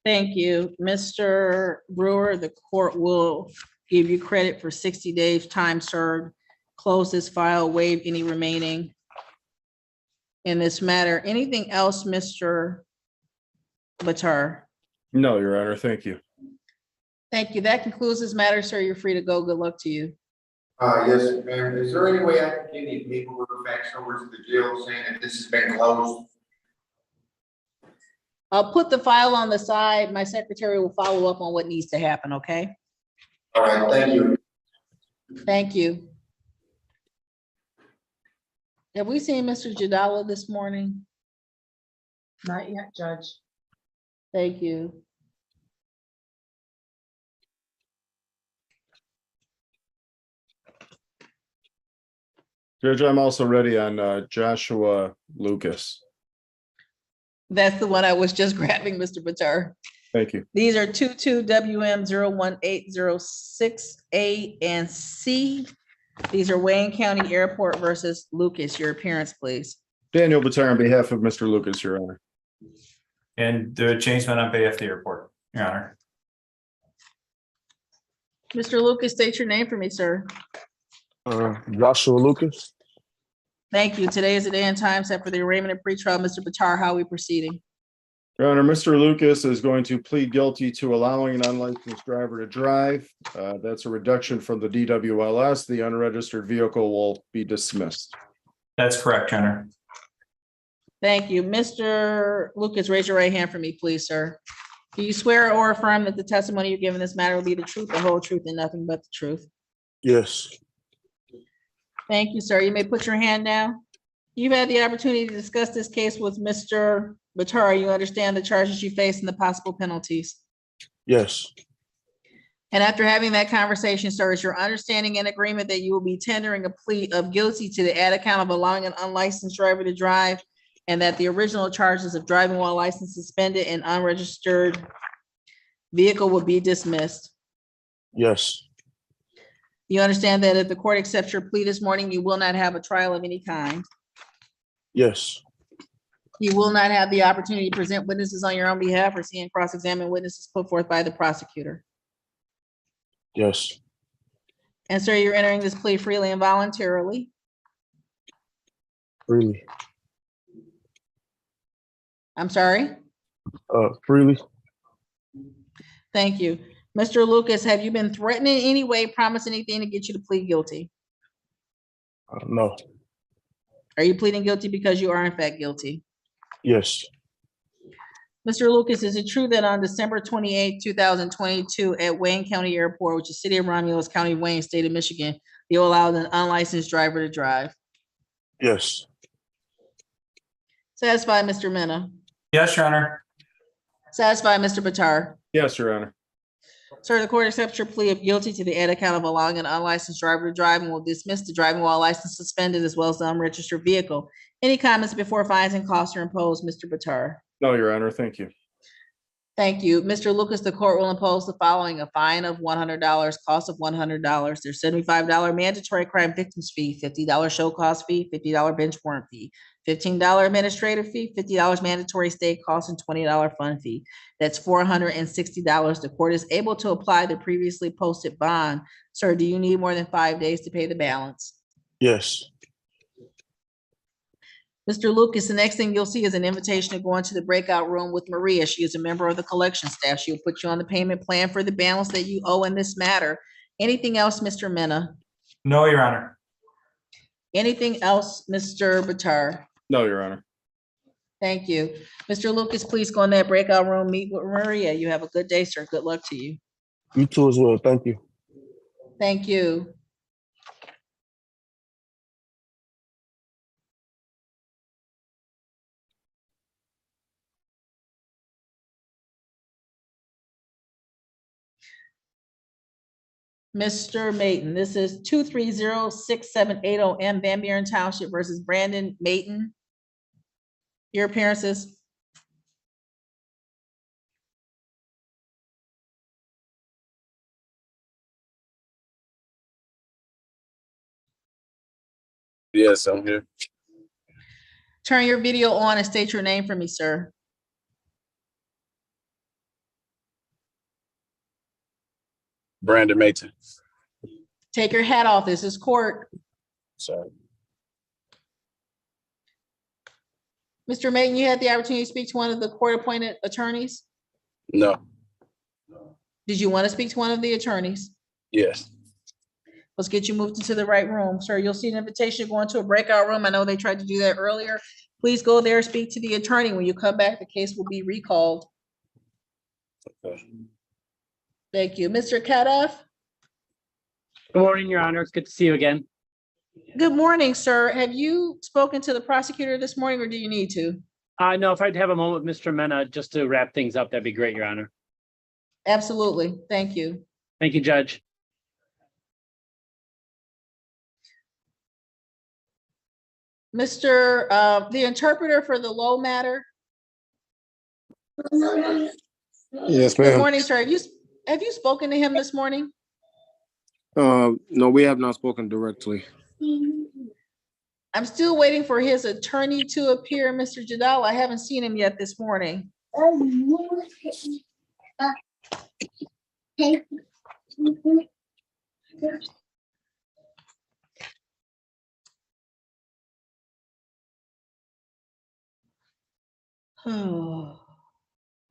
Thank you. Mr. Brewer, the court will give you credit for 60 days time served. Close this file, waive any remaining in this matter. Anything else, Mr. Batar? No, Your Honor. Thank you. Thank you. That concludes this matter, sir. You're free to go. Good luck to you. Yes, ma'am. Is there any way I can get any paperwork faxed over to the jail saying that this has been closed? I'll put the file on the side. My secretary will follow up on what needs to happen, okay? All right, thank you. Thank you. Have we seen Mr. Jadala this morning? Not yet, Judge. Thank you. Judge, I'm also ready on Joshua Lucas. That's the one I was just grabbing, Mr. Batar. Thank you. These are 22WM01806A and C. These are Wayne County Airport versus Lucas. Your appearance, please. Daniel Batar on behalf of Mr. Lucas, Your Honor. And the changeman on behalf of the airport, Your Honor. Mr. Lucas, state your name for me, sir. Joshua Lucas. Thank you. Today is the day and time set for the arraignment and pretrial. Mr. Batar, how are we proceeding? Your Honor, Mr. Lucas is going to plead guilty to allowing an unlicensed driver to drive. That's a reduction from the DWLS. The unregistered vehicle will be dismissed. That's correct, Your Honor. Thank you. Mr. Lucas, raise your right hand for me, please, sir. Do you swear or affirm that the testimony you give in this matter will be the truth, the whole truth, and nothing but the truth? Yes. Thank you, sir. You may put your hand down. You've had the opportunity to discuss this case with Mr. Batar. You understand the charges you face and the possible penalties. Yes. And after having that conversation, sir, is your understanding and agreement that you will be tendering a plea of guilty to the added count of allowing an unlicensed driver to drive, and that the original charges of driving while license suspended and unregistered vehicle will be dismissed? Yes. You understand that if the court accepts your plea this morning, you will not have a trial of any kind. Yes. You will not have the opportunity to present witnesses on your own behalf or see and cross-examine witnesses put forth by the prosecutor. Yes. And sir, you're entering this plea freely and voluntarily. Freely. I'm sorry? Freely. Thank you. Mr. Lucas, have you been threatened in any way, promise anything to get you to plead guilty? No. Are you pleading guilty because you are in fact guilty? Yes. Mr. Lucas, is it true that on December 28, 2022 at Wayne County Airport, which is City of Romulus, County of Wayne, State of Michigan, you allowed an unlicensed driver to drive? Yes. Satisfied, Mr. Mena? Yes, Your Honor. Satisfied, Mr. Batar? Yes, Your Honor. Sir, the court accepts your plea of guilty to the added count of allowing an unlicensed driver to drive and will dismiss the driving while license suspended as well as the unregistered vehicle. Any comments before fines and costs are imposed, Mr. Batar? No, Your Honor. Thank you. Thank you. Mr. Lucas, the court will impose the following: a fine of $100, cost of $100. There's $75 mandatory crime victims fee, $50 show cause fee, $50 bench warrant fee, $15 administrative fee, $50 mandatory state cost, and $20 fund fee. That's $460. The court is able to apply the previously posted bond. Sir, do you need more than 5 days to pay the balance? Yes. Mr. Lucas, the next thing you'll see is an invitation to go into the breakout room with Maria. She is a member of the collection staff. She will put you on the payment plan for the balance that you owe in this matter. Anything else, Mr. Mena? No, Your Honor. Anything else, Mr. Batar? No, Your Honor. Thank you. Mr. Lucas, please go in that breakout room, meet with Maria. You have a good day, sir. Good luck to you. You too as well. Thank you. Thank you. Mr. Mayton, this is 2306780 Van Buren Township versus Brandon Mayton. Your appearances. Yes, I'm here. Turn your video on and state your name for me, sir. Brandon Mayton. Take your hat off. This is court. Sorry. Mr. Mayton, you had the opportunity to speak to one of the court-appointed attorneys. No. Did you want to speak to one of the attorneys? Yes. Let's get you moved into the right room. Sir, you'll see an invitation to go into a breakout room. I know they tried to do that earlier. Please go there, speak to the attorney. When you come back, the case will be recalled. Thank you. Mr. Kadeff? Good morning, Your Honor. It's good to see you again. Good morning, sir. Have you spoken to the prosecutor this morning or do you need to? No, if I'd have a moment with Mr. Mena just to wrap things up, that'd be great, Your Honor. Absolutely. Thank you. Thank you, Judge. Mr. The interpreter for the Lowe matter. Yes, Good ma'am. morning, sir. Have you spoken to him this morning? No, we have not spoken directly. I'm still waiting for his attorney to appear, Mr. Jadal. I haven't seen him yet this morning.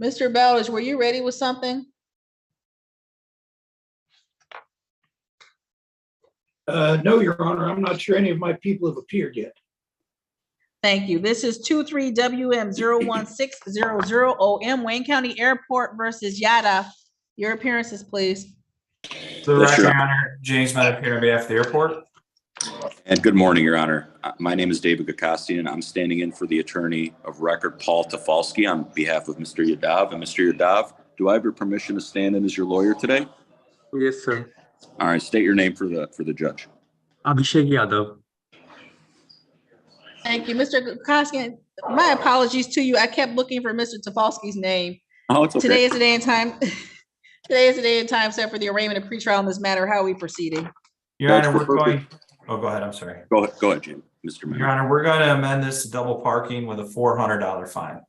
Mr. Bowers, were you ready with something? No, Your Honor, I'm not sure any of my people have appeared yet. Thank you. This is 23WM01600OM Wayne County Airport versus Yada. Your appearances, please. So the record, Your Honor, James Mena here on behalf of the airport. And good morning, Your Honor. My name is David Gakosian. I'm standing in for the attorney of record, Paul Tafalski, on behalf of Mr. Yadav. And Mr. Yadav, do I have your permission to stand in as your lawyer today? Yes, sir. All right, state your name for the judge. Abhishek Yadav. Thank you, Mr. Koskinen. My apologies to you. I kept looking for Mr. Tafalski's name. Oh, it's okay. Today is the day and time. Today is the day and time set for the arraignment of pretrial in this matter. How are we proceeding? Your Honor, we're going. Oh, go ahead. I'm sorry. Go ahead, Jim. Mr. Mayor. Your Honor, we're going to amend this to double parking with a $400 fine.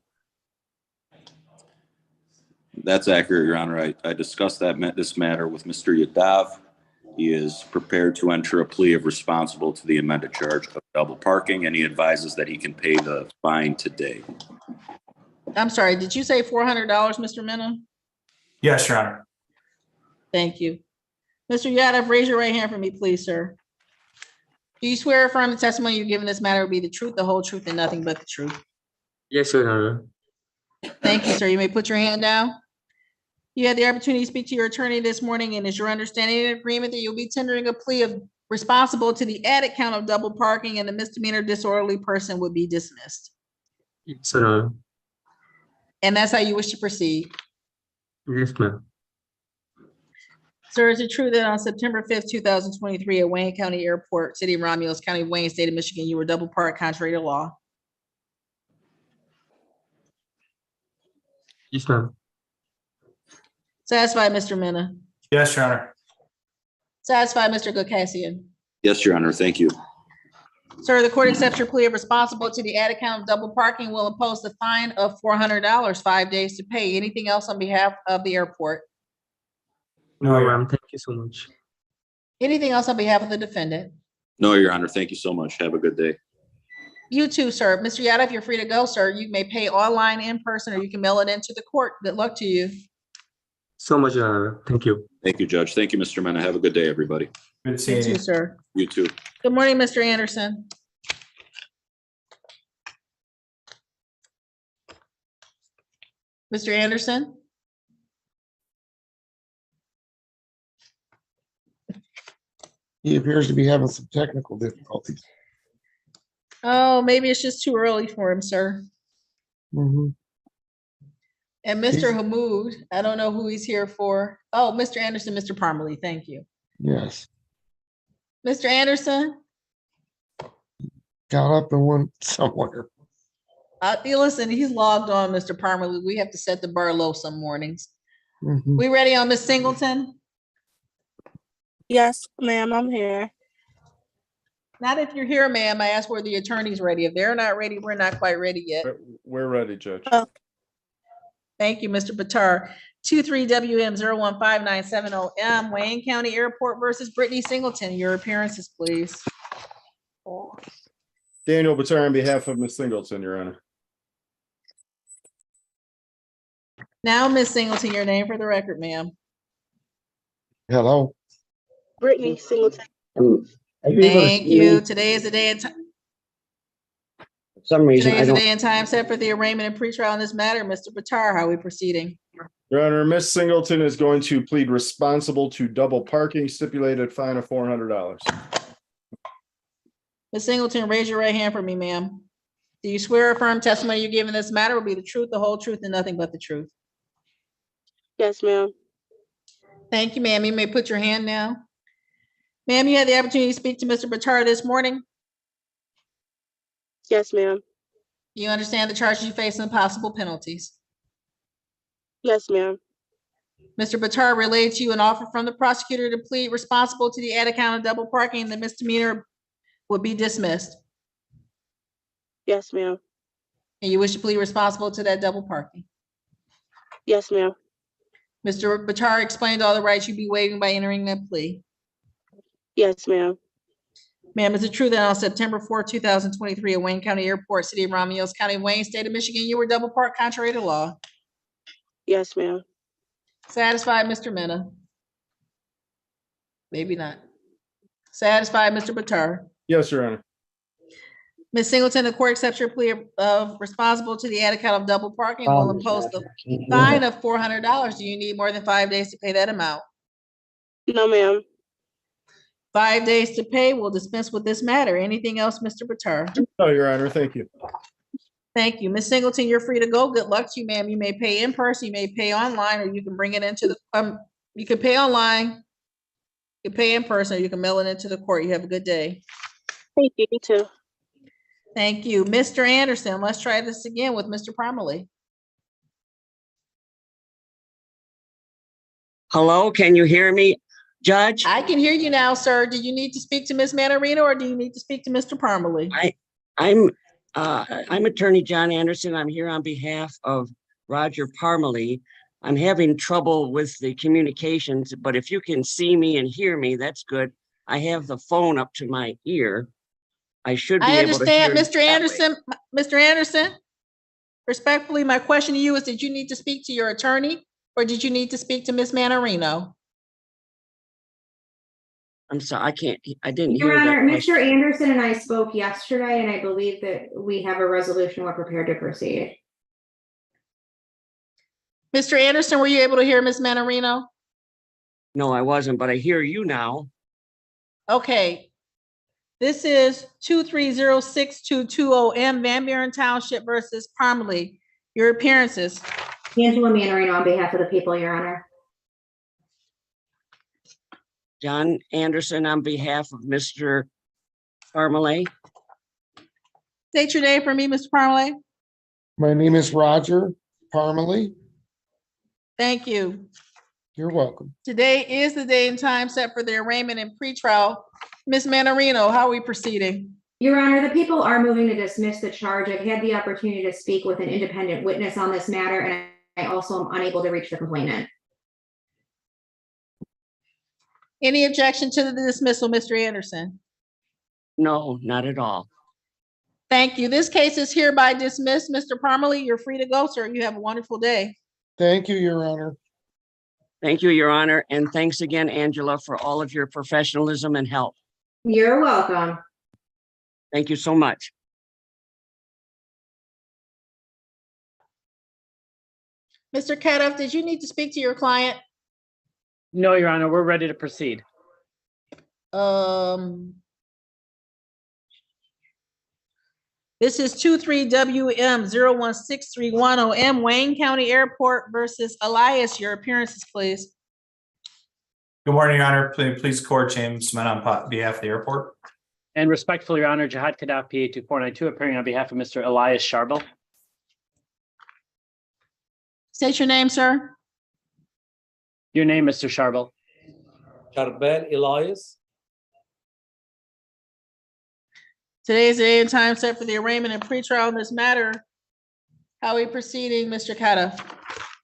That's accurate, Your Honor. I discussed this matter with Mr. Yadav. He is prepared to enter a plea of responsible to the amended charge of double parking, and he advises that he can pay the fine today. I'm sorry, did you say $400, Mr. Mena? Yes, Your Honor. Thank you. Mr. Yadav, raise your right hand for me, please, sir. Do you swear or affirm the testimony you give in this matter will be the truth, the whole truth, and nothing but the truth? Yes, Your Honor. Thank you, sir. You may put your hand down. You had the opportunity to speak to your attorney this morning, and is your understanding and agreement that you'll be tendering a plea of responsible to the added count of double parking and the misdemeanor disorderly person would be dismissed? Yes, sir. And that's how you wish to proceed? Yes, ma'am. Sir, is it true that on September 5th, 2023 at Wayne County Airport, City of Romulus, County of Wayne, State of Michigan, you were double parked contrary to law? Yes, ma'am. Satisfied, Mr. Mena? Yes, Your Honor. Satisfied, Mr. Gokasian? Yes, Your Honor. Thank you. Sir, the court accepts your plea of responsible to the added count of double parking, will impose the fine of $400, 5 days to pay. Anything else on behalf of the airport? No, ma'am. Thank you so much. Anything else on behalf of the defendant? No, Your Honor. Thank you so much. Have a good day. You too, sir. Mr. Yadav, you're free to go, sir. You may pay online, in person, or you can mail it into the court. Good luck to you. So much, Your Honor. Thank you. Thank you, Judge. Thank you, Mr. Mena. Have a good day, everybody. Good You seeing too, you. sir. You too. Good morning, Mr. Anderson. Mr. Anderson? He appears to be having some technical difficulties. Oh, maybe it's just too early for him, sir. Mhm. And Mr. Hamoud, I don't know who he's here for. Oh, Mr. Anderson, Mr. Parmalee, thank you. Yes, Mr. Anderson, got up and went somewhere. listen, he's logged on, Mr. Parmalee. We have to set the bar low some mornings. Mhm. We ready on Miss Singleton? Yes, ma'am, I'm here. Not if you're here, ma'am. I asked were the attorneys ready. If they're not ready, we're not quite ready yet. We're ready, Judge. Thank you, Mr. Batar. 23WM01597OM, Wayne County Airport versus Brittany Singleton. Your appearances, please. Daniel Batar on behalf of Ms. Singleton, Your Honor. Now, Miss Singleton, your name for the record, ma'am. Hello. Brittany Singleton. Thank you. Today is the day and time. For some reason, Today I is the don't, day and time set for the arraignment and pretrial in this matter. Mr. Bitar, how are we proceeding? Your Honor, Miss Singleton is going to plead responsible to double parking, stipulated fine of $400. Ms. Singleton, raise your right hand for me, ma'am. Do you swear or affirm testimony you give in this matter will be the truth, the whole truth, and nothing but the truth? Yes, ma'am. Thank you, ma'am. You may put your hand now. Ma'am, you had the opportunity to speak to Mr. Bitar this morning. Yes, ma'am. You understand the charges you face and the possible penalties. Yes, ma'am. Mr. Bitar relayed to you an offer from the prosecutor to plead responsible to the added count of double parking. The misdemeanor would be dismissed. Yes, ma'am. And you wish to plead responsible to that double parking. Yes, ma'am. Mr. Bitar explained all the rights you'd be waiving by entering that plea. Yes, ma'am. Ma'am, is it true that on September 4th, 2023, at Wayne County Airport, City of Romulus County, Wayne, State of Michigan, you were double parked contrary to law? Yes, ma'am. Satisfied, Mr. Mena? Maybe not. Satisfied, Mr. Bitar? Yes, Your Honor. Ms. Singleton, the court accepts your plea of responsible to the added count of double parking and will impose the fine of $400. Do you need more than 5 days to pay that amount? No, ma'am. 5 days to pay. We'll dispense with this matter. Anything else, Mr. Bitar? No, Your Honor, thank you. Thank you. Ms. Singleton, you're free to go. Good luck to you, ma'am. You may pay in person, you may pay online, or you can bring it into the, you can pay online, you can pay in person, or you can mail it into the court. You have a good day. Thank you. You too. Thank you. Mr. Anderson, let's try this again with Mr. Parmalee. hello, can you hear me, Judge? I can hear you now, sir. Do you need to speak to Ms. Manarino or do you need to speak to Mr. Parmalee? I'm Attorney John Anderson. I'm here on behalf of Roger Parmalee. I'm having trouble with the communications, but if you can see me and hear me, that's good. I have the phone up to my ear. I should be I able to hear. understand, Mr. Anderson. Mr. Anderson, respectfully, my question to you is, did you need to speak to your attorney or did you need to speak to Ms. Manarino? I'm sorry, I didn't Your hear that Honor, Mr. question. Anderson and I spoke yesterday, and I believe that we have a resolution. We're prepared to proceed. Mr. Anderson, were you able to hear Ms. Manarino? No, I wasn't, but I hear you now. Okay. This is 2306220M Van Buren Township versus Parmalee. Your appearances. Angela Manarino on behalf of the people, Your Honor. John Anderson on behalf of Mr. Parmalee. State your name for me, Mr. Parmalee. My name is Roger Parmalee. Thank you. You're welcome. Today is the day and time set for the arraignment and pretrial. Ms. Manarino, how are we proceeding? Your Honor, the people are moving to dismiss the charge. I've had the opportunity to speak with an independent witness on this matter, and I also am unable to reach the complainant. Any objection to the dismissal, Mr. Anderson? No, not at all. Thank you. This case is hereby dismissed. Mr. Parmalee, you're free to go, sir. You have a wonderful day. Thank you, Your Honor. Thank you, Your Honor, and thanks again, Angela, for all of your professionalism and help. You're welcome. Thank you so much. Mr. Kadoff, did you need to speak to your client? No, Your Honor, we're ready to proceed. This is 23WM016310M Wayne County Airport versus Elias. Your appearances, please. Good morning, Your Honor. Please court James Mena on behalf of the airport. And respectfully, Your Honor, Jihad Kadaf, PA 2492, appearing on behalf of Mr. Elias Sharbel. State your name, sir. Your name, Mr. Sharbel. Charbel Elias. Today is the day and time set for the arraignment and pretrial in this matter. How are we proceeding, Mr. Kadoff?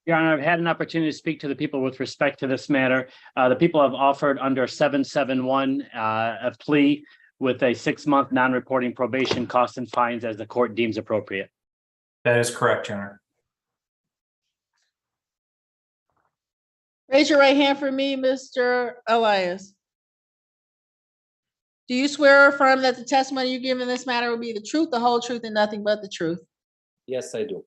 Your Honor, I've had an opportunity to speak to the people with respect to this matter. The people have offered under 771 a plea with a 6-month non-reporting probation, costs and fines as the court deems appropriate. That is correct, Your Honor. Raise your right hand for me, Mr. Elias. Do you swear or affirm that the testimony you give in this matter will be the truth, the whole truth, and nothing but the truth? Yes, I do.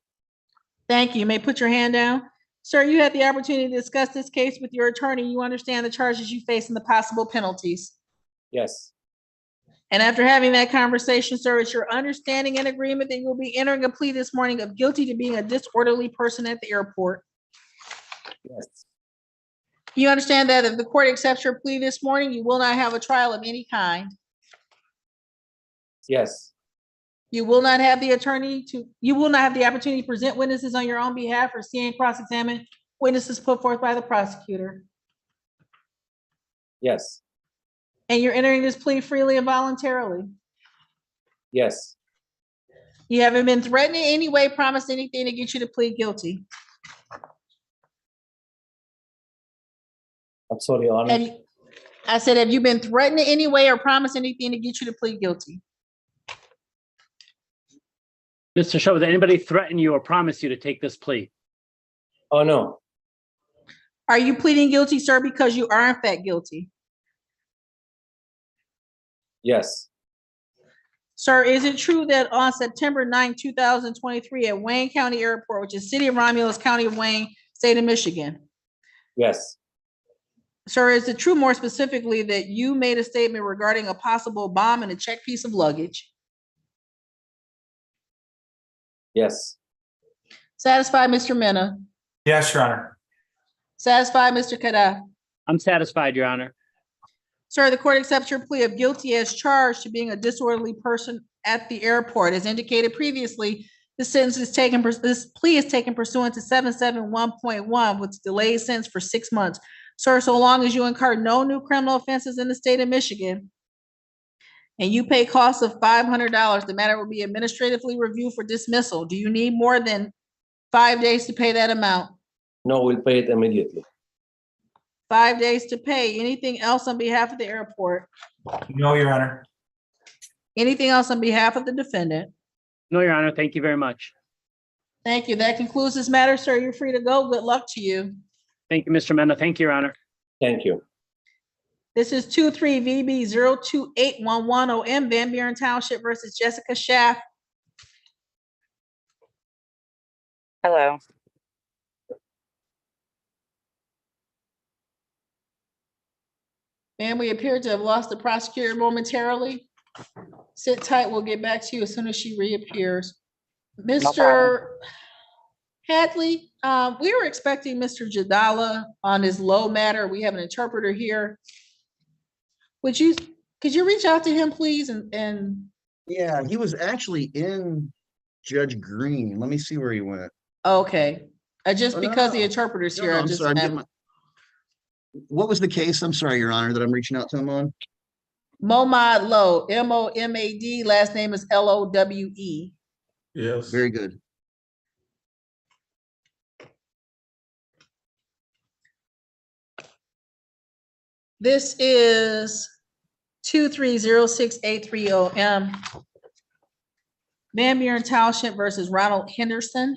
Thank you. You may put your hand down. Sir, you had the opportunity to discuss this case with your attorney. You understand the charges you face and the possible penalties. Yes, And after having that conversation, sir, it's your understanding and agreement that you'll be entering a plea this morning of guilty to being a disorderly person at the airport. yes, You understand that if the court accepts your plea this morning, you will not have a trial of any kind. yes, You will not have the opportunity to present witnesses on your own behalf or see and cross-examine witnesses put forth by the prosecutor. yes, And you're entering this plea freely and voluntarily. yes. You haven't been threatened in any way, promised anything to get you to plead guilty. I'm sorry, Your Honor. I said, have you been threatened in any way or promised anything to get you to plead guilty? Mr. Show, did anybody threaten you or promise you to take this plea? Oh, no. Are you pleading guilty, sir, because you are in fact guilty? Yes, Sir, is it true that on September 9, 2023 at Wayne County Airport, which is City of Romulus, County of Wayne, State of Michigan? yes, Sir, is it true more specifically that you made a statement regarding a possible bomb and a checked piece of luggage? yes, Satisfied, Mr. Mena? Yes, Your Honor. Satisfied, Mr. Kadaf? I'm satisfied, Your Honor. Sir, the court accepts your plea of guilty as charged to being a disorderly person at the airport. As indicated previously, this plea is taken pursuant to 771.1 with delayed sentence for 6 months. Sir, so long as you incur no new criminal offenses in the state of Michigan and you pay costs of $500, the matter will be administratively reviewed for dismissal. Do you need more than 5 days to pay that amount? no, we'll pay it immediately. 5 days to pay. Anything else on behalf of the airport? No, Your Honor. Anything else on behalf of the defendant? No, Your Honor, thank you very much. Thank you. That concludes this matter, sir. You're free to go. Good luck to you. Thank you, Mr. Mena. Thank you, Your Honor. Thank you. This is 23VB02811OM Van Buren Township versus Jessica Schaff. Hello. And we appear to have lost the prosecutor momentarily. Sit tight. We'll get back to you as soon as she reappears. Mr. Hadley, we were expecting Mr. Jadala on his low matter. We have an interpreter here. Could you reach out to him, please? And Yeah, he was actually in Judge Green. Let me see where he went. okay, just Oh, no, because the no. interpreter's No, here, no, I I'm just sorry, I'm have getting my- What was the case? I'm sorry, Your Honor, that I'm reaching out to him on. Momad Lowe, MOMAD, last name is LOWE. Yes. Very good. This is 2306830M. Van Buren Township versus Ronald Henderson.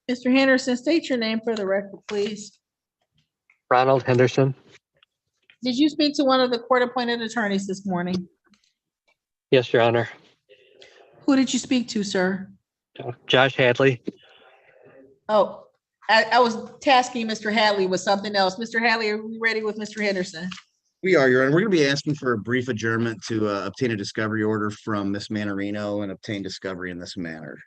Mr. Henderson, state your name for the record, please. Ronald Henderson. Did you speak to one of the court-appointed attorneys this morning? Yes, Your Honor. Who did you speak to, sir? Josh Hadley. Oh, I was tasking Mr. Hadley with something else. Mr. Hadley, are we ready with Mr. Henderson? We are, Your Honor. We're going to be asking for a brief adjournment to obtain a discovery order from Ms. Manarino and obtain discovery in this matter.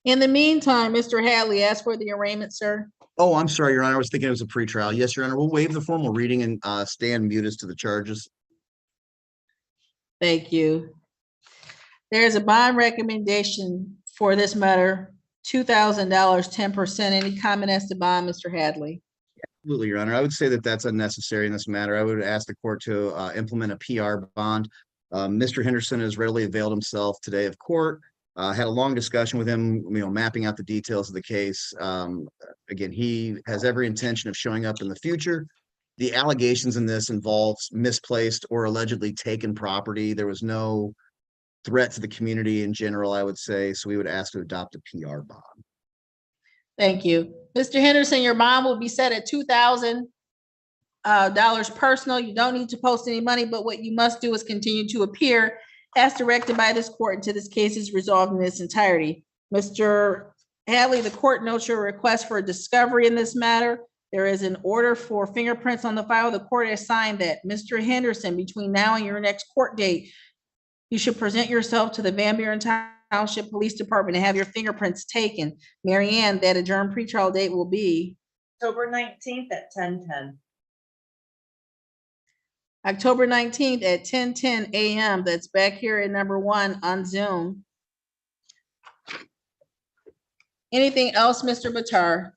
In the meantime, Mr. Hadley, ask for the arraignment, sir. Oh, I'm sorry, Your Honor. I was thinking it was a pretrial. Yes, Your Honor. We'll waive the formal reading and stand mute as to the charges. Thank you. There's a bond recommendation for this matter, $2,000, 10%. Any comment as to bond, Mr. Hadley? Absolutely, Your Honor. I would say that that's unnecessary in this matter. I would ask the court to implement a PR bond. Mr. Henderson has readily availed himself today of court. Had a long discussion with him, mapping out the details of the case. Again, he has every intention of showing up in the future. the allegations in this involves misplaced or allegedly taken property. There was no threat to the community in general, I would say. So we would ask to adopt a PR bond. Thank you. Mr. Henderson, your bond will be set at $2,000 personal. You don't need to post any money, but what you must do is continue to appear as directed by this court until this case is resolved in its entirety. Mr. Hadley, the court notes your request for a discovery in this matter. There is an order for fingerprints on the file. The court has signed that. Mr. Henderson, between now and your next court date, you should present yourself to the Van Buren Township Police Department and have your fingerprints taken. Mary Ann, that adjourned pretrial date will be October 19th at 10:10. October 19th at 10:10 a.m. That's back here at number 1 on Zoom. Anything else, Mr. Bitar?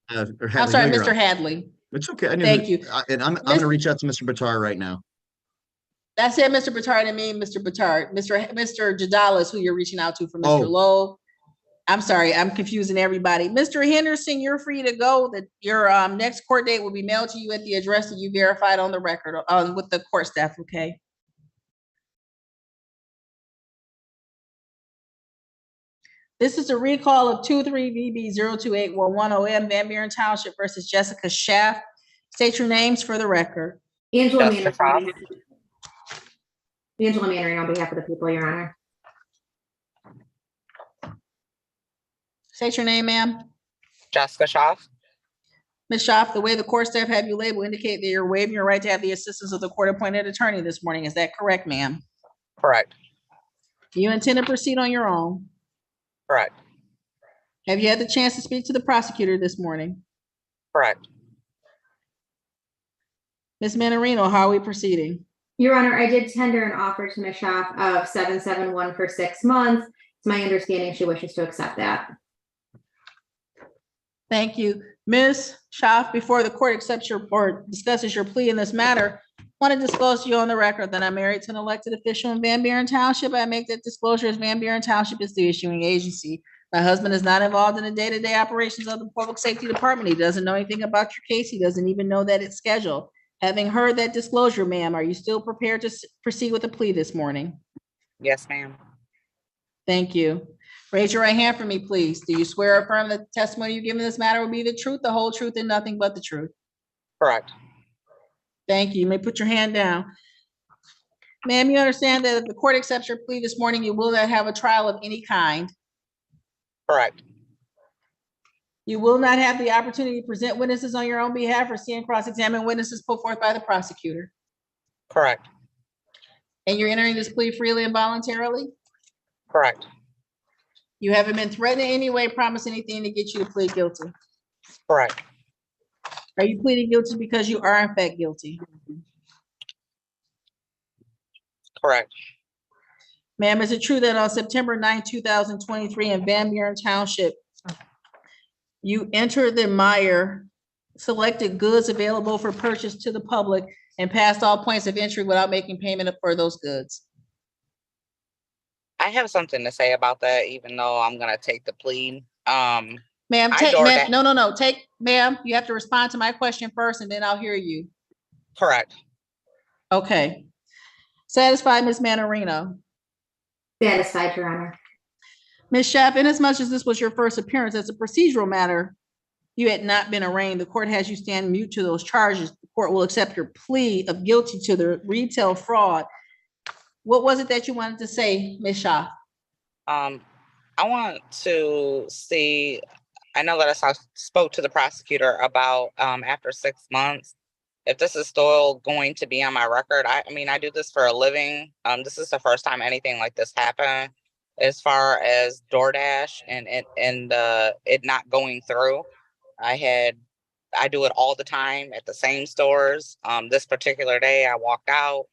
I'm sorry, Mr. Hadley. It's okay. Thank you. And I'm going to reach out to Mr. Bitar right now. That's it, Mr. Bitar. I didn't mean Mr. Bitar. Mr. Jadalis, who you're reaching out to for Mr. Lowe. I'm sorry, I'm confusing everybody. Mr. Henderson, you're free to go. Your next court date will be mailed to you at the address that you verified on the record with the court staff, okay? This is a recall of 23VB02811OM Van Buren Township versus Jessica Schaff. State your names for the record. Angela Manning. Angela Manning on behalf of the people, Your Honor. State your name, ma'am. Jessica Schaff. Ms. Schaff, the way the court staff have you labeled indicate that you're waiving your right to have the assistance of the court-appointed attorney this morning. Is that correct, ma'am? Correct. Do you intend to proceed on your own? Correct. Have you had the chance to speak to the prosecutor this morning? Correct. Ms. Manarino, how are we proceeding? Your Honor, I did tender an offer to Ms. Schaff of 771 for 6 months. It's my understanding she wishes to accept that. Thank you. Ms. Schaff, before the court accepts your or discusses your plea in this matter, I want to disclose to you on the record that I'm married to an elected official in Van Buren Township. I make that disclosure as Van Buren Township is the issuing agency. My husband is not involved in the day-to-day operations of the Public Safety Department. He doesn't know anything about your case. He doesn't even know that it's scheduled. Having heard that disclosure, ma'am, are you still prepared to proceed with the plea this morning? Yes, ma'am. Thank you. Raise your right hand for me, please. Do you swear or affirm that the testimony you give in this matter will be the truth, the whole truth, and nothing but the truth? Correct. Thank you. You may put your hand down. Ma'am, you understand that if the court accepts your plea this morning, you will not have a trial of any kind? Correct. You will not have the opportunity to present witnesses on your own behalf or see and cross-examine witnesses put forth by the prosecutor? Correct. And you're entering this plea freely and voluntarily? Correct. You haven't been threatened in any way, promised anything to get you to plead guilty? Correct. Are you pleading guilty because you are in fact guilty? Correct. Ma'am, is it true that on September 9, 2023 in Van Buren Township, you entered the Meyer, selected goods available for purchase to the public, and passed all points of entry without making payment for those goods? I have something to say about that, even though I'm gonna take the plea. Ma'am, ma'am, you have to respond to my question first and then I'll hear you. Correct. Okay. Satisfied, Ms. Manarino? Satisfied, Your Honor. Ms. Schaff, inasmuch as this was your first appearance as a procedural matter, you had not been arraigned. The court has you stand mute to those charges. The court will accept your plea of guilty to the retail fraud. What was it that you wanted to say, Ms. Schaff? I want to see, I know that I spoke to the prosecutor about after 6 months, if this is still going to be on my record. I mean, I do this for a living. This is the first time anything like this happened as far as DoorDash and it not going through. I do it all the time at the same stores. This particular day I walked out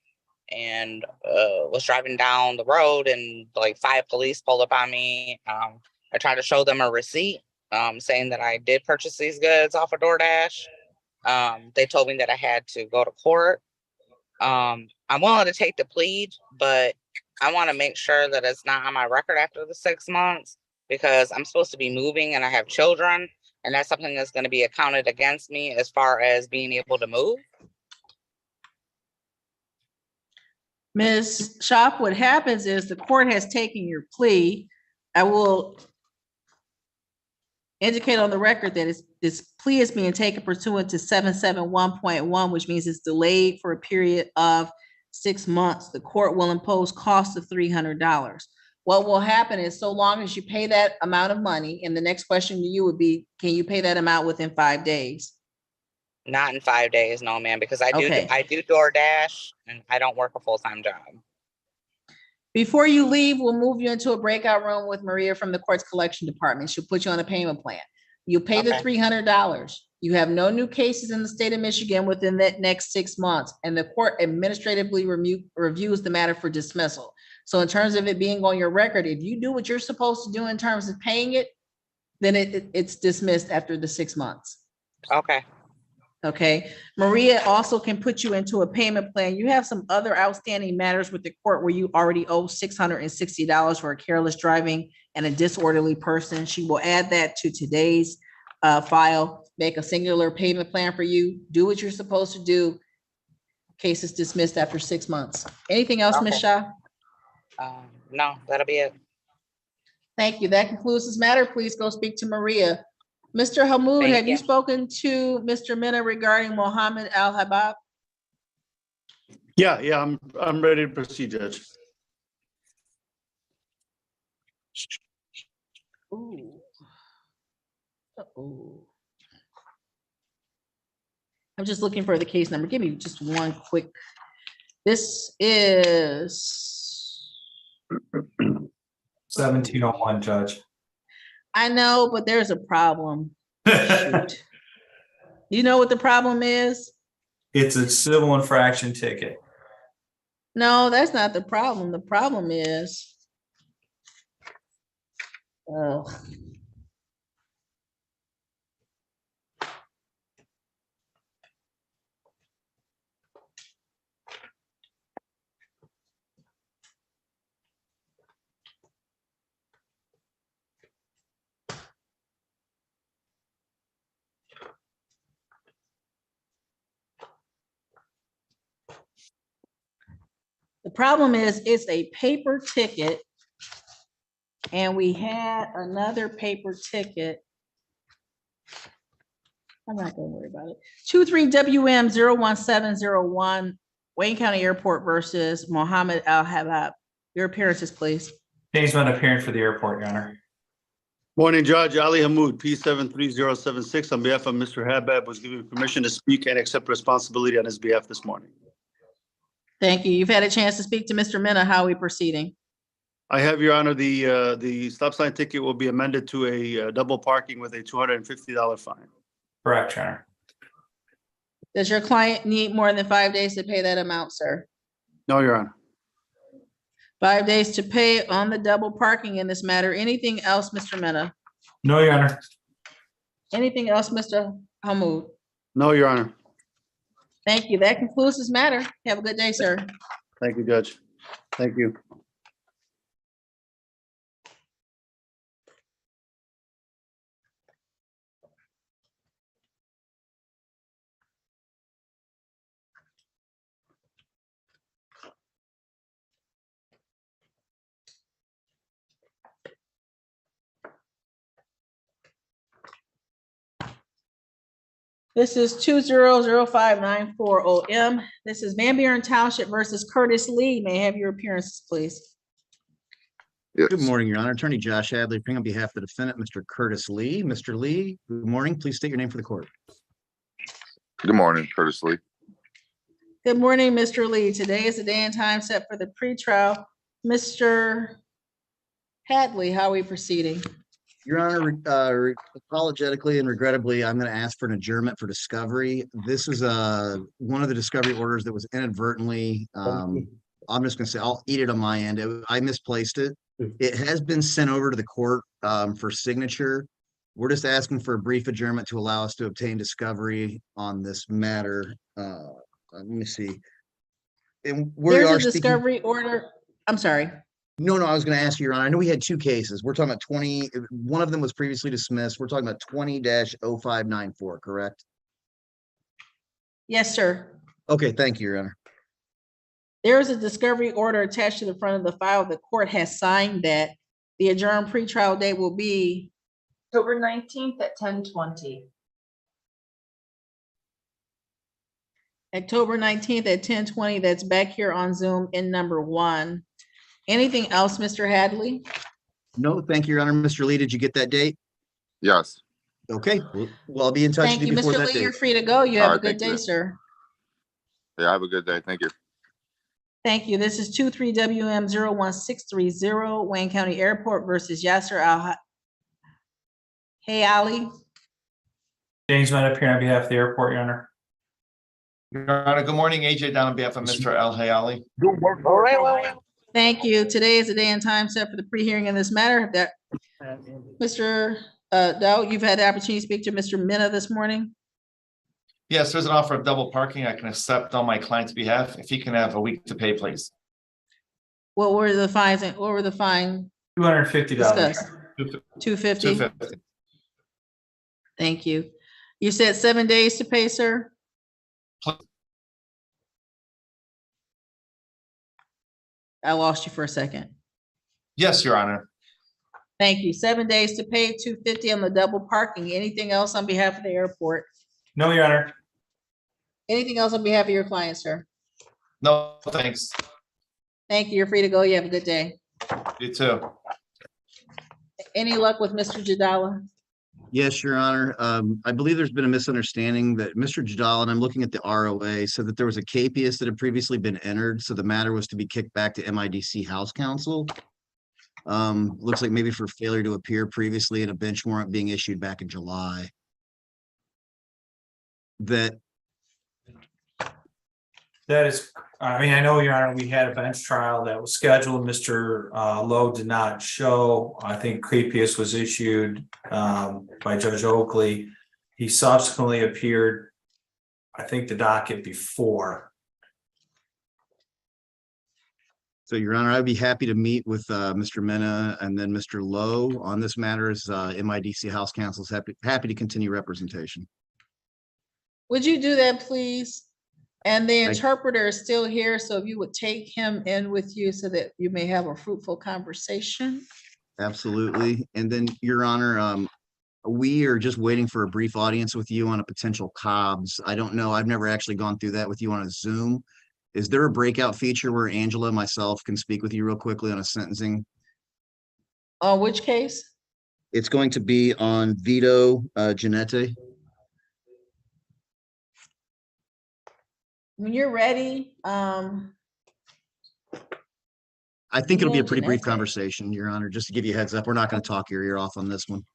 and was driving down the road and like 5 police pulled up on me. I tried to show them a receipt saying that I did purchase these goods off of DoorDash. They told me that I had to go to court. I'm willing to take the plea, but I want to make sure that it's not on my record after the 6 months because I'm supposed to be moving and I have children. And that's something that's going to be accounted against me as far as being able to move. Ms. Shop, what happens is the court has taken your plea. I will indicate on the record that this plea is being taken pursuant to 771.1, which means it's delayed for a period of 6 months. The court will impose costs of $300. What will happen is, so long as you pay that amount of money, and the next question to you would be, can you pay that amount within 5 days? Not in 5 days, no, ma'am, because I do Okay. DoorDash and I don't work a full-time job. Before you leave, we'll move you into a breakout room with Maria from the court's collection department. She'll put you on a payment plan. You pay the Okay. $300. You have no new cases in the state of Michigan within that next 6 months, and the court administratively reviews the matter for dismissal. So in terms of it being on your record, if you do what you're supposed to do in terms of paying it, then it's dismissed after the 6 months. Okay. Okay, Maria also can put you into a payment plan. You have some other outstanding matters with the court where you already owe $660 for a careless driving and a disorderly person. She will add that to today's file, make a singular payment plan for you, do what you're supposed to do. Case is dismissed after 6 months. Anything else, Ms. Okay. Shaw? No, that'll be it. Thank you. That concludes this matter. Please go speak to Maria. Mr. Hammoud, Thank have you you. spoken to Mr. Minna regarding Mohammed Al-Habab? Yeah, I'm ready to proceed, Judge. Ooh. Uh-oh. I'm just looking for the case number. Give me just one quick. This is, 1701, Judge. I know, but there's a problem. Shoot. You know what the problem is? It's a civil infraction ticket. No, that's not the problem. The problem is, oh. The problem is, it's a paper ticket. And we had another paper ticket. I'm not gonna worry about it. 23WM01701, Wayne County Airport versus Mohammed Al-Habab. Your appearances, please. James Bond appearing for the airport, Your Honor. Morning, Judge. Ali Hammoud, P73076, on behalf of Mr. Habab, was given permission to speak and accept responsibility on his behalf this morning. Thank you. You've had a chance to speak to Mr. Minna. How are we proceeding? I have, Your Honor, the stop sign ticket will be amended to a double parking with a $250 fine. Correct, Your Honor. Does your client need more than 5 days to pay that amount, sir? No, Your Honor. 5 days to pay on the double parking in this matter. Anything else, Mr. Minna? No, Your Honor. Anything else, Mr. Hammoud? No, Your Honor. Thank you. That concludes this matter. Have a good day, sir. Thank you, Judge. Thank you. This is 2005940M. This is Van Buren Township versus Curtis Lee. May I have your appearances, please? Good morning, Your Honor. Attorney Josh Hadley, appearing on behalf of the defendant, Mr. Curtis Lee. Mr. Lee, good morning. Please state your name for the court. Good morning, Curtis Lee. Good morning, Mr. Lee. Today is the day and time set for the pretrial. Mr. Hadley, how are we proceeding? Your Honor, apologetically and regrettably, I'm going to ask for an adjournment for discovery. This is one of the discovery orders that was inadvertently, I'm just going to say, I'll eat it on my end. I misplaced it. It has been sent over to the court for signature. We're just asking for a brief adjournment to allow us to obtain discovery on this matter. Let me see. And we There's are a speaking- discovery order. I'm sorry. No, I was gonna ask you, Your Honor, I know we had two cases. We're talking about 20, one of them was previously dismissed. We're talking about 20-0594, correct? Yes, sir. Okay, thank you, Your Honor. There is a discovery order attached to the front of the file. The court has signed that. The adjourned pretrial date will be October 19th at 10:20. October 19th at 10:20. That's back here on Zoom in number 1. Anything else, Mr. Hadley? No, thank you, Your Honor. Mr. Lee, did you get that date? Yes. Okay, well, I'll be in touch Thank with you, you before Mr. that Lee. date. You're free to go. You have All a right, good thank you. day, sir. Yeah, have a good day. Thank you. Thank you. This is 23WM 01630 Wayne County Airport versus Yasser Al Hayali. James Mena appearing on behalf of the airport, Your Honor. Your Honor, good morning. AJ down on behalf of Mr. El Hayali. Thank you. Today is the day and time set for the pre-hearing in this matter. That Mr. Dow, you've had the opportunity to speak to Mr. Mena this morning. Yes, there's an offer of double parking. I can accept on my client's behalf. If he can have a week to pay, please. What were the fines and what were the fine $250. discussed? 250. 250. Thank you. You said 7 days to pay, sir? I lost you for a second. Yes, Your Honor. Thank you. 7 days to pay, 250 on the double parking. Anything else on behalf of the airport? No, Your Honor. Anything else on behalf of your client, sir? No, thanks. Thank you. You're free to go. You have a good day. You too. Any luck with Mr. Jadala? Yes, Your Honor. I believe there's been a misunderstanding that Mr. Jadal, and I'm looking at the ROA, said that there was a capias that had previously been entered, so the matter was to be kicked back to MIDC House Counsel. Looks like maybe for failure to appear previously and a bench warrant being issued back in July. That is, I mean, I know, Your Honor, we had a bench trial that was scheduled. Mr. Lowe did not show. I think capias was issued by Judge Oakley. He subsequently appeared, I think, the docket before. So, Your Honor, I'd be happy to meet with Mr. Mena and then Mr. Lowe on this matter as MIDC House Counsel is happy to continue representation. Would you do that, please? And the Thank- interpreter is still here, so if you would take him in with you so that you may have a fruitful conversation. Absolutely. And then, Your Honor, we are just waiting for a brief audience with you on a potential Cobb's. I don't know. I've never actually gone through that with you on a Zoom. Is there a breakout feature where Angela and myself can speak with you real quickly on a sentencing? On which case? It's going to be on Vito Giannetti. When you're ready, I think it'll be a pretty brief Giannetti. conversation, Your Honor, just to give you a heads up. We're not going to talk your ear off on this one.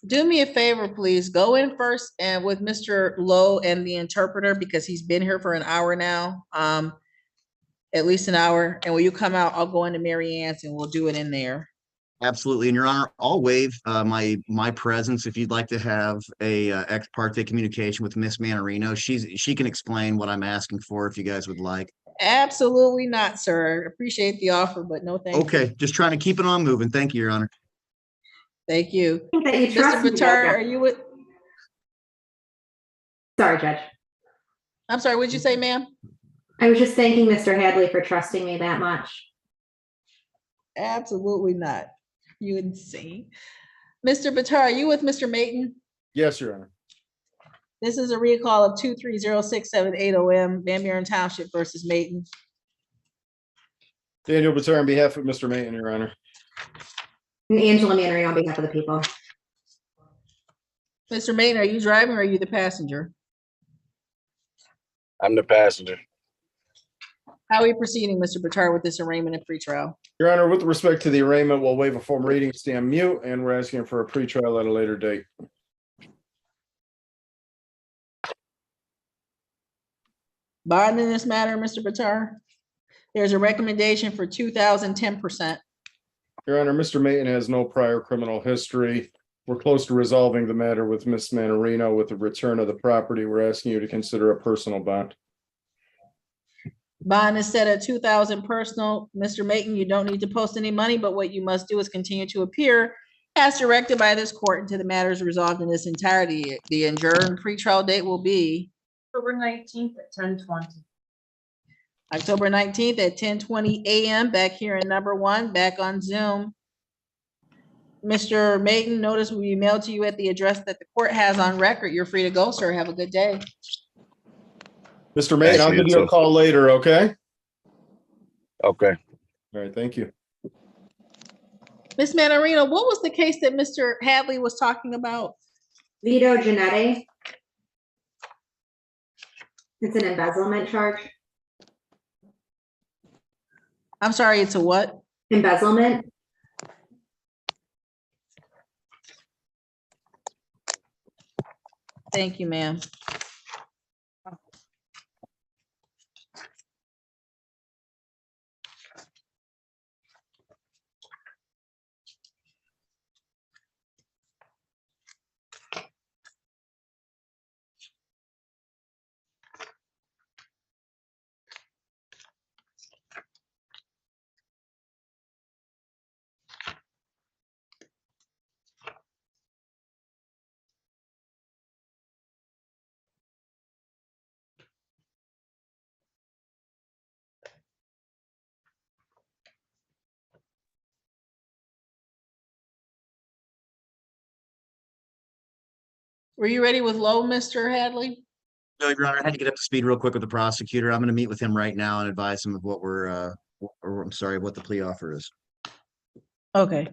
do me a favor, please. Go in first and with Mr. Lowe and the interpreter, because he's been here for an hour now, at least an hour. And when you come out, I'll go into Mary Ann's and we'll do it in there. Absolutely. And Your Honor, I'll waive my presence if you'd like to have a ex parte communication with Miss Manarino. She can explain what I'm asking for if you guys would like. Absolutely not, sir. Appreciate the offer, but no thank you. Okay, just trying to keep it on moving. Thank you, Your Honor. Thank you. I think that you trust Mr. me, Bitar, Judge. are you with? Sorry, Judge. I'm sorry, what'd you say, ma'am? I was just thanking Mr. Hadley for trusting me that much. Absolutely not. You insane. Mr. Bitar, are you with Mr. Mayton? Yes, Your Honor. This is a recall of 2306780M Van Buren Township versus Mayton. Daniel Batar on behalf of Mr. Mayton, Your Honor. And Angela Mannery on behalf of the people. Mr. Mayton, are you driving or are you the passenger? I'm the passenger. How are we proceeding, Mr. Bitar, with this arraignment and pretrial? Your Honor, with respect to the arraignment, we'll waive a formal reading, stand mute, and we're asking for a pretrial at a later date. Bond in this matter, Mr. Bitar? There's a recommendation for 2,010%. Your Honor, Mr. Mayton has no prior criminal history. We're close to resolving the matter with Miss Manarino with the return of the property. We're asking you to consider a personal bond. Bond is set at 2,000 personal. Mr. Mayton, you don't need to post any money, but what you must do is continue to appear as directed by this court until the matter is resolved in its entirety. The adjourned pretrial date will be October 19th at 10:20. October 19th at 10:20 a.m. back here in number 1, back on Zoom. Mr. Mayton, notice will be mailed to you at the address that the court has on record. You're free to go, sir. Have a good day. Mr. Mayor, I'll Thank you, give you a sir. call later, okay? Okay. All right, thank you. Ms. Manarino, what was the case that Mr. Hadley was talking about? Vito Genetti. It's an embezzlement charge. I'm sorry, it's a what? Embezzlement. Thank you, ma'am. Were you ready with low, Mr. Hadley? No, Your Honor, I had to get up to speed real quick with the prosecutor. I'm going to meet with him right now and advise him of what I'm sorry, what the plea offer is. Okay.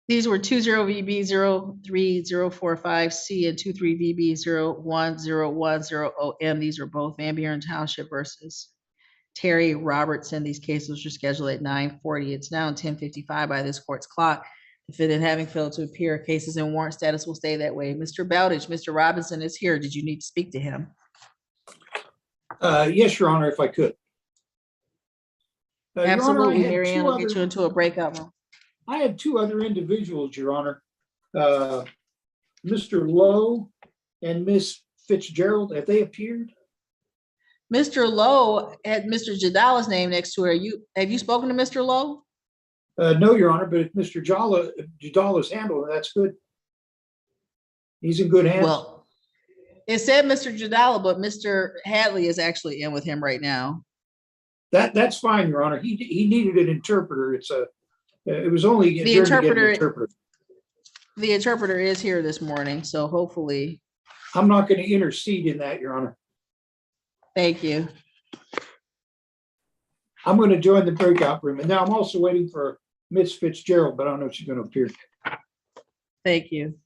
These were 20VB03045C and 23VB01010OM. These are both Van Buren Township versus Terry Robertson. These cases were scheduled at 9:40. It's now 10:55 by this court's clock. Defendant having failed to appear, cases in warrant status will stay that way. Mr. Bowditch, Mr. Robinson is here. Did you need to speak to him? Yes, Your Honor, if I could. Your Honor, I Absolutely, had Mary Ann two will get other- you into a breakout room. I had two other individuals, Your Honor. Mr. Lowe and Miss Fitzgerald, have they appeared? Mr. Lowe had Mr. Jadala's name next to her. Have you spoken to Mr. Lowe? No, Your Honor, but if Mr. Jadala's handling it, that's good. He's in good hands. Well, it said Mr. Jadala, but Mr. Hadley is actually in with him right now. That's fine, Your Honor. He needed an interpreter. It was only The adjourned to get an interpreter- interpreter. The interpreter is here this morning, so hopefully, I'm not going to intercede in that, Your Honor. thank you. I'm going to join the breakout room. And now I'm also waiting for Miss Fitzgerald, but I don't know if she's going to appear. Thank you.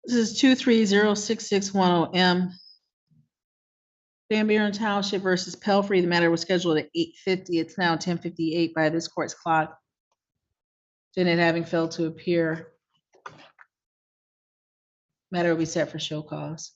This is 2306610M. Van Buren Township versus Pelfrey. The matter was scheduled at 8:50. It's now 10:58 by this court's clock. Defendant having failed to appear. Matter will be set for show cause.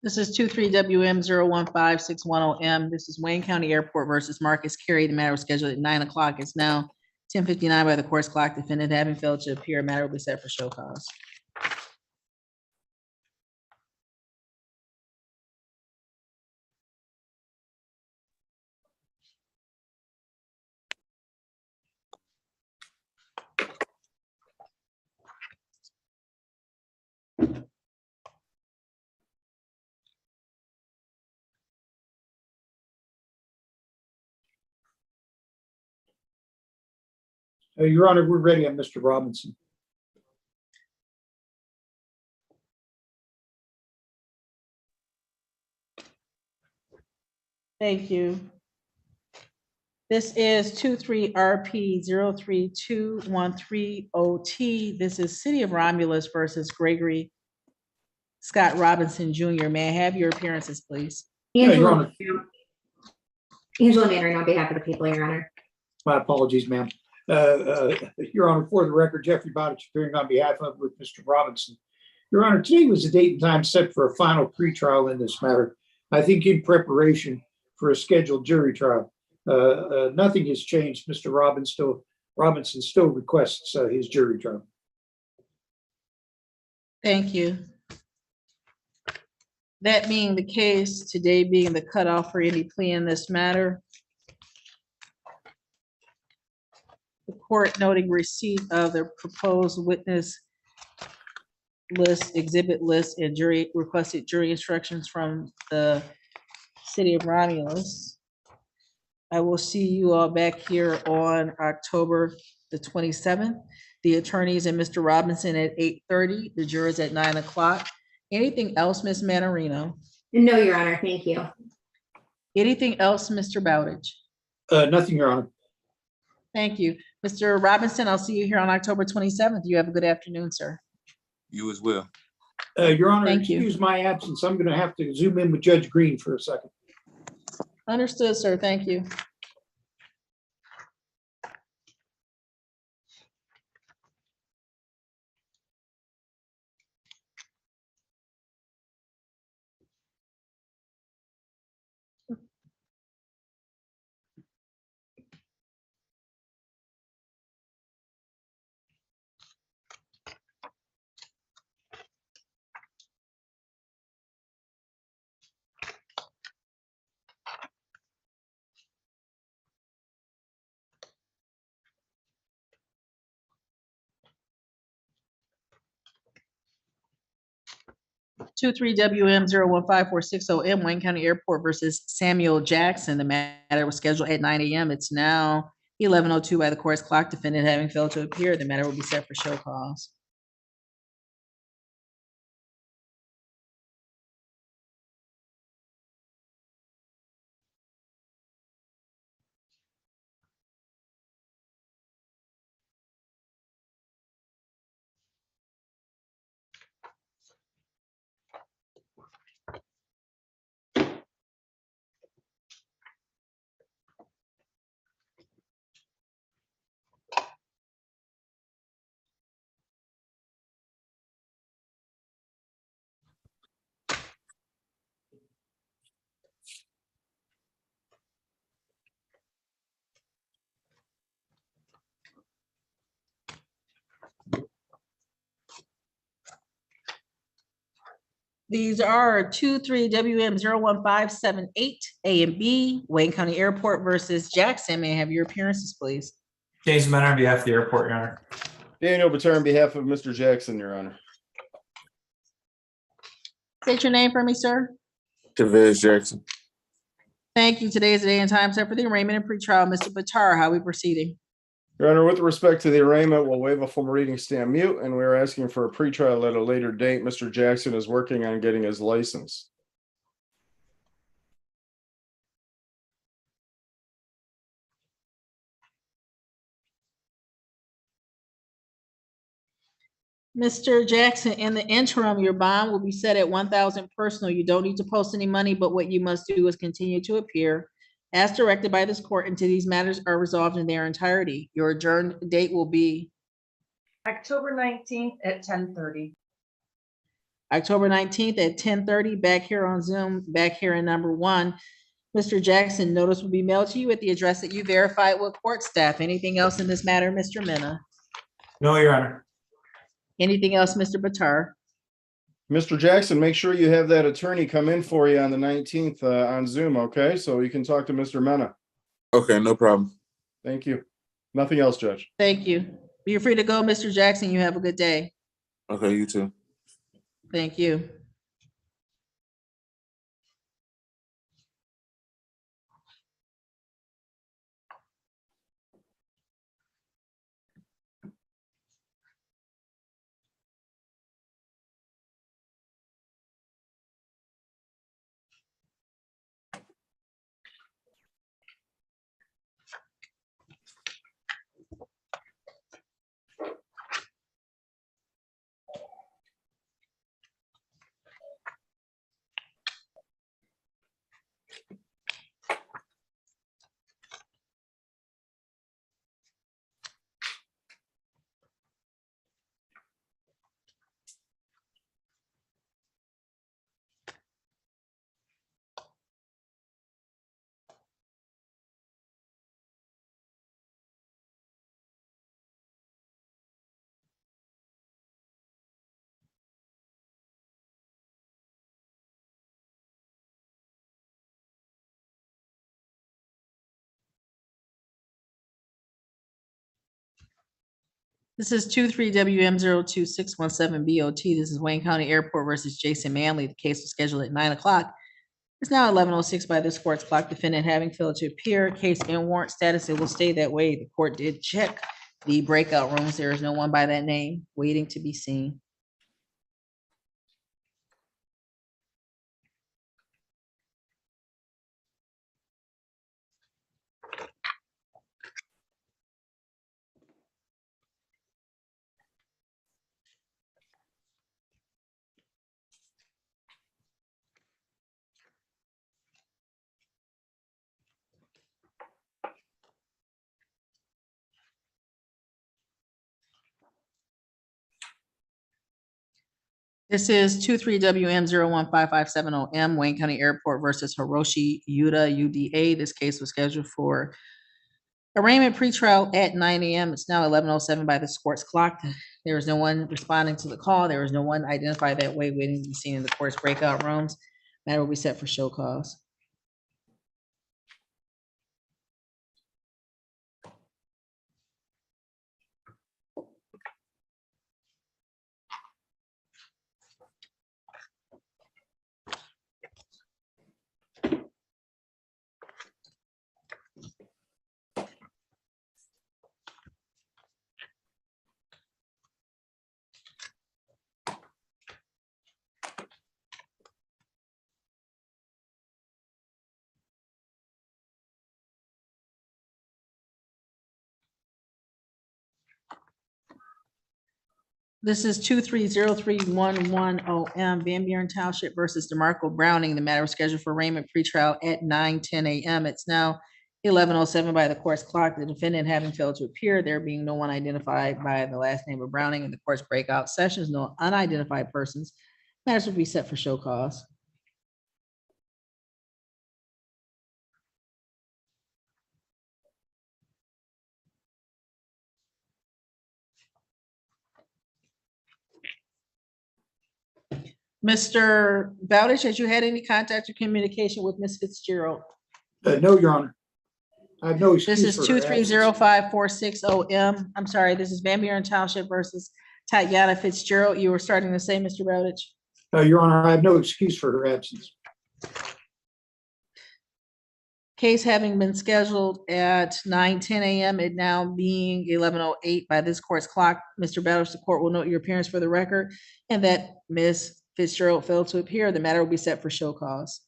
This is 23WM015610M. This is Wayne County Airport versus Marcus Carey. The matter was scheduled at 9 o'clock. It's now 10:59 by the court's clock. Defendant having failed to appear, matter will be set for show cause. Your Honor, we're ready on Mr. Robinson. Thank you. This is 23RP032130T. This is City of Romulus versus Gregory Scott Robinson Jr. May I have your appearances, please? Your Honor. Angela Manning on behalf of the people, Your Honor. My apologies, ma'am. Your Honor, for the record, Jeffrey Bowditch appearing on behalf of with Mr. Robinson. Your Honor, today was the date and time set for a final pretrial in this matter. I think in preparation for a scheduled jury trial. Nothing has changed. Mr. Robinson still requests his jury trial. Thank you. That being the case, today being the cutoff for any plea in this matter, the court noting receipt of the proposed witness list, exhibit list, and requested jury instructions from the City of Romulus. I will see you all back here on October the 27th. The attorneys and Mr. Robinson at 8:30, the jurors at 9 o'clock. Anything else, Ms. Manarino? No, Your Honor, thank you. Anything else, Mr. Bowditch? Nothing, Your Honor. Thank you. Mr. Robinson, I'll see you here on October 27th. You have a good afternoon, sir. You as well. Your Honor, Thank you. excuse my absence. I'm going to have to zoom in with Judge Green for a second. Understood, sir. Thank you. Two 3WM015460M Wayne County Airport versus Samuel Jackson. The matter was scheduled at 9 a.m. It's now 11:02 by the court's clock. Defendant having failed to appear, the matter will be set for show cause. These are 23WM01578 A and B, Wayne County Airport versus Jackson. May I have your appearances, please? James Menor on behalf of the airport, Your Honor. Daniel Batar on behalf of Mr. Jackson, Your Honor. State your name for me, sir. Chavez Jackson. Thank you. Today is the day and time set for the arraignment and pretrial. Mr. Batar, how are we proceeding? Your Honor, with respect to the arraignment, we'll waive a formal reading, stand mute, and we're asking for a pretrial at a later date. Mr. Jackson is working on getting his license. Mr. Jackson, in the interim, your bond will be set at 1,000 personal. You don't need to post any money, but what you must do is continue to appear as directed by this court until these matters are resolved in their entirety. Your adjourned date will be October 19th at 10:30. October 19th at 10:30, back here on Zoom, back here in number 1. Mr. Jackson, notice will be mailed to you at the address that you verified with court staff. Anything else in this matter, Mr. Mena? No, Your Honor. Anything else, Mr. Bitar? Mr. Jackson, make sure you have that attorney come in for you on the 19th on Zoom, okay? So you can talk to Mr. Mena. Okay, no problem. Thank you. Nothing else, Judge. Thank you. You're free to go, Mr. Jackson. You have a good day. Okay, you too. Thank you. This is 23WM02617BOT. This is Wayne County Airport versus Jason Manley. The case was scheduled at 9 o'clock. It's now 11:06 by this court's clock. Defendant having failed to appear. Case in warrant status. It will stay that way. The court did check the breakout rooms. There is no one by that name waiting to be seen. This is 23WM015570M, Wayne County Airport versus Hiroshi Yuta, UDA. This case was scheduled for arraignment pretrial at 9 a.m. It's now 11:07 by the court's clock. There is no one responding to the call. There is no one identified that way waiting to be seen in the court's breakout rooms. Matter will be set for show cause. This is 230311OM, Van Buren Township versus DeMarco Browning. The matter was scheduled for arraignment pretrial at 9:10 a.m. It's now 11:07 by the court's clock. The defendant having failed to appear, there being no one identified by the last name of Browning in the court's breakout sessions, no unidentified persons. Matters will be set for show cause. Mr. Bowditch, has you had any contact or communication with Ms. Fitzgerald? No, Your Honor. I have no excuse. This is for her absence. 230546OM. I'm sorry, this is Van Buren Township versus Tatiana Fitzgerald. You were starting to say, Mr. Bowditch? Your Honor, I have no excuse for her absence. Case having been scheduled at 9:10 a.m., it now being 11:08 by this court's clock. Mr. Bowditch, the court will note your appearance for the record and that Ms. Fitzgerald failed to appear. The matter will be set for show cause.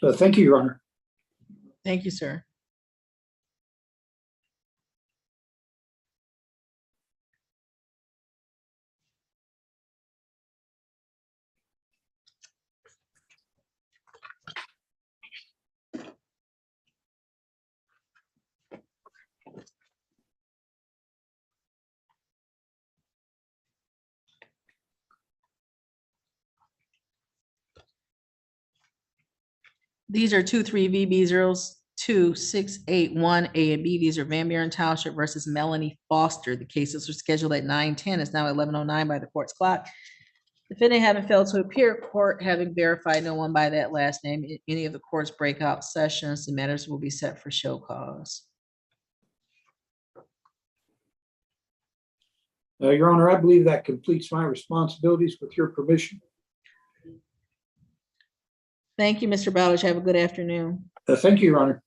Thank you, Your Honor. Thank you, sir. These are 23VB02681 A and B. These are Van Buren Township versus Melanie Foster. The cases were scheduled at 9:10. It's now 11:09 by the court's clock. Defendant having failed to appear, court having verified no one by that last name in any of the court's breakout sessions, the matters will be set for show cause. Your Honor, I believe that completes my responsibilities with your permission. Thank you, Mr. Bowditch. Have a good afternoon. Thank you, Your Honor.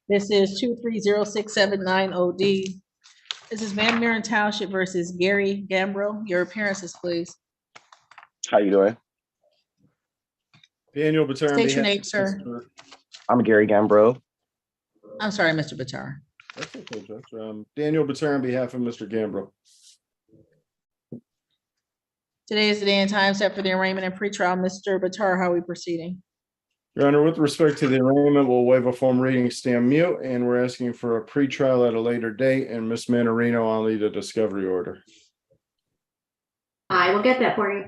This is 2306790D. This is Van Buren Township versus Gary Gambro. Your appearances, please. How you doing? Daniel Batar. State your name, sir. I'm Gary Gambro. I'm sorry, Mr. Batar. That's okay, Judge. Daniel Batar on behalf of Mr. Gambro. Today is the day and time set for the arraignment and pretrial. Mr. Batar, how are we proceeding? Your Honor, with respect to the arraignment, we'll waive a form reading, stand mute, and we're asking for a pretrial at a later date. And Ms. Manarino, I'll need a discovery order. I will get that for you.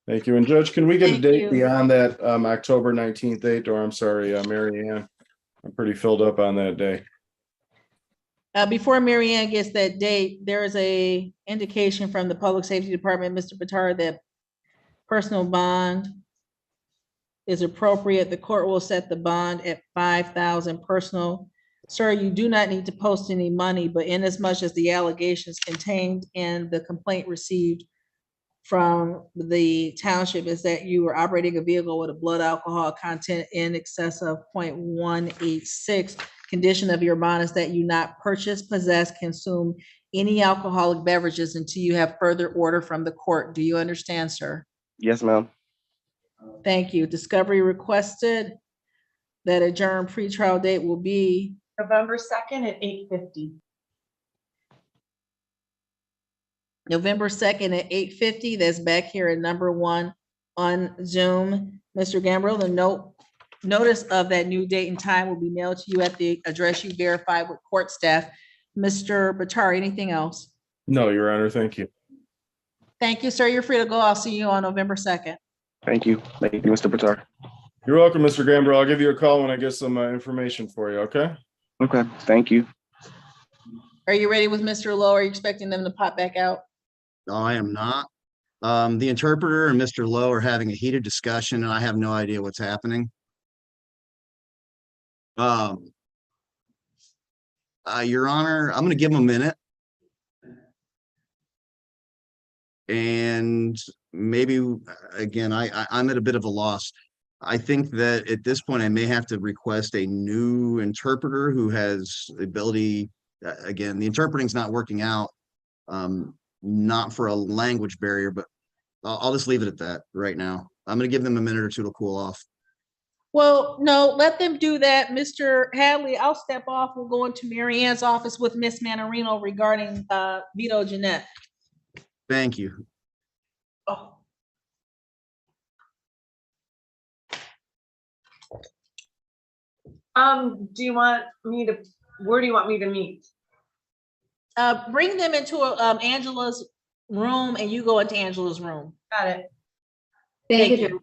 Thank you. And Judge, can we get a Thank date you. beyond that October 19th date? Or I'm sorry, Mary Ann. I'm pretty filled up on that day. Before Mary Ann gets that date, there is a indication from the Public Safety Department, Mr. Batar, that personal bond is appropriate. The court will set the bond at $5,000 personal. Sir, you do not need to post any money, but inasmuch as the allegations contained in the complaint received from the township is that you were operating a vehicle with a blood alcohol content in excess of 0.186. Condition of your bond is that you not purchase, possess, consume any alcoholic beverages until you have further order from the court. Do you understand, sir? Yes, ma'am. Thank you. Discovery requested. That adjourned pretrial date will be November 2nd at 8:50. November 2nd at 8:50. That's back here at number 1 on Zoom. Mr. Gambrill, the notice of that new date and time will be mailed to you at the address you verified with court staff. Mr. Batar, anything else? No, Your Honor. Thank you. Thank you, sir. You're free to go. I'll see you on November 2nd. Thank you. Thank you, Mr. Batar. You're welcome, Mr. Gambro. I'll give you a call when I get some information for you, okay? Okay, thank you. Are you ready with Mr. Lowe? Are you expecting them to pop back out? No, I am not. The interpreter and Mr. Lowe are having a heated discussion and I have no idea what's happening. Your Honor, I'm gonna give him a minute. And maybe, again, I'm at a bit of a loss. I think that at this point, I may have to request a new interpreter who has the ability, again, the interpreting's not working out, not for a language barrier, but I'll just leave it at that right now. I'm gonna give them a minute or two to cool off. Well, no, let them do that. Mr. Hadley, I'll step off. We'll go into Mary Ann's office with Miss Manarino regarding Vito Jeanette. Thank you. Oh. Do you want me to, where do you want me to meet? Bring them into Angela's room and you go into Angela's room. Got it. Thank you.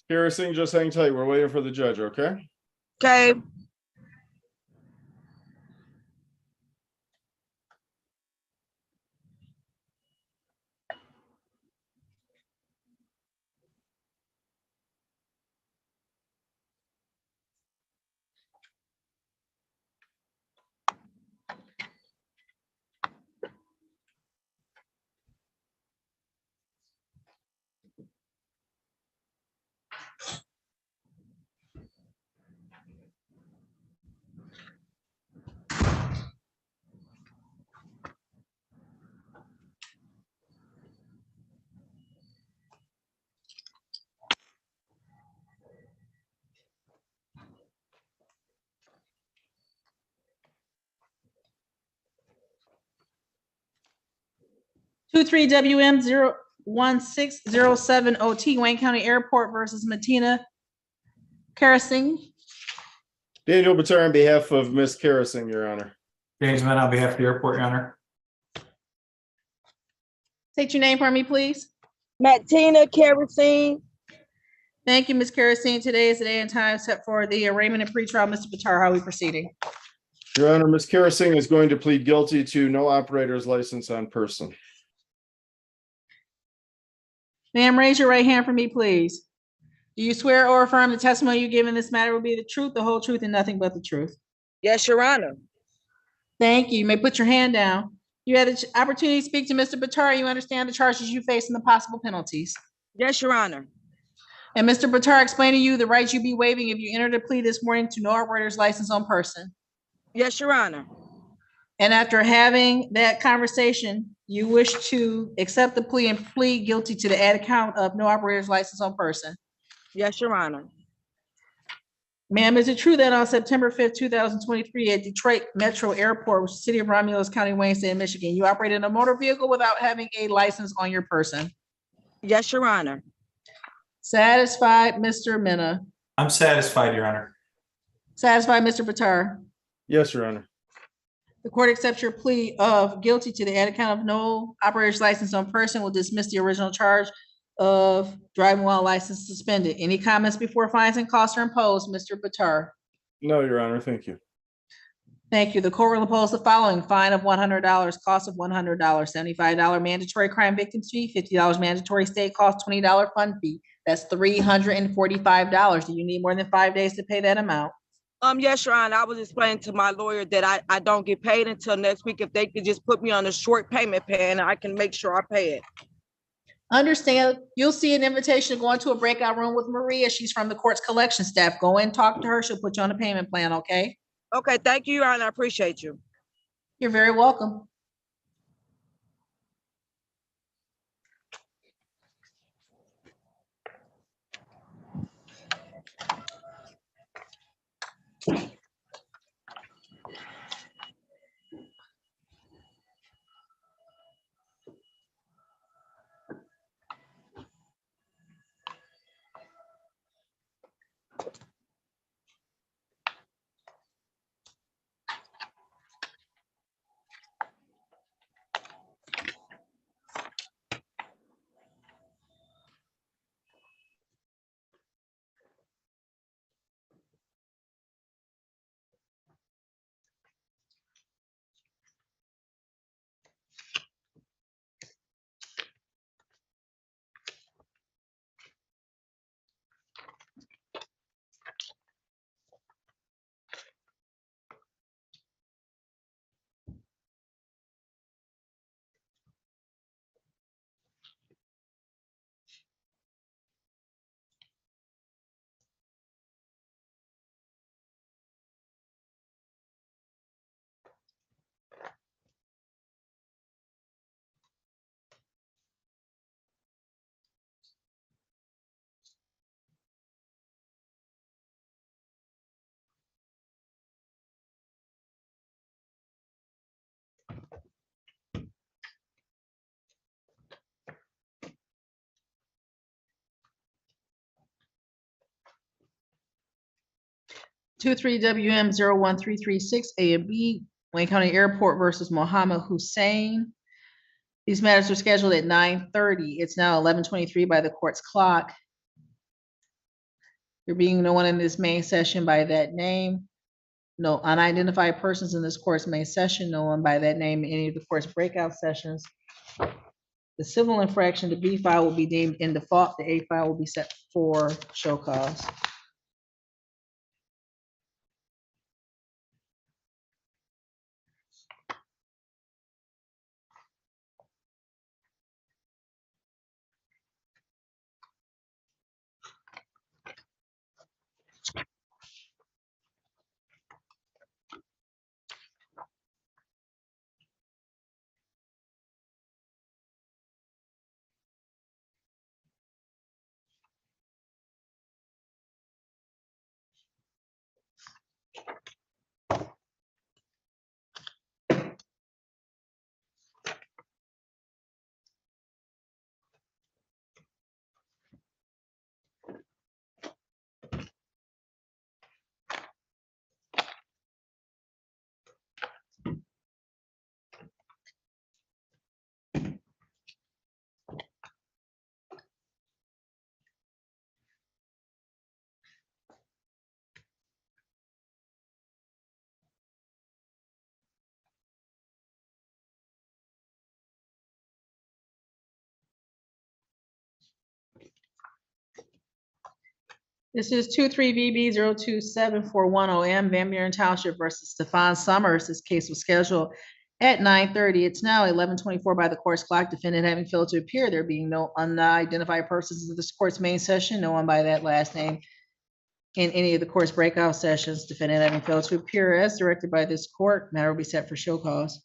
Kara Singh, just hang tight. We're waiting for the judge, okay? Okay. Two-three WM 01607 OT Wayne County Airport versus Matina Karasing. Daniel Batar on behalf of Ms. Kara Singh, Your Honor. James Mena on behalf of the airport, Your Honor. State your name for me, please. Martina Kerosene. Thank you, Ms. Karasing. Today is the day and time set for the arraignment and pretrial. Mr. Batar, how are we proceeding? Your Honor, Ms. Kara Singh is going to plead guilty to no operator's license on person. Ma'am, raise your right hand for me, please. Do you swear or affirm the testimony you give in this matter will be the truth, the whole truth, and nothing but the truth? Yes, Your Honor. Thank you. You may put your hand down. You had the opportunity to speak to Mr. Batar. You understand the charges you face and the possible penalties. Yes, Your Honor. And Mr. Batar explained to you the rights you'd be waiving if you entered a plea this morning to no operator's license on person. Yes, Your Honor. And after having that conversation, you wish to accept the plea and plead guilty to the added count of no operator's license on person. Yes, Your Honor. Ma'am, is it true that on September 5th, 2023 at Detroit Metro Airport, which is the city of Romulus County, Wayne State, Michigan, you operated a motor vehicle without having a license on your person? Yes, Your Honor. Satisfied, Mr. Mena? I'm satisfied, Your Honor. Satisfied, Mr. Batar? Yes, Your Honor. The court accepts your plea of guilty to the added count of no operator's license on person, will dismiss the original charge of driving while license suspended. Any comments before fines and costs are imposed, Mr. Batar? No, Your Honor, thank you. Thank you. The court will impose the following: fine of $100, cost of $100, $75 mandatory crime victims fee, $50 mandatory state cost, $20 fund fee. That's $345. Do you need more than 5 days to pay that amount? Yes, Your Honor. I was explaining to my lawyer that I don't get paid until next week. If they could just put me on a short payment plan, I can make sure I pay it. Understand, you'll see an invitation to go into a breakout room with Maria. She's from the court's collection staff. Go in, talk to her. She'll put you on a payment plan, okay? Okay, thank you, Your Honor. I appreciate you. You're very welcome. Two-three WM 01336 A and B, Wayne County Airport versus Mohammed Hussein. These matters are scheduled at 9:30. It's now 11:23 by the court's clock. There being no one in this main session by that name, no unidentified persons in this court's main session, no one by that name in any of the court's breakout sessions. The civil infraction, the B file will be deemed in default, the A file will be set for show cause. This is 23VB027410M Van Buren Township versus Stefan Summers. This case was scheduled at 9:30. It's now 11:24 by the court's clock. Defendant having failed to appear, there being no unidentified persons in this court's main session, no one by that last name in any of the court's breakout sessions. Defendant having failed to appear as directed by this court, matter will be set for show cause.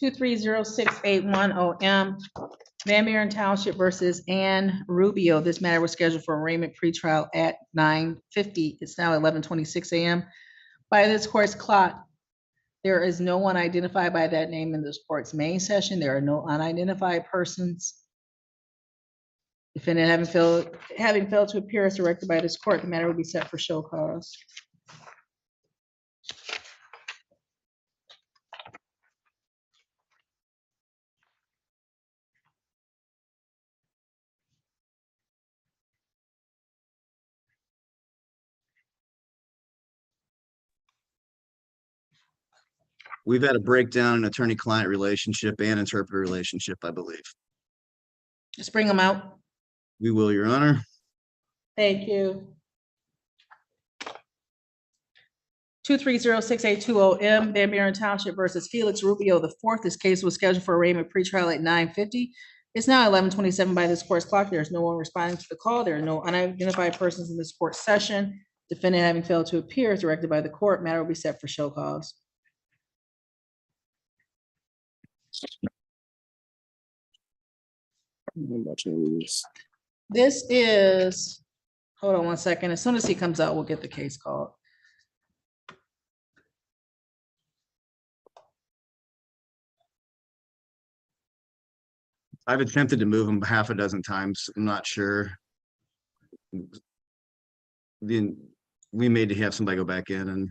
Two three zero six eight one OM Van Buren Township versus Ann Rubio. This matter was scheduled for arraignment pretrial at 9:50. It's now 11:26 a.m. By this court's clock, there is no one identified by that name in this court's main session. There are no unidentified persons. Defendant having failed to appear as directed by this court, the matter will be set for show cause. We've had a breakdown in attorney-client relationship and interpreter relationship, I believe. Just bring them out. We will, Your Honor. Thank you. 2306820M Van Buren Township versus Felix Rubio IV. This case was scheduled for arraignment pretrial at 9:50. It's now 11:27 by this court's clock. There is no one responding to the call. There are no unidentified persons in this court session. Defendant having failed to appear as directed by the court, matter will be set for show cause. This is, hold on one second. As soon as he comes out, we'll get the case called. I've attempted to move them half a dozen times. I'm not sure. Then we may have somebody go back in and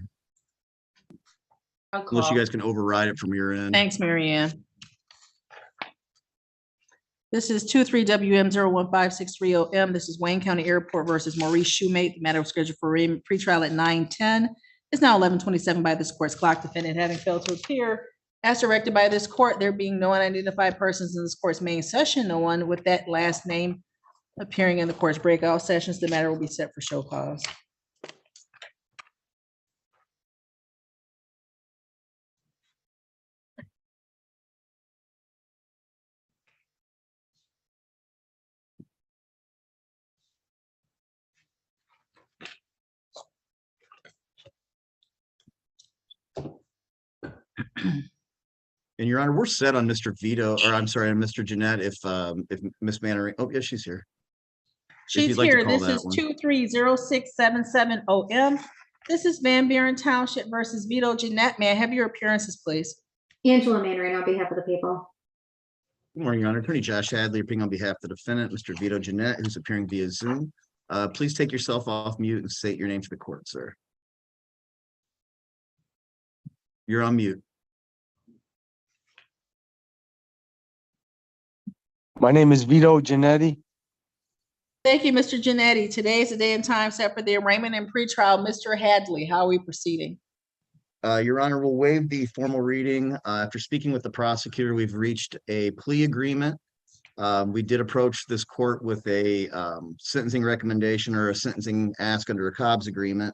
unless you guys can override it from your end. Thanks, Mary Ann. This is 23WM015630M. This is Wayne County Airport versus Maurice Shoemate. The matter was scheduled for arraignment pretrial at 9:10. It's now 11:27 by this court's clock. Defendant having failed to appear as directed by this court, there being no unidentified persons in this court's main session, no one with that last name appearing in the court's breakout sessions, the matter will be set for show cause. And Your Honor, we're set on Mr. Vito, or I'm sorry, on Mr. Jeanette, if Ms. Manning, oh, yeah, she's here. She's you'd like to here. call This that is one. 230677 OM. This is Van Buren Township versus Vito Jeanette. May I have your appearances, please? Angela Mandarin on behalf of the people. Good morning, Your Honor. Attorney Josh Hadley appearing on behalf of the defendant, Mr. Vito Jeanette, who's appearing via Zoom. Please take yourself off mute and state your name for the court, sir. You're on mute. My name is Vito Genetti. Thank you, Mr. Genetti. Today is the day and time set for the arraignment and pretrial. Mr. Hadley, how are we proceeding? Your Honor, we'll waive the formal reading. After speaking with the prosecutor, we've reached a plea agreement. We did approach this court with a sentencing recommendation or a sentencing ask under a Cobb's agreement.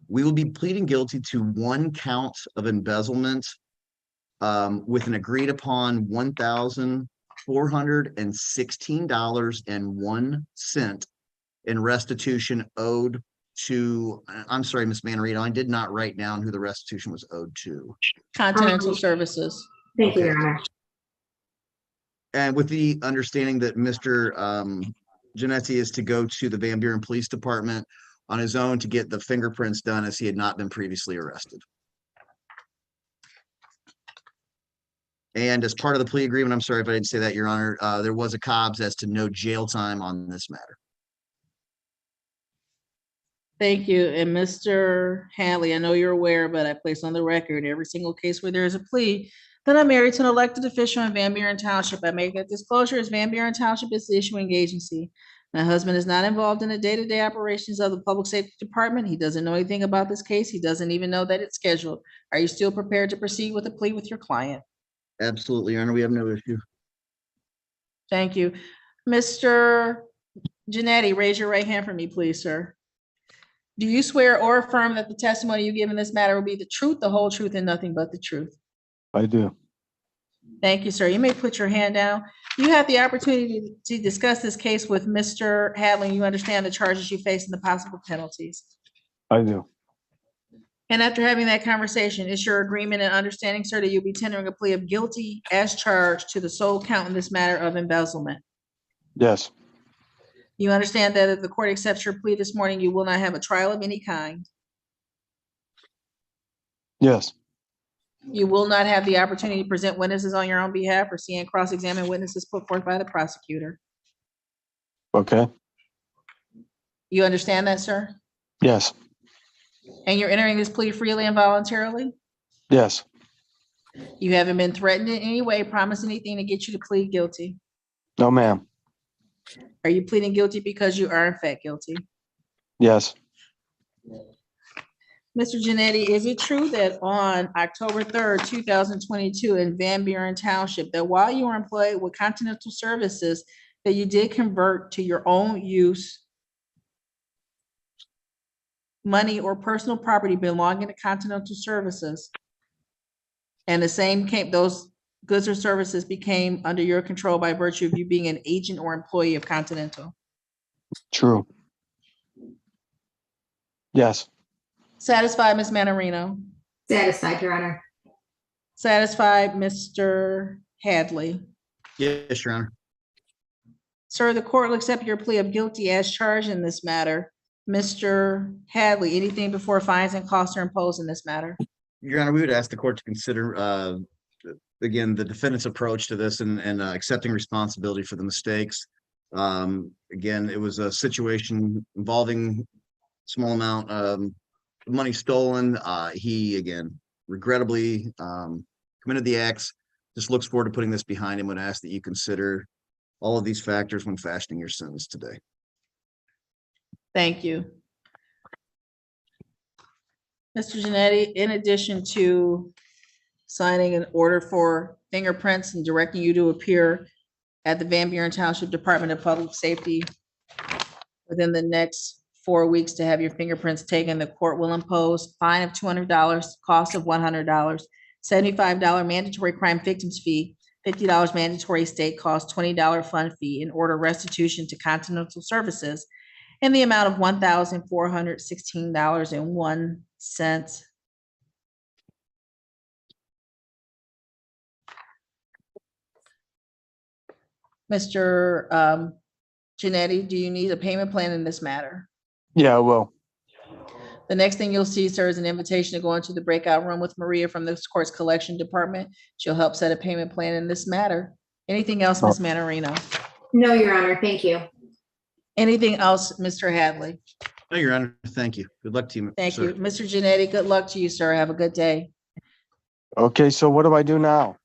We will be pleading guilty to 1 count of embezzlement with an agreed upon $1,416.01 in restitution owed to, I'm sorry, Ms. Manarino, I did not write down who the restitution was owed to. Continental Services. Thank you, Okay. Your Honor. And with the understanding that Mr. Genetti is to go to the Van Buren Police Department on his own to get the fingerprints done, as he had not been previously arrested. And as part of the plea agreement, I'm sorry if I didn't say that, Your Honor, there was a Cobb's as to no jail time on this matter. Thank you. And Mr. Hadley, I know you're aware, but I place on the record every single case where there is a plea that I'm married to an elected official in Van Buren Township. I make that disclosure as Van Buren Township is the issuing agency. My husband is not involved in the day-to-day operations of the Public Safety Department. He doesn't know anything about this case. He doesn't even know that it's scheduled. Are you still prepared to proceed with a plea with your client? Absolutely, Your Honor, we have no issue. Thank you. Mr. Genetti, raise your right hand for me, please, sir. Do you swear or affirm that the testimony you give in this matter will be the truth, the whole truth, and nothing but the truth? I do. Thank you, sir. You may put your hand down. You have the opportunity to discuss this case with Mr. Hadley. You understand the charges you face and the possible penalties. I do. And after having that conversation, is your agreement and understanding, sir, that you'll be tendering a plea of guilty as charged to the sole count in this matter of embezzlement? Yes. You understand that if the court accepts your plea this morning, you will not have a trial of any kind? Yes. You will not have the opportunity to present witnesses on your own behalf or see and cross-examine witnesses put forth by the prosecutor. Okay. You understand that, sir? Yes. And you're entering this plea freely and voluntarily? Yes. You haven't been threatened in any way, promised anything to get you to plead guilty? No, ma'am. Are you pleading guilty because you are in fact guilty? Yes. Mr. Genetti, is it true that on October 3rd, 2022 in Van Buren Township, that while you were employed with Continental Services, that you did convert to your own use money or personal property belonging to Continental Services? And the same those goods or services became under your control by virtue of you being an agent or employee of Continental? True. Yes. Satisfied, Ms. Manarino? Satisfied, Your Honor. Satisfied, Mr. Hadley? Yes, Your Honor. Sir, the court will accept your plea of guilty as charged in this matter. Mr. Hadley, anything before fines and costs are imposed in this matter? Your Honor, we would ask the court to consider, again, the defendant's approach to this and accepting responsibility for the mistakes. Again, it was a situation involving small amount of money stolen. He, again, regrettably committed the acts. Just looks forward to putting this behind him. Would ask that you consider all of these factors when fashioning your sentence today. Thank you. Mr. Genetti, in addition to signing an order for fingerprints and directing you to appear at the Van Buren Township Department of Public Safety within the next 4 weeks to have your fingerprints taken, the court will impose fine of $200, cost of $100, $75 mandatory crime victims fee, $50 mandatory state cost, $20 fund fee, and order restitution to Continental Services in the amount of $1,416.01. Mr. Janetti, do you need a payment plan in this matter? Yeah, I will. The next thing you'll see, sir, is an invitation to go into the breakout room with Maria from the court's collection department. She'll help set a payment plan in this matter. Anything else, Ms. Manarino? No, Your Honor, thank you. Anything else, Mr. Hadley? No, Your Honor, thank you. Good luck to you. Thank sir. you. Mr. Janetti, good luck to you, sir. Have a good day. Okay, so what do I do now?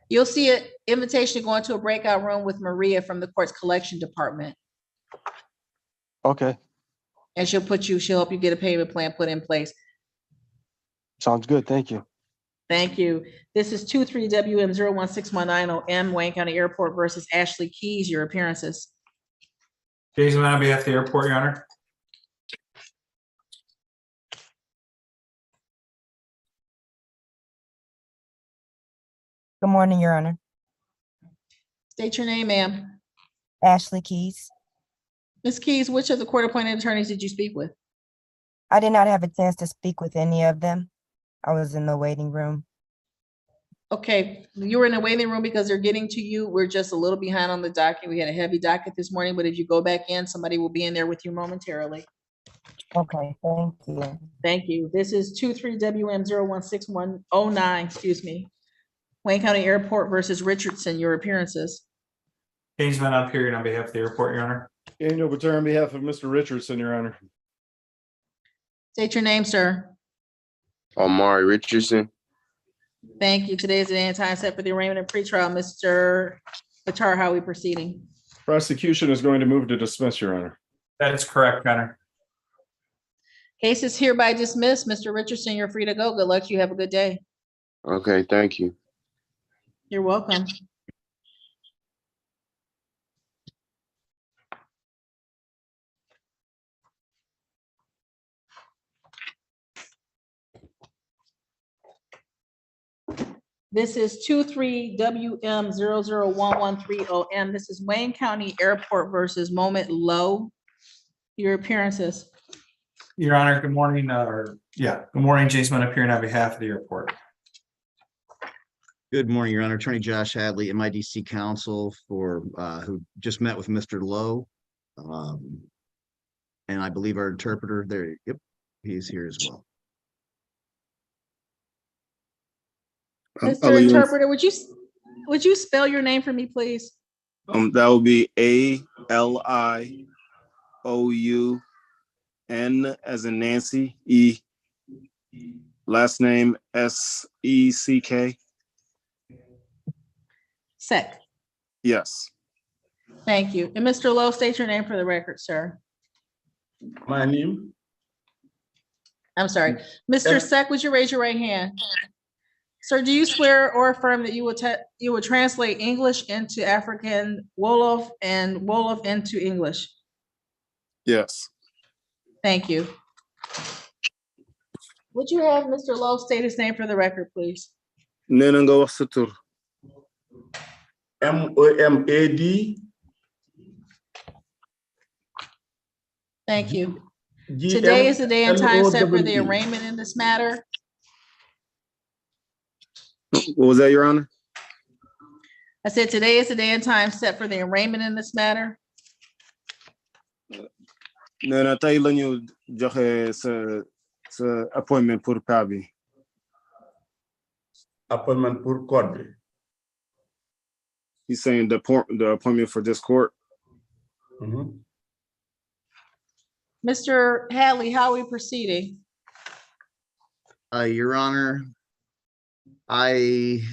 You'll see an invitation to go into a breakout room with Maria from the court's collection department. Okay, And she'll help you get a payment plan put in place. sounds good. Thank you. Thank you. This is 23WM01619OM Wayne County Airport versus Ashley Keys, your appearances. Jason, on behalf of the airport, Your Honor. Good morning, Your Honor. State your name, ma'am. Ashley Keys. Ms. Keys, which of the court-appointed attorneys did you speak with? I did not have a chance to speak with any of them. I was in the waiting room. Okay, you were in the waiting room because they're getting to you. We're just a little behind on the docket. We had a heavy docket this morning, but if you go back in, somebody will be in there with you momentarily. Okay, thank you. Thank you. This is 23WM0161909, excuse me. Wayne County Airport versus Richardson, your appearances. James Van Operion on behalf of the airport, Your Honor. Daniel Batar on behalf of Mr. Richardson, Your Honor. State your name, sir. Omari Richardson. Thank you. Today is the day and time set for the arraignment and pretrial. Mr. Batar, how are we proceeding? Prosecution is going to move to dismiss, Your Honor. That is correct, Your Honor. Case is hereby dismissed. Mr. Richardson, you're free to go. Good luck. You have a good day. Okay, thank you. You're welcome. This is 23WM00113OM. This is Wayne County Airport versus Moment Low. Your appearances. Your Honor, good morning, good morning, Jason Van Operion on behalf of the airport. Good morning, Your Honor. Attorney Josh Hadley, MIDC counsel for, who just met with Mr. Lowe. And I believe our interpreter there, yep, he's here as well. Mr. Interpreter, would you spell your name for me, please? That would be ALIOUN as in Nancy, E. Last name SECK. Sec. Yes. Thank you. And Mr. Lowe, state your name for the record, sir. My name? I'm sorry. Mr. Sec, would you raise your right hand? Sir, do you swear or affirm that you will translate English into African Wolof and Wolof into English? Yes. Thank you. Would you have Mr. Lowe state his name for the record, please? Nenango Sutur. MOMAD. Thank you. Today is the day and time set for the arraignment in this matter. What was that, Your Honor? I said today is the day and time set for the arraignment in this matter. Nena tayo lang yung sa appointment pour Pabi. Appointment pour court. He's saying the appointment for this court. Mr. Hadley, how are we proceeding? Your Honor, I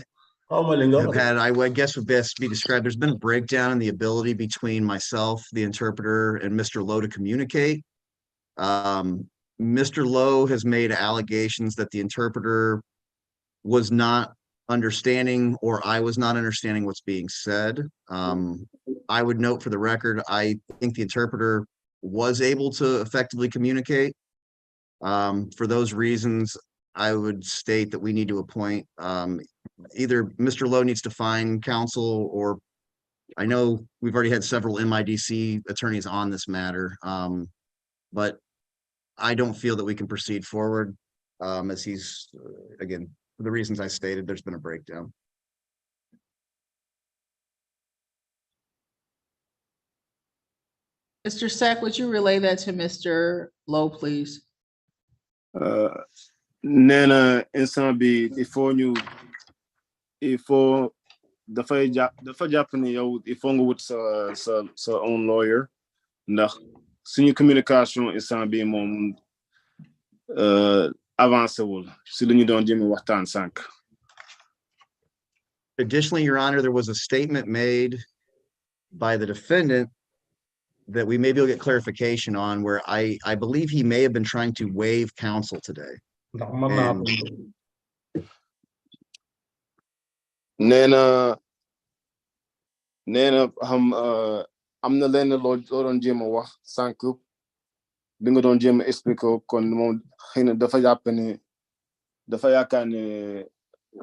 guess would best be described. There's been a breakdown in the ability between myself, the interpreter, and Mr. Lowe to communicate. Mr. Lowe has made allegations that the interpreter was not understanding or I was not understanding what's being said. I would note for the record, I think the interpreter was able to effectively communicate. For those reasons, I would state that we need to appoint either Mr. Lowe needs to find counsel, or I know we've already had several MIDC attorneys on this matter, but I don't feel that we can proceed forward as he's, again, for the reasons I stated, there's been a breakdown. Mr. Sack, would you relay that to Mr. Lowe, please? nee na instant bi il faut dafa jàpp ni yow il faut nga wut sa own lawyer ndax suñu communication instant bi moom avancé wul si lu ñu doon jëm waxtaan sànq. Additionally, Your Honor, there was a statement made by the defendant that we may be able to get clarification on where I believe he may have been trying to waive counsel today. And nee na xam am na lenn loo doon jéem a wax sànq bi nga doon jéem a expliquer kon moom xëy na dafa yaakaar ne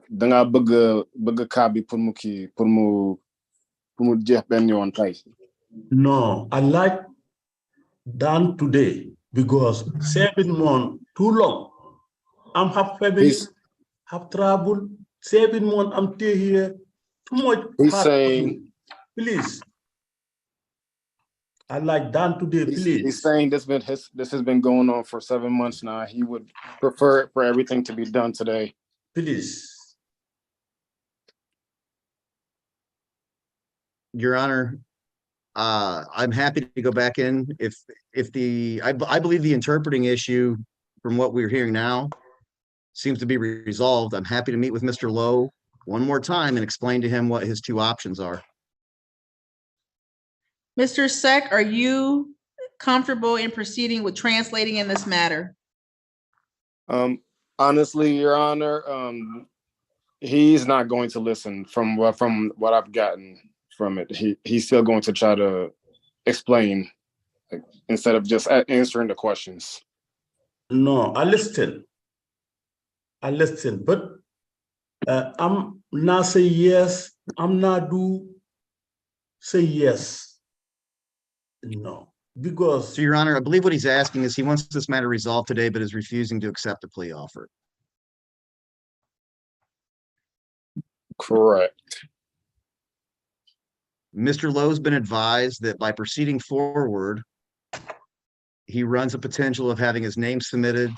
dangaa bëgg kaa bi pour mu jeex benn yoon tey. No, I like done today because 7 months too long. I'm have family, have trouble. 7 months I'm still here. Too much. He's saying, please. I like done today, please. He's saying this has been going on for 7 months now. He would prefer for everything to be done today. Please. Your Honor, I'm happy to go back in if I believe the interpreting issue from what we're hearing now seems to be resolved. I'm happy to meet with Mr. Lowe one more time and explain to him what his two options are. Mr. Sack, are you comfortable in proceeding with translating in this matter? Honestly, Your Honor, he's not going to listen from what I've gotten from it. He's still going to try to explain instead of just answering the questions. No, I listen, but I'm not say yes. I'm not do say yes. No, because. So, Your Honor, I believe what he's asking is he wants this matter resolved today, but is refusing to accept a plea offer. Correct. Mr. Lowe's been advised that by proceeding forward, he runs a potential of having his name submitted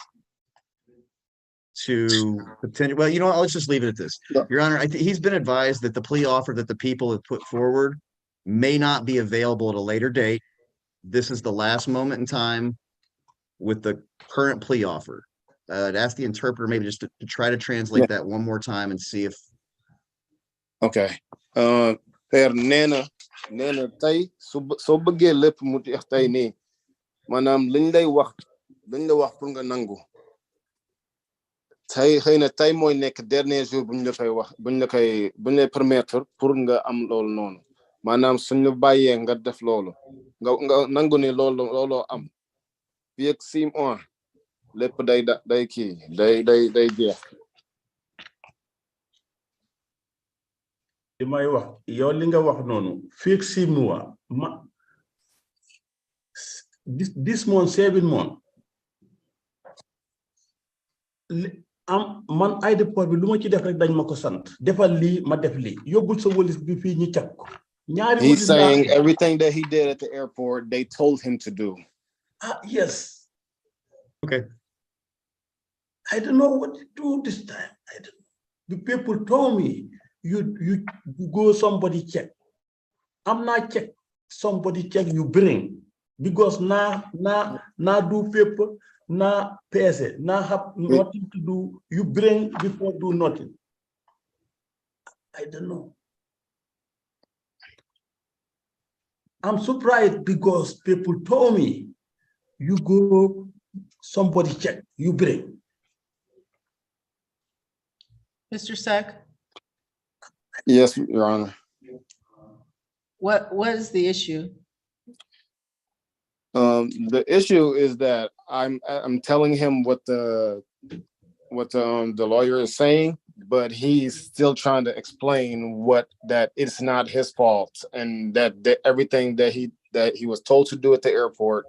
to potential. Well, you know what? Let's just leave it at this. Yeah. Your Honor, he's been advised that the plea offer that the people have put forward may not be available at a later date. This is the last moment in time with the current plea offer. I'd ask the interpreter maybe just to try to translate that one more time and see if. Okay. Nena tay so bëggee lépp mu jeex tey nii maanaam liñ lay wax pour nga nangu tey xëy na tey mooy nekk dernier jour buñ la koy wax buñ lay permettre pour nga am loolu noonu maanaam suñ la bàyyee nga def loolu nga nangu ni looloo am fii ak 6 mois lépp day jeex. li may wax yow li nga wax noonu fii ak 6 mois this month 7 months man ay dépôt bi lu ma ci def rek dañ ma ko sant defal lii ma def lii yóbbul sa wëlis bi fii ñu càpp ko ñaari. He's saying everything that he did at the airport they told him to do. Yes. Okay. I don't know what to do this time. The people told me you go somebody check. I'm not check. Somebody check you bring because now do paper now pass now have nothing to do. You bring before do nothing. I don't know. I'm surprised because people told me you go somebody check you bring. Mr. Sack? Yes, Your Honor. What is the issue? The issue is that I'm telling him what the lawyer is saying, but he's still trying to explain that it's not his fault and that everything that he was told to do at the airport,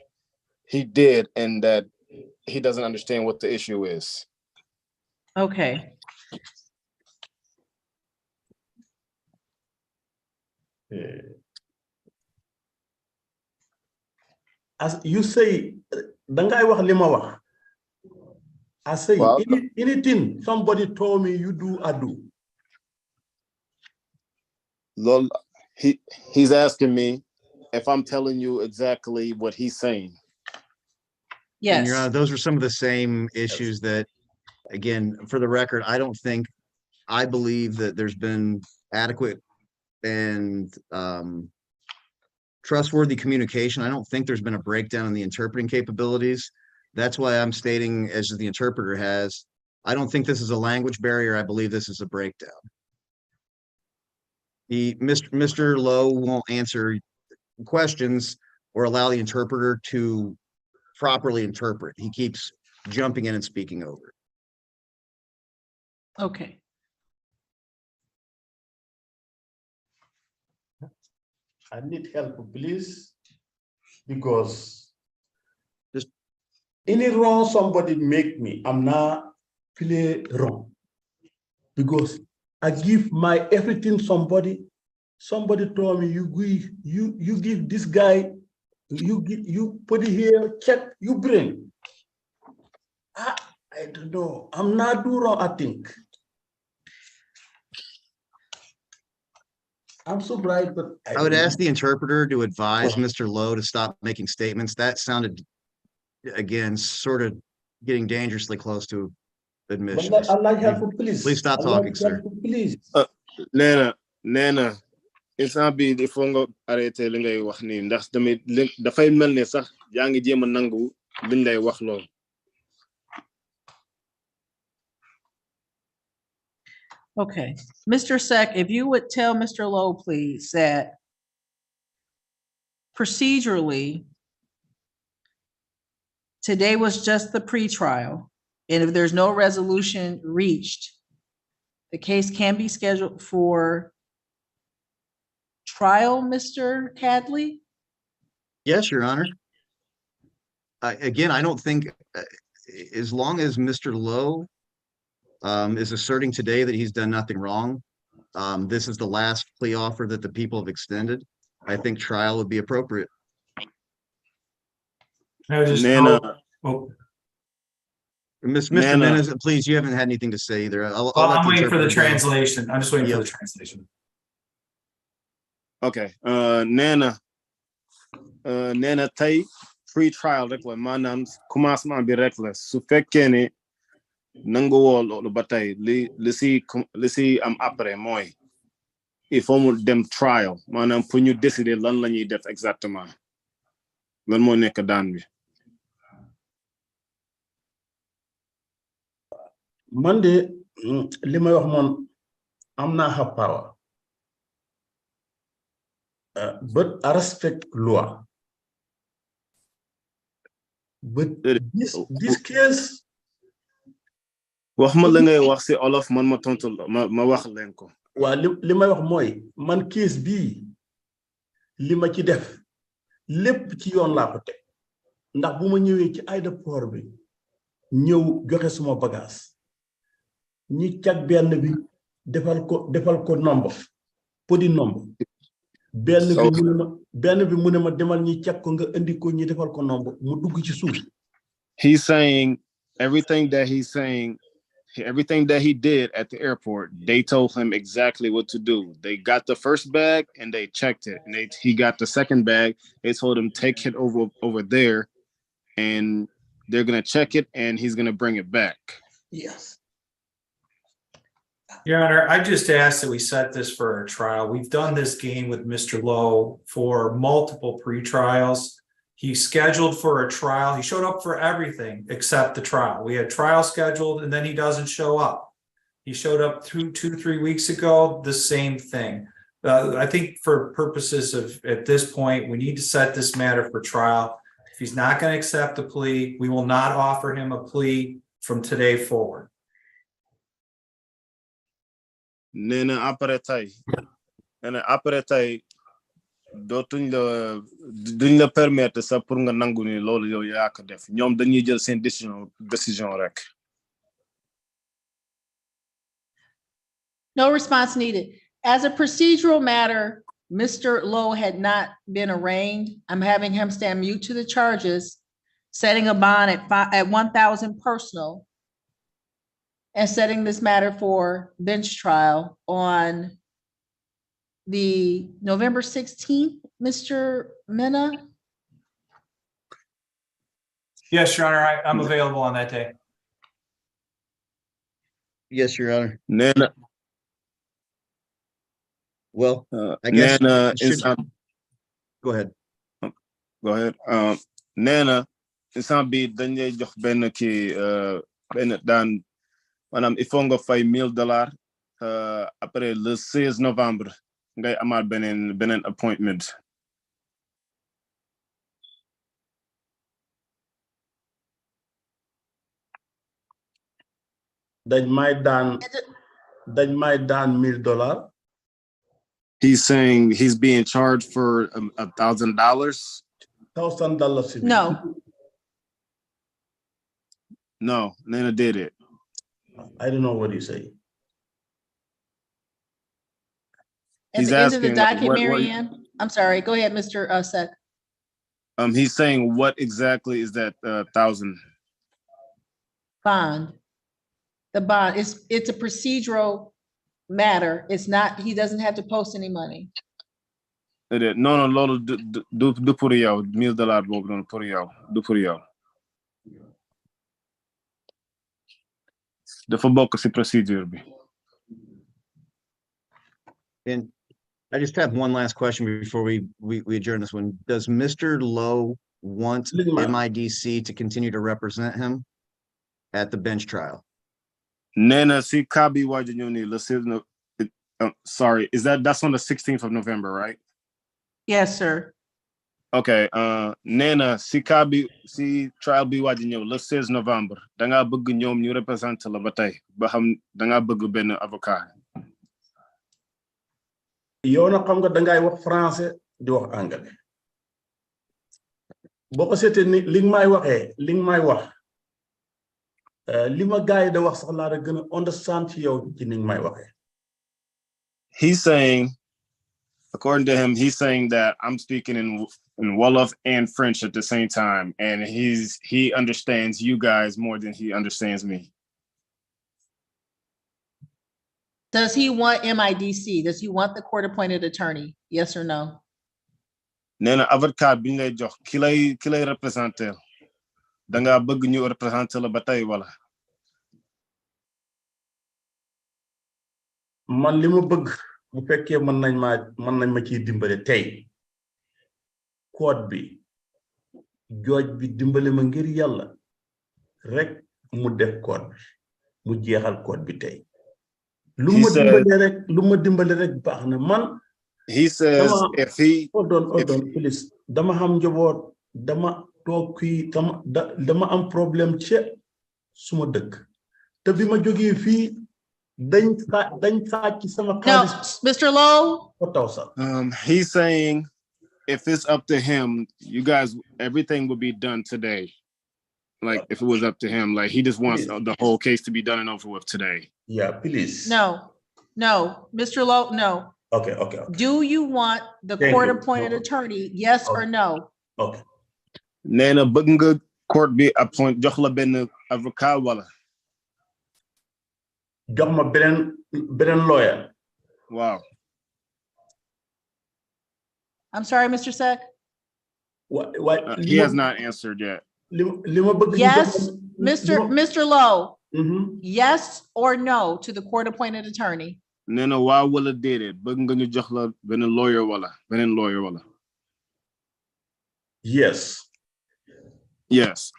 he did, and that he doesn't understand what the issue is. Okay. as you say, dangay wax li ma wax. I say, Well, anything somebody told me you do, I do. Lol, he's asking me if I'm telling you exactly what he's saying. And Your Yes. Honor, those are some of the same issues that, again, for the record, I believe that there's been adequate and trustworthy communication. I don't think there's been a breakdown in the interpreting capabilities. That's why I'm stating, as the interpreter has, I don't think this is a language barrier. I believe this is a breakdown. Mr. Lowe won't answer questions or allow the interpreter to properly interpret. He keeps jumping in and speaking over. Okay. I need help, please, because just any wrong somebody make me, I'm not play wrong. Because I give my everything somebody told me you give this guy, you put it here, check, you bring. I don't know. I'm not do wrong, I think. I'm so bright, but I would ask the interpreter to advise Mr. Lowe to stop making statements. That sounded, again, sort of getting dangerously close to admissions. Allah help, please. Please stop talking, sir. Please. Nena, instant bi il faut nga arrêter li ngay wax ni ndax tamit dafay mel ne sax yaa ngi jéem a nangu liñ lay wax lool. Okay, Mr. Sec, if you would tell Mr. Lowe, please, that procedurally, today was just the pretrial, and if there's no resolution reached, the case can be scheduled for trial, Mr. Cadley? Yes, Your Honor. Again, I don't think, as long as Mr. Lowe is asserting today that he's done nothing wrong, this is the last plea offer that the people have extended, I think trial would be appropriate. Nena. Mr. Nana. Menes, please, you haven't had anything to say either. Well, I'm waiting for the translation. I'm just waiting for the translation. Okay. Nena tay pre-trial rek la maanaam commencement bi rek la su fekkee ne nangu woo loolu ba tey li si am après mooy il faut mu dem trial maanaam pour ñu décider lan la ñuy def exactement lan moo nekk daan bi. Man de li may wax moom am naa her power, but I respect law. But this case. wax ma la ngay wax si olof man ma tontu ma wax leen ko. Waa li may wax mooy man case bii li ma ci def lépp ci yoon laa ko teg ndax bu ma ñëwee ci aéroport bi ñëw joxe suma bagage ñi cag benn bi defal ko nombre podi nombre benn bi mu ne ma demal ñi cag ko nga indi ko ñi defal ko nombre mu dugg ci suuf. He's saying everything that he did at the airport, they told him exactly what to do. They got the first bag and they checked it, and he got the second bag. They told him take it over there, and they're gonna check it, and he's gonna bring it back. Yes. Your Honor, I just asked that we set this for a trial. We've done this game with Mr. Lowe for multiple pre-trials. He's scheduled for a trial. He showed up for everything except the trial. We had trial scheduled and then he doesn't show up. He showed up 2-3 weeks ago, the same thing. I think for purposes of, at this point, we need to set this matter for trial. If he's not going to accept the plea, we will not offer him a plea from today forward. Nena après tay dootuñ duñ la permettre ça pour nga nangu ni loolu yow yaa ko def ñoom dañuy jël seen décision rek. No response needed. As a procedural matter, Mr. Lowe had not been arraigned, I'm having him stand mute to the charges, setting a bond at 1,000 personal, and setting this matter for bench trial on the November 16th, Mr. Mena? Yes, Your Honor, I'm available on that day. Yes, Your Honor. Nana, Well, I guess. Nana, should- Go ahead. go ahead. Nana, instant bi dañ lay jox benn kii benn daan maanaam il faut nga fay $1,000 après le 16 novembre ngay amaat beneen appointment. dañ may daan $1,000. He's saying he's being charged for $1,000. $1,000. No, No, Nana did it. I don't know what you say. at He's the end of the asking, docket, what- Mary Ann, I'm sorry, go ahead, Mr. Sec. He's saying what exactly is that 1,000? Bond. The bond, it's a procedural matter. It's not, he doesn't have to post any money. Non, loolu du pour yow $1,000 boobu noonu pour yow du pour yow. Dafa bokk ci procedure bi. And I just have one last question before we adjourn this one. Does Mr. Lowe want MIDC to continue to represent him at the bench trial? Nana si kabi waji ñëw nii sorry, that's on the 16th of November, right? Yes, sir. Okay, Nana si kabi si trial bi waji ñëw le 16 November. Da nga bëgg ñoom ñu représenter la ba tey ba xam da nga bëgg benn avocat. yow na xam nga dangay wax français di wax anglais boo ko seetee ni li nga may waxee li nga may wax li ma gars yi da wax sax laa da gën a understand ci yow ci ni nga may waxee. He's saying, according to him, he's saying that I'm speaking in Wolof and French at the same time, and he understands you guys more than he understands me. Does he want MIDC? Does he want the court-appointed attorney? Yes or no? Nena avocat biñ lay jox ki lay représenter da nga bëgg ñu représenter la ba tey wala. Man li ma bëgg bu fekkee mën nañ ma ciy dimbale tey code bi jooj bi dimbale ma ngir yàlla rek mu def code bi mu jeexal code bi tey lu ma dimbale rek baax na man. He says if he hold on please dama xam njaboot dama toog fii dama am problème ci suma dëkk te bi ma jógee fii dañ sàcc sama xaalis. No, Mr. Lowe. He's saying if it's up to him, you guys, everything will be done today. Like if it was up to him, like he just wants the whole case to be done and over with today. Yeah, please. No, Mr. Lowe, no. Okay. Do you want the court-appointed attorney? Yes or no? Okay. Nena bëgg nga court bi appoint jox la benn avocat wala. Jox ma beneen lawyer. Wow. I'm sorry, Mr. Sec. What? He has not answered yet. Yes, Mr. Lowe. Yes or no to the court-appointed attorney? Nena waa wala déedéet bëgg nga ñu jox la beneen lawyer wala. Yes. Yes.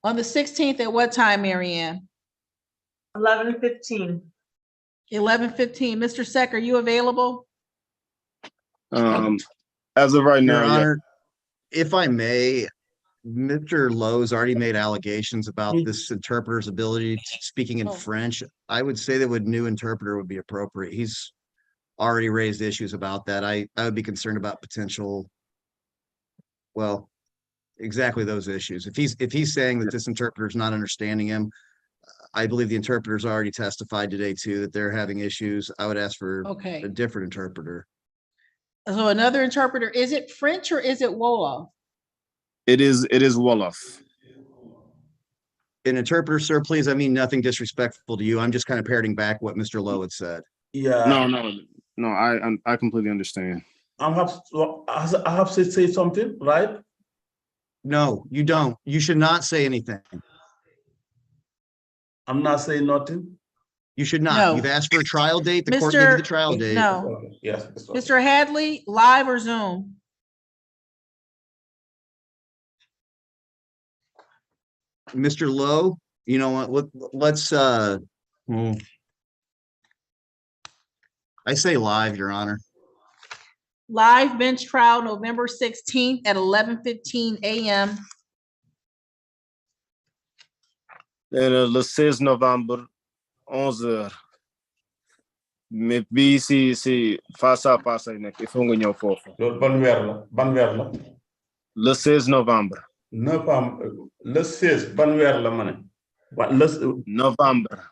On the 16th at what time, Mary Ann? 11:15. 11:15. Mr. Sec, are you available? As of right now, Your Honor, if I may, Mr. Lowe's already made allegations about this interpreter's ability to speaking in French. I would say that a new interpreter would be appropriate. He's already raised issues about that. I would be concerned about potential, well, exactly those issues. If he's saying that this interpreter is not understanding him, I believe the interpreter's already testified today too that they're having issues. I would ask for a different interpreter. So another interpreter, is it French or is it Wolof? It is Wolof. An interpreter, sir, please. I mean nothing disrespectful to you. I'm just kind of parroting back what Mr. Lowe had said. Yeah. No, I completely understand. I have to say something, right? No, you don't. You should not say anything. I'm not saying nothing. You should not. No. You've asked for a trial date. The court gave you the trial date. No. Okay, yes. it's okay. Mr. Hadley, live or Zoom? Mr. Lowe, you know what? Let's I say live, Your Honor. Live bench trial, November 16th at 11:15 a.m. Le 16 novembre, 11h. Mais bii si face à face ay nekk il faut nga ñëw foofu. Loolu ban weer la. Le 16 novembre. Le 16 ban weer la ma ne. Novembre.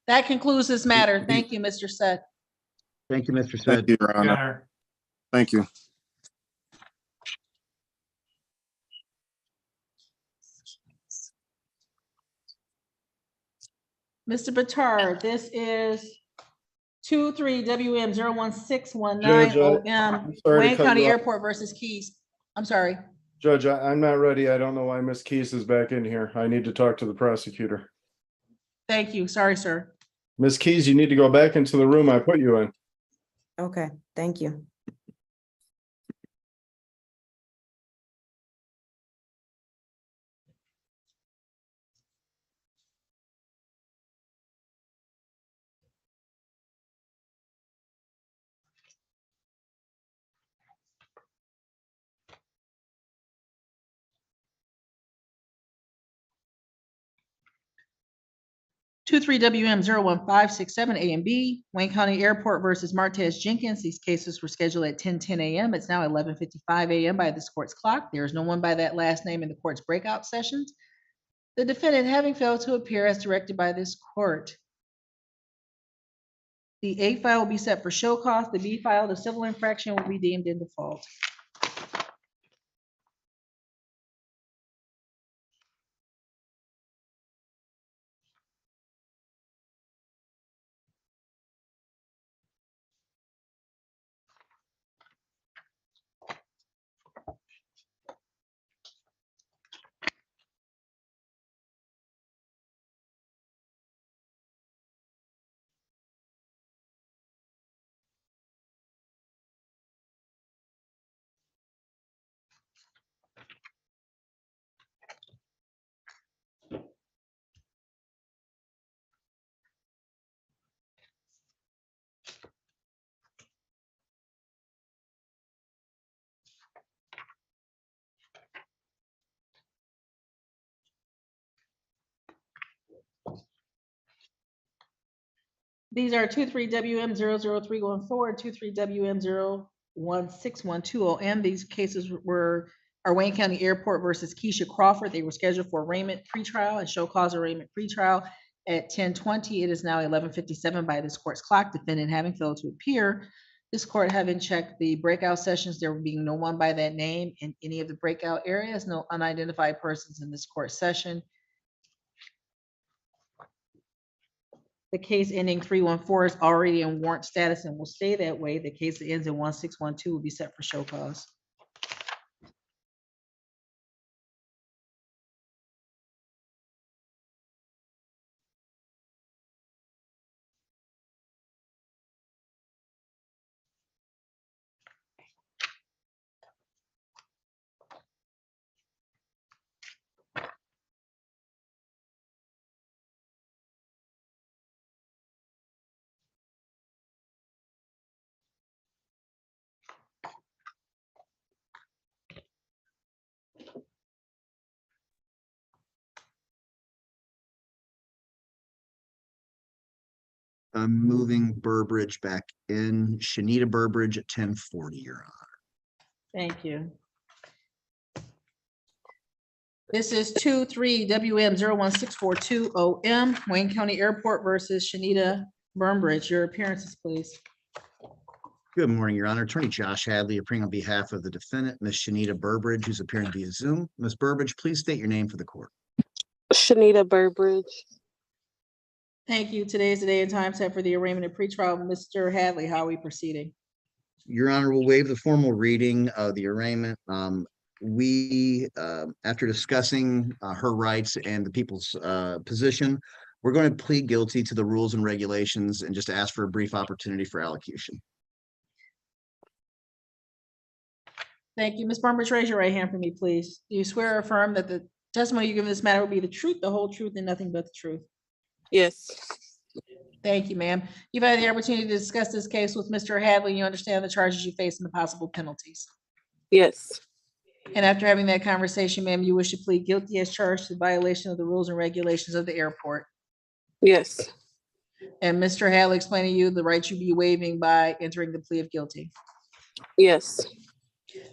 That concludes this matter. Thank you, Mr. Seth. Thank you, Mr. Thank Said. you, Your Honor. Thank you. Mr. Bitar, this is 23WM Judge, 01619OM, I'm sorry to Wayne cut County you off. Airport versus Keys. I'm sorry. Judge, I'm not ready. I don't know why Miss Keys is back in here. I need to talk to the prosecutor. Thank you. Sorry, sir. Miss Keys, you need to go back into the room I put you in. Okay, thank you. Two, 3WM 01567 A and B, Wayne County Airport versus Martez Jenkins. These cases were scheduled at 10:10 a.m. It's now 11:55 a.m. by this court's clock. There is no one by that last name in the court's breakout sessions. The defendant having failed to appear as directed by this court. The A file will be set for show cause. The B file, the civil infraction, will be deemed in default. These are 23WM 00314, 23WM 01612OM. These cases are Wayne County Airport versus Keisha Crawford. They were scheduled for arraignment pretrial and show cause arraignment pretrial at 10:20. It is now 11:57 by this court's clock. Defendant having failed to appear. This court having checked the breakout sessions, there being no one by that name in any of the breakout areas, no unidentified persons in this court session. The case ending 314 is already in warrant status and will stay that way. The case that ends in 1612 will be set for show cause. I'm moving Burbridge back in. Shanita Burbridge at 10:40, Your Honor. Thank you. This is 23WM 01642OM, Wayne County Airport versus Shanita Burnbridge, your appearances, please. Good morning, Your Honor. Attorney Josh Hadley appearing on behalf of the defendant, Ms. Shanita Burbridge, who's appearing via Zoom. Ms. Burbridge, please state your name for the court. Shanita Burbridge. Thank you. Today's the day and time set for the arraignment and pretrial. Mr. Hadley, how are we proceeding? Your Honor, will waive the formal reading of the arraignment. After discussing her rights and the people's position, we're going to plead guilty to the rules and regulations and just ask for a brief opportunity for allocution. Thank you. Ms. Burnbridge, raise your right hand for me, please. Do you swear or affirm that the testimony you give in this matter will be the truth, the whole truth, and nothing but the truth? Yes. Thank you, ma'am. You've had the opportunity to discuss this case with Mr. Hadley. You understand the charges you face and the possible penalties. Yes. And after having that conversation, ma'am, you wish to plead guilty as charged to violation of the rules and regulations of the airport. Yes. And Mr. Hadley explained to you the rights you'd be waiving by entering the plea of guilty. Yes.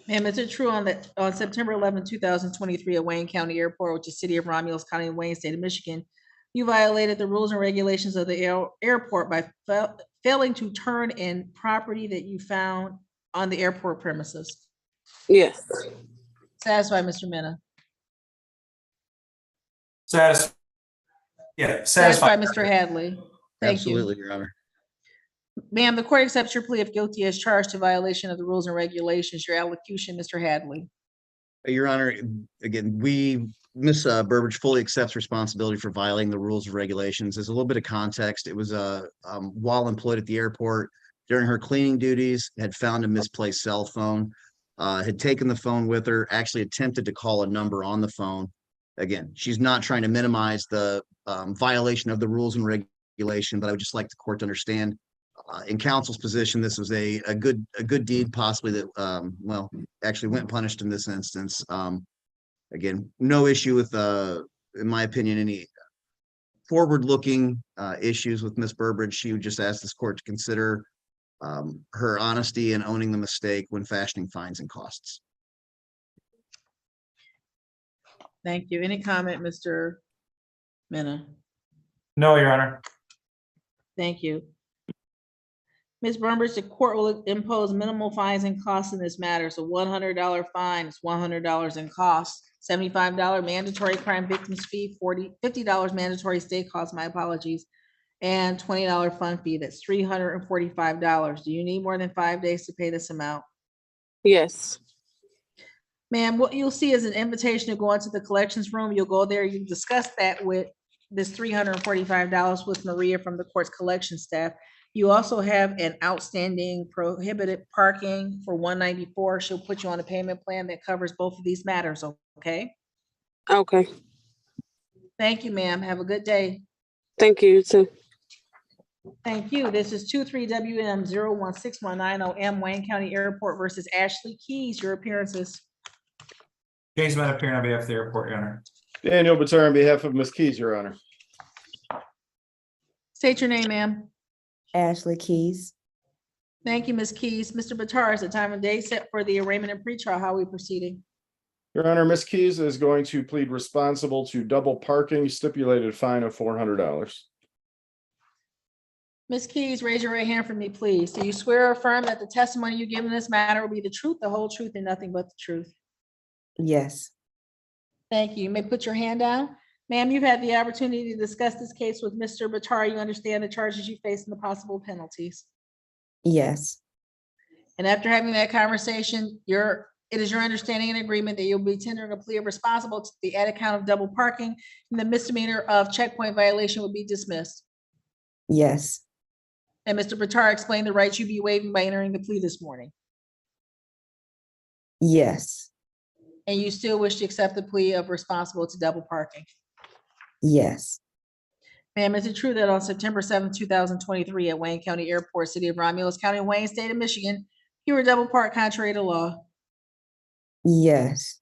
Ma'am, is it true on September 11, 2023 at Wayne County Airport, which is City of Romulus County, Wayne, State of Michigan, you violated the rules and regulations of the airport by failing to turn in property that you found on the airport premises? Yes. Satisfied, Mr. Mena? Satisfied, Satisfied, Mr. Hadley? Thank you. Absolutely, Your Honor. Ma'am, the court accepts your plea of guilty as charged to violation of the rules and regulations. Your allocution, Mr. Hadley. Your Honor, again, Ms. Burbridge fully accepts responsibility for violating the rules and regulations. There's a little bit of context. It was while employed at the airport during her cleaning duties, had found a misplaced cell phone, had taken the phone with her, actually attempted to call a number on the phone. Again, she's not trying to minimize the violation of the rules and regulation, but I would just like the court to understand in counsel's position, this was a good deed, possibly that, well, actually went punished in this instance. Again, no issue with, in my opinion, any forward-looking issues with Ms. Burbridge. She would just ask this court to consider her honesty and owning the mistake when fashioning fines and costs. Thank you. Any comment, Mr. Mena? No, Your Honor. Thank you. Ms. Burnbridge, the court will impose minimal fines and costs in this matter. So $100 fine is $100 in costs, $75 mandatory crime victims fee, $50 mandatory state costs, my apologies, and $20 fund fee. That's $345. Do you need more than 5 days to pay this amount? Yes. Ma'am, what you'll see is an invitation to go into the collections room. You'll go there, you discuss that with this $345 with Maria from the court's collection staff. You also have an outstanding prohibited parking for $194. She'll put you on a payment plan that covers both of these matters, okay? Okay. Thank you, ma'am. Have a good day. Thank you, too. Thank you. This is 23WM016190M Wayne County Airport versus Ashley Keys. Your appearances. James Mena appearing on behalf of the airport, Your Honor. Daniel Batar on behalf of Ms. Keys, Your Honor. State your name, ma'am. Ashley Keys. Thank you, Ms. Keys. Mr. Batar, is the time and day set for the arraignment and pretrial? How are we proceeding? Your Honor, Ms. Keys is going to plead responsible to double parking, stipulated fine of $400. Ms. Keys, raise your right hand for me, please. Do you swear or affirm that the testimony you give in this matter will be the truth, the whole truth, and nothing but the truth? Yes. Thank you. You may put your hand down. Ma'am, you've had the opportunity to discuss this case with Mr. Batar. You understand the charges you face and the possible penalties. Yes. And after having that conversation, it is your understanding and agreement that you'll be tendering a plea of responsible to the added count of double parking, and the misdemeanor of checkpoint violation will be dismissed. Yes. And Mr. Batar explained the rights you'd be waiving by entering the plea this morning. Yes. And you still wish to accept the plea of responsible to double parking? Yes. Ma'am, is it true that on September 7th, 2023 at Wayne County Airport, City of Romulus County, Wayne, State of Michigan, you were double parked contrary to law? Yes.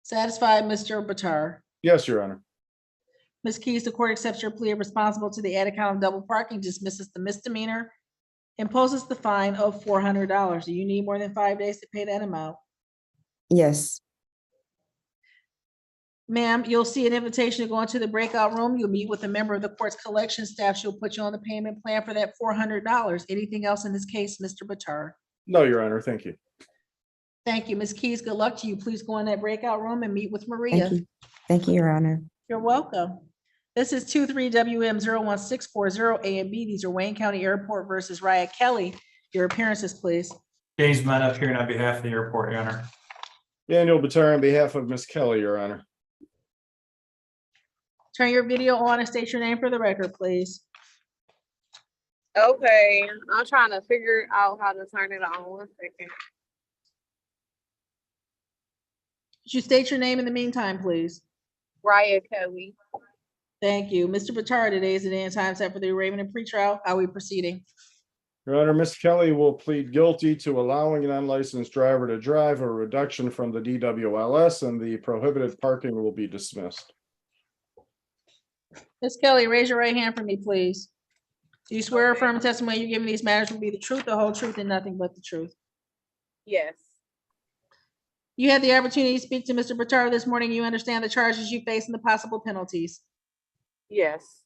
Satisfied, Mr. Batar? Yes, Your Honor. Ms. Keys, the court accepts your plea of responsible to the added count of double parking, dismisses the misdemeanor, imposes the fine of $400. Do you need more than 5 days to pay that amount? Yes. Ma'am, you'll see an invitation to go into the breakout room. You'll meet with a member of the court's collection staff. She'll put you on the payment plan for that $400. Anything else in this case, Mr. Bitar? No, Your Honor, thank you. Thank you. Ms. Keys, good luck to you. Please go in that breakout room and meet with Maria. Thank you. Thank you, Your Honor. You're welcome. This is 23WM01640 A and B. These are Wayne County Airport versus Raya Kelly. Your appearances, please. James Mena appearing on behalf of the airport, Your Honor. Daniel Bitar on behalf of Ms. Kelly, Your Honor. Turn your video on and state your name for the record, please. Okay, I'm trying to figure out how to turn it on. 1 second. Could you state your name in the meantime, please? Raya Kelly. Thank you. Mr. Bitar, today is the day and time set for the arraignment and pretrial. How are we proceeding? Your Honor, Ms. Kelly will plead guilty to allowing an unlicensed driver to drive, a reduction from the DWLS, and the prohibited parking will be dismissed. Ms. Kelly, raise your right hand for me, please. Do you swear or affirm the testimony you give in these matters will be the truth, the whole truth, and nothing but the truth? Yes. You had the opportunity to speak to Mr. Bitar this morning. You understand the charges you face and the possible penalties. Yes.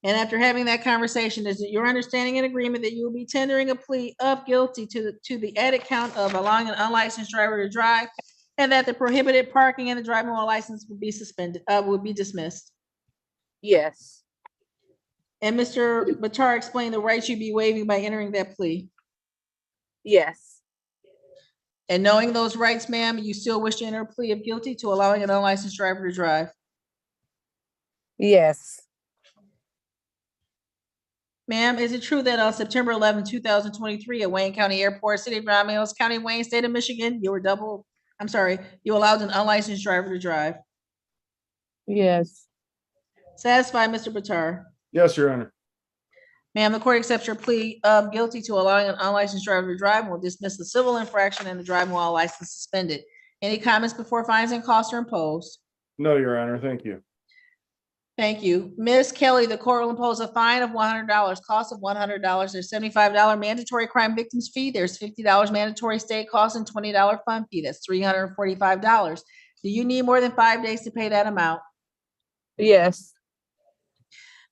And after having that conversation, is it your understanding and agreement that you will be tendering a plea of guilty to the added count of allowing an unlicensed driver to drive, and that the prohibited parking and the driving while license will be suspended, will be dismissed? Yes. And Mr. Bitar explained the rights you'd be waiving by entering that plea. Yes. And knowing those rights, ma'am, you still wish to enter a plea of guilty to allowing an unlicensed driver to drive? Yes. Ma'am, is it true that on September 11, 2023, at Wayne County Airport, City of Round Mills, County of Wayne, State of Michigan, you allowed an unlicensed driver to drive? Yes. Satisfied, Mr. Bitar? Yes, Your Honor. Ma'am, the court accepts your plea of guilty to allowing an unlicensed driver to drive and will dismiss the civil infraction and the driving while license suspended. Any comments before fines and costs are imposed? No, Your Honor, thank you. Thank you. Ms. Kelly, the court will impose a fine of $100, cost of $100. There's $75 mandatory crime victims fee. There's $50 mandatory state cost and $20 fund fee. That's $345. Do you need more than 5 days to pay that amount? Yes.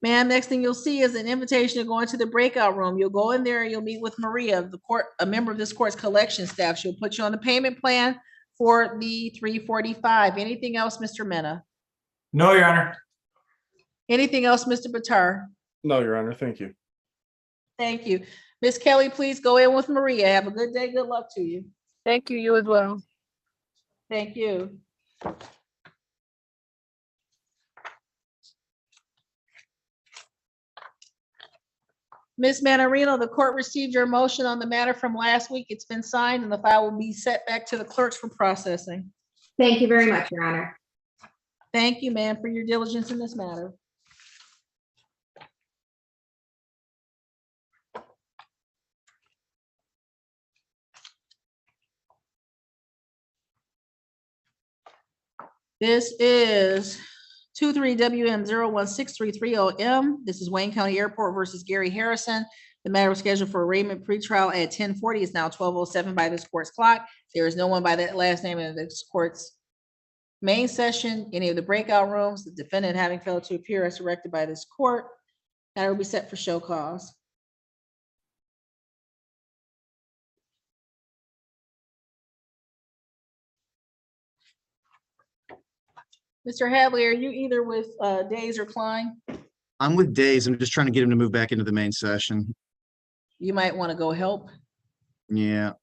Ma'am, next thing you'll see is an invitation to go into the breakout room. You'll go in there and you'll meet with Maria, the court, a member of this court's collection staff. She'll put you on the payment plan for the $345. Anything else, Mr. Mena? No, Your Honor. Anything else, Mr. Bitar? No, Your Honor, thank you. Thank you. Ms. Kelly, please go in with Maria. Have a good day. Good luck to you. Thank you. You as well. Thank you. Ms. Manarino, the court received your motion on the matter from last week. It's been signed and the file will be set back to the clerks for processing. Thank you very much, Your Honor. Thank you, ma'am, for your diligence in this matter. This is 23WM01633OM. This is Wayne County Airport versus Gary Harrison. The matter was scheduled for arraignment pretrial at 10:40. It's now 12:07 by this court's clock. There is no one by that last name in this court's main session, any of the breakout rooms, the defendant having failed to appear as directed by this court. That will be set for show cause. Mr. Hadley, are you either with Days or Klein? I'm with Days. I'm just trying to get him to move back into the main session. You might want to go help. Yeah.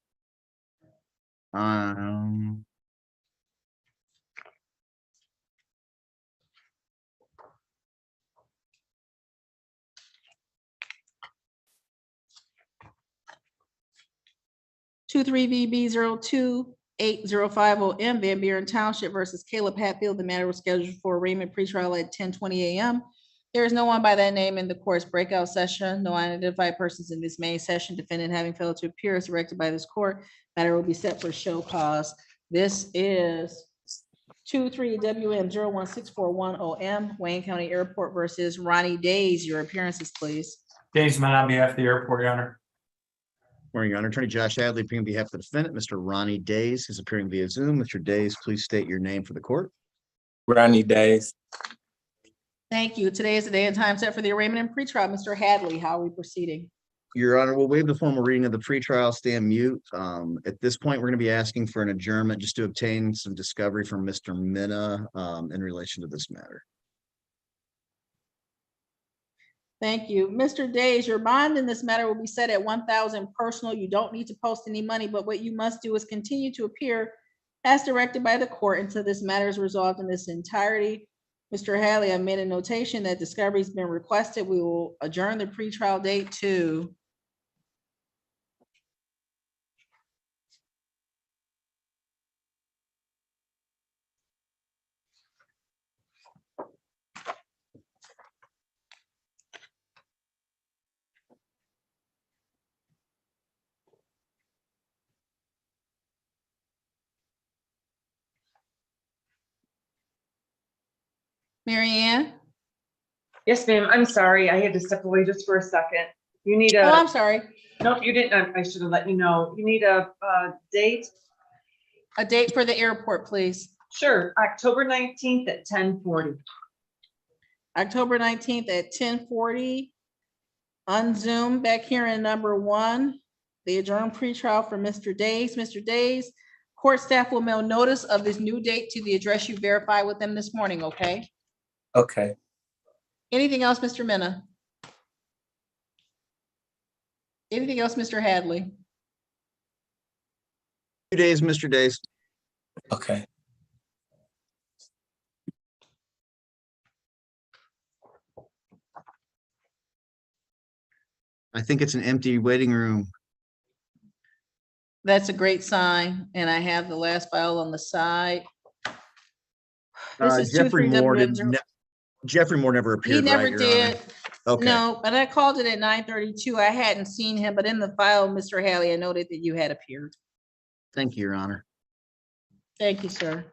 Two 3VB02805OM Van Buren Township versus Caleb Hatfield. The matter was scheduled for arraignment pretrial at 10:20 a.m. There is no one by that name in the court's breakout session. No unidentified persons in this main session. Defendant having failed to appear as directed by this court. Matter will be set for show cause. This is 23WM01641OM Wayne County Airport versus Ronnie Days. Your appearances, please. Days Mena on behalf of the airport, Your Honor. Morning, Your Honor. Attorney Josh Hadley, appearing on behalf of the defendant, Mr. Ronnie Days, is appearing via Zoom. Mr. Days, please state your name for the court. Ronnie Days. Thank you. Today is the day and time set for the arraignment and pretrial. Mr. Hadley, how are we proceeding? Your Honor, we'll waive the formal reading of the pretrial, stand mute. At this point, we're going to be asking for an adjournment just to obtain some discovery from Mr. Minna in relation to this matter. Thank you. Mr. Days, your bond in this matter will be set at 1,000 personal. You don't need to post any money, but what you must do is continue to appear as directed by the court until this matter is resolved in its entirety. Mr. Hadley, I made a notation that discovery has been requested. We will adjourn the pretrial date to Mary Ann? Yes, ma'am. I'm sorry. I had to step away just for a second. You need Oh, a, I'm sorry. nope, you didn't. I should have let you know. You need a date? A date for the airport, please. Sure, October 19th at 10:40. October 19th at 10:40 on Zoom back here in number 1, the adjourned pretrial for Mr. Days. Mr. Days, court staff will mail notice of this new date to the address you verified with them this morning, okay? Okay. Anything else, Mr. Minna? Anything else, Mr. Hadley? 2 days, Mr. Days. Okay. I think it's an empty waiting room. That's a great sign, and I have the last file on the side. This is Jeffrey Moore 23WM0. Jeffrey Moore never appeared. He never right, Your Honor? did. Okay. No, but I called it at 9:32. I hadn't seen him, but in the file, Mr. Hadley, I noted that you had appeared. Thank you, Your Honor. Thank you, sir.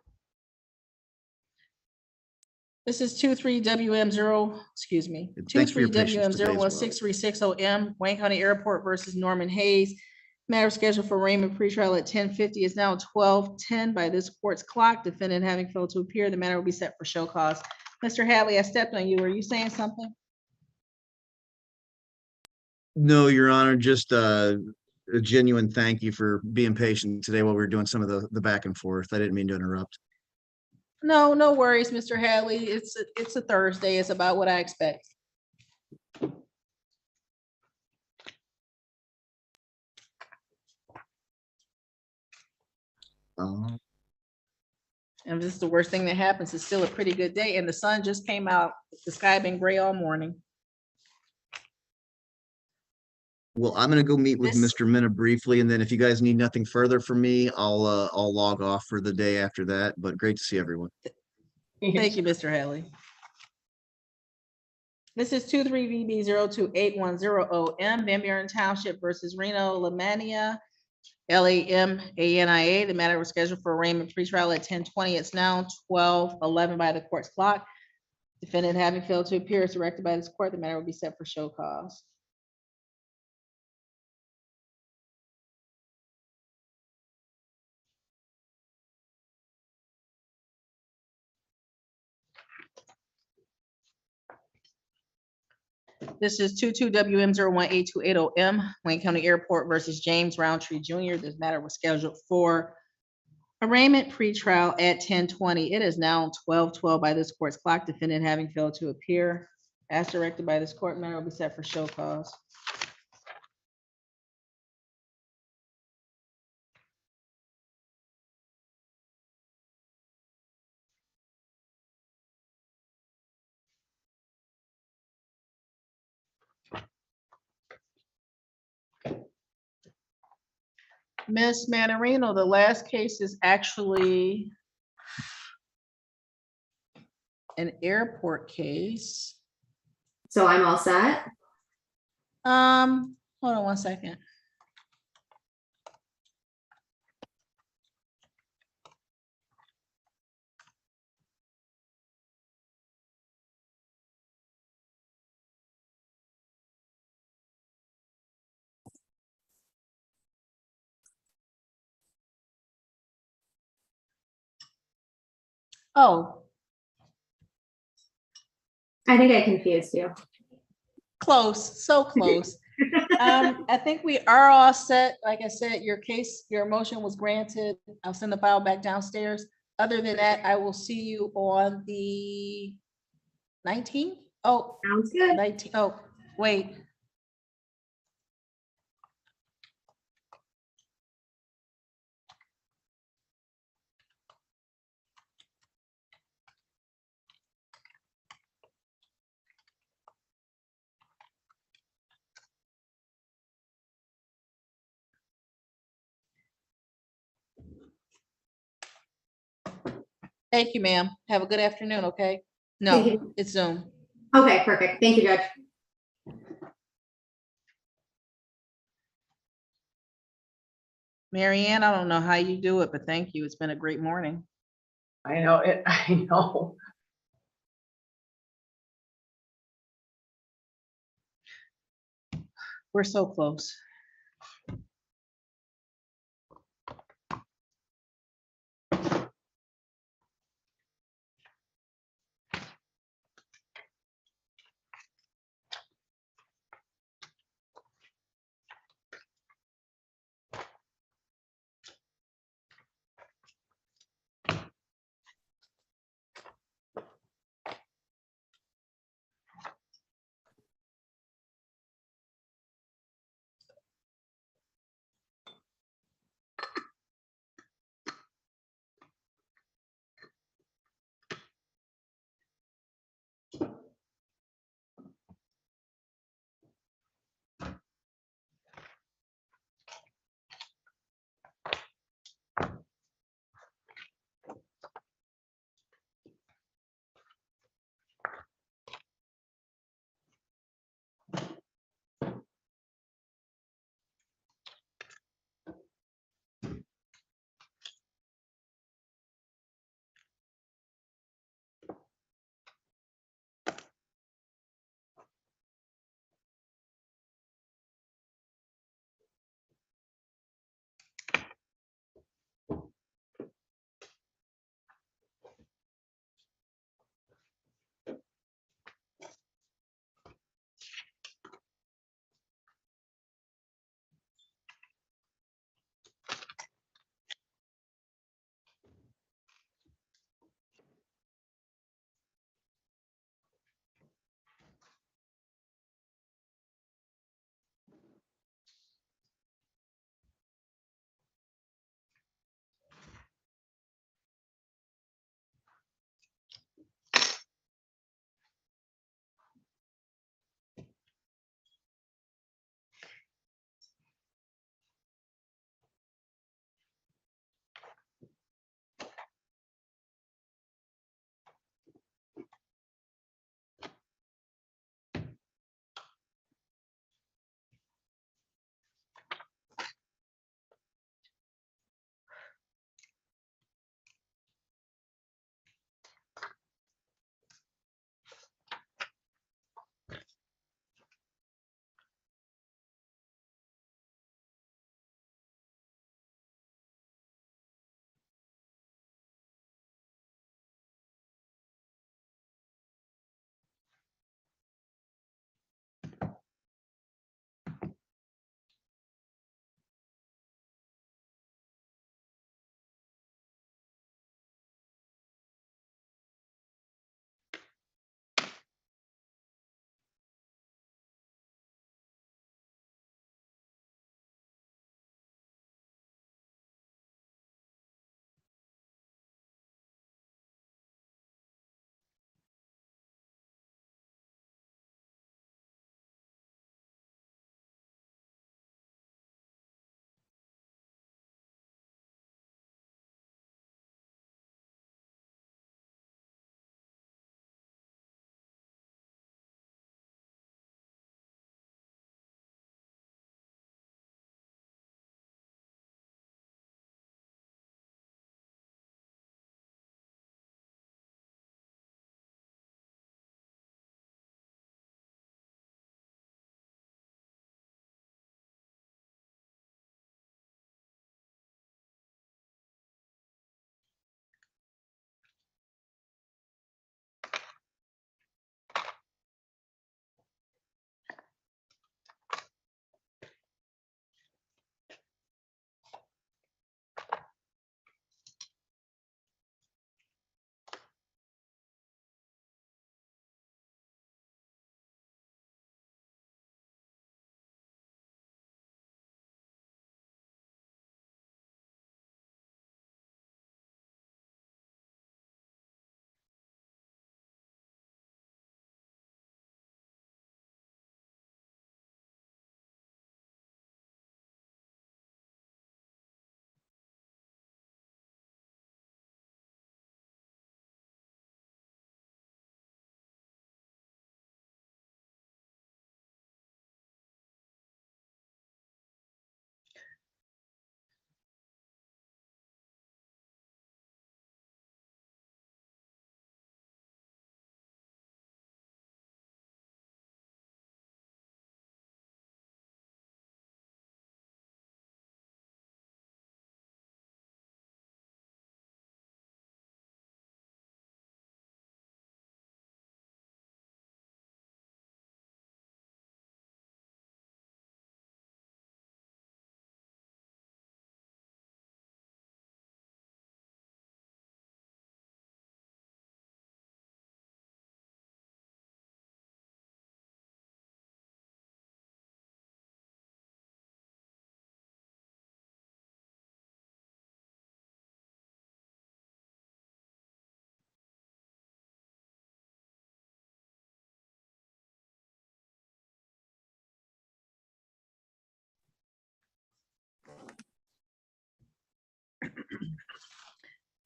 This is 23WM0, excuse me, Thanks for your patience today as well. 23WM01630M, Wayne County Airport versus Norman Hayes. Matter scheduled for arraignment pretrial at 10:50 is now 12:10 by this court's clock. Defendant having failed to appear, the matter will be set for show cause. Mr. Hadley, I stepped on you. Were you saying something? No, Your Honor, just a genuine thank you for being patient today while we were doing some of the back and forth. I didn't mean to interrupt. No, no worries, Mr. Hadley. It's a Thursday. It's about what I expect. And this is the worst thing that happens. It's still a pretty good day, and the sun just came out. The sky had been gray all morning. Well, I'm gonna go meet with This- Mr. Minna briefly, and then if you guys need nothing further from me, I'll log off for the day after that, but great to see everyone. Thank you, Mr. Hadley. This is 23VB028110OM, Van Buren Township versus Reno Lamania, LAMANIA. The matter was scheduled for arraignment pretrial at 10:20. It's now 12:11 by the court's clock. Defendant having failed to appear as directed by this court, the matter will be set for show cause. This is 22WM018280M, Wayne County Airport versus James Roundtree Jr. This matter was scheduled for arraignment pretrial at 10:20. It is now 12:12 by this court's clock. Defendant having failed to appear as directed by this court, matter will be set for show cause. Ms. Manarino, the last case is actually an airport case. So I'm all set. Hold on one second. Oh, I think I confused you. Close, so close. I think we are all set. Like I said, your motion was granted. I'll send the file back downstairs. Other than that, I will see you on the 19th. Oh, sounds good. 19, oh, wait. Thank you, ma'am. Have a good afternoon, okay? Thank No, you. it's Zoom. Okay, perfect. Thank you, Judge. Mary Ann, I don't know how you do it, but thank you. It's been a great morning. I know it, I know. We're so close.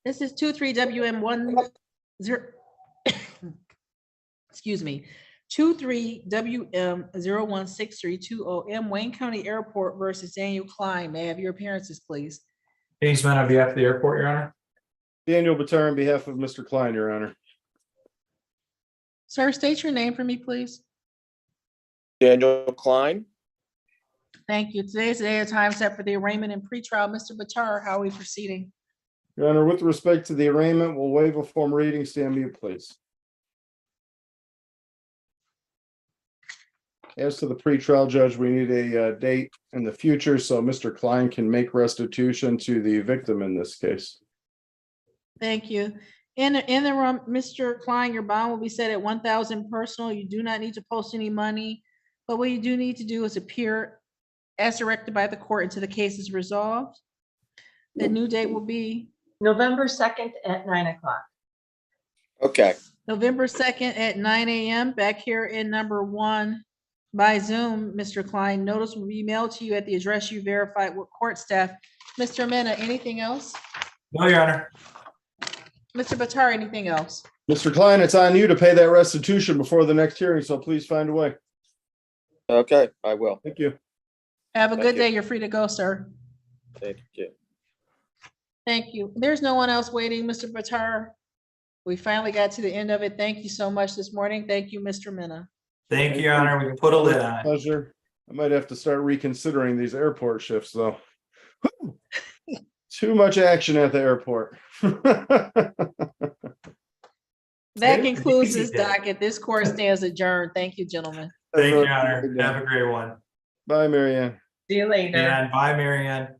This is 23WM10, excuse me, 23WM016320M Wayne County Airport versus Daniel Klein. May I have your appearances, please? James Mena on behalf of the airport, Your Honor. Daniel Batar on behalf of Mr. Klein, Your Honor. Sir, state your name for me, please. Daniel Klein. Thank you. Today's the day and time set for the arraignment and pretrial. Mr. Batar, how are we proceeding? Your Honor, with respect to the arraignment, we'll waive a form reading. Stand mute, please. As to the pretrial, Judge, we need a date in the future so Mr. Klein can make restitution to the victim in this case. Thank you. In the room, Mr. Klein, your bond will be set at 1,000 personal. You do not need to post any money, but what you do need to do is appear as directed by the court until the case is resolved. The new date will be November 2nd at 9 o'clock. Okay. November 2nd at 9 a.m. back here in number 1 by Zoom, Mr. Klein. Notice will be mailed to you at the address you verified with court staff. Mr. Mena, anything else? No, Your Honor. Mr. Batar, anything else? Mr. Klein, it's on you to pay that restitution before the next hearing, so please find a way. Okay, I will. Thank you. Have a Thank good you. day. You're free to go, sir. Thank you. Thank you. There's no one else waiting, Mr. Batar. We finally got to the end of it. Thank you so much this morning. Thank you, Mr. Mena. Thank you, Your Honor. We can put a lid on it. Pleasure. I might have to start reconsidering these airport shifts, though. Too much action at the airport. That concludes this docket. This court stands adjourned. Thank you, gentlemen. Thank you, Your Honor. Have a great one. Bye, Mary Ann. See you later. And bye, Mary Ann.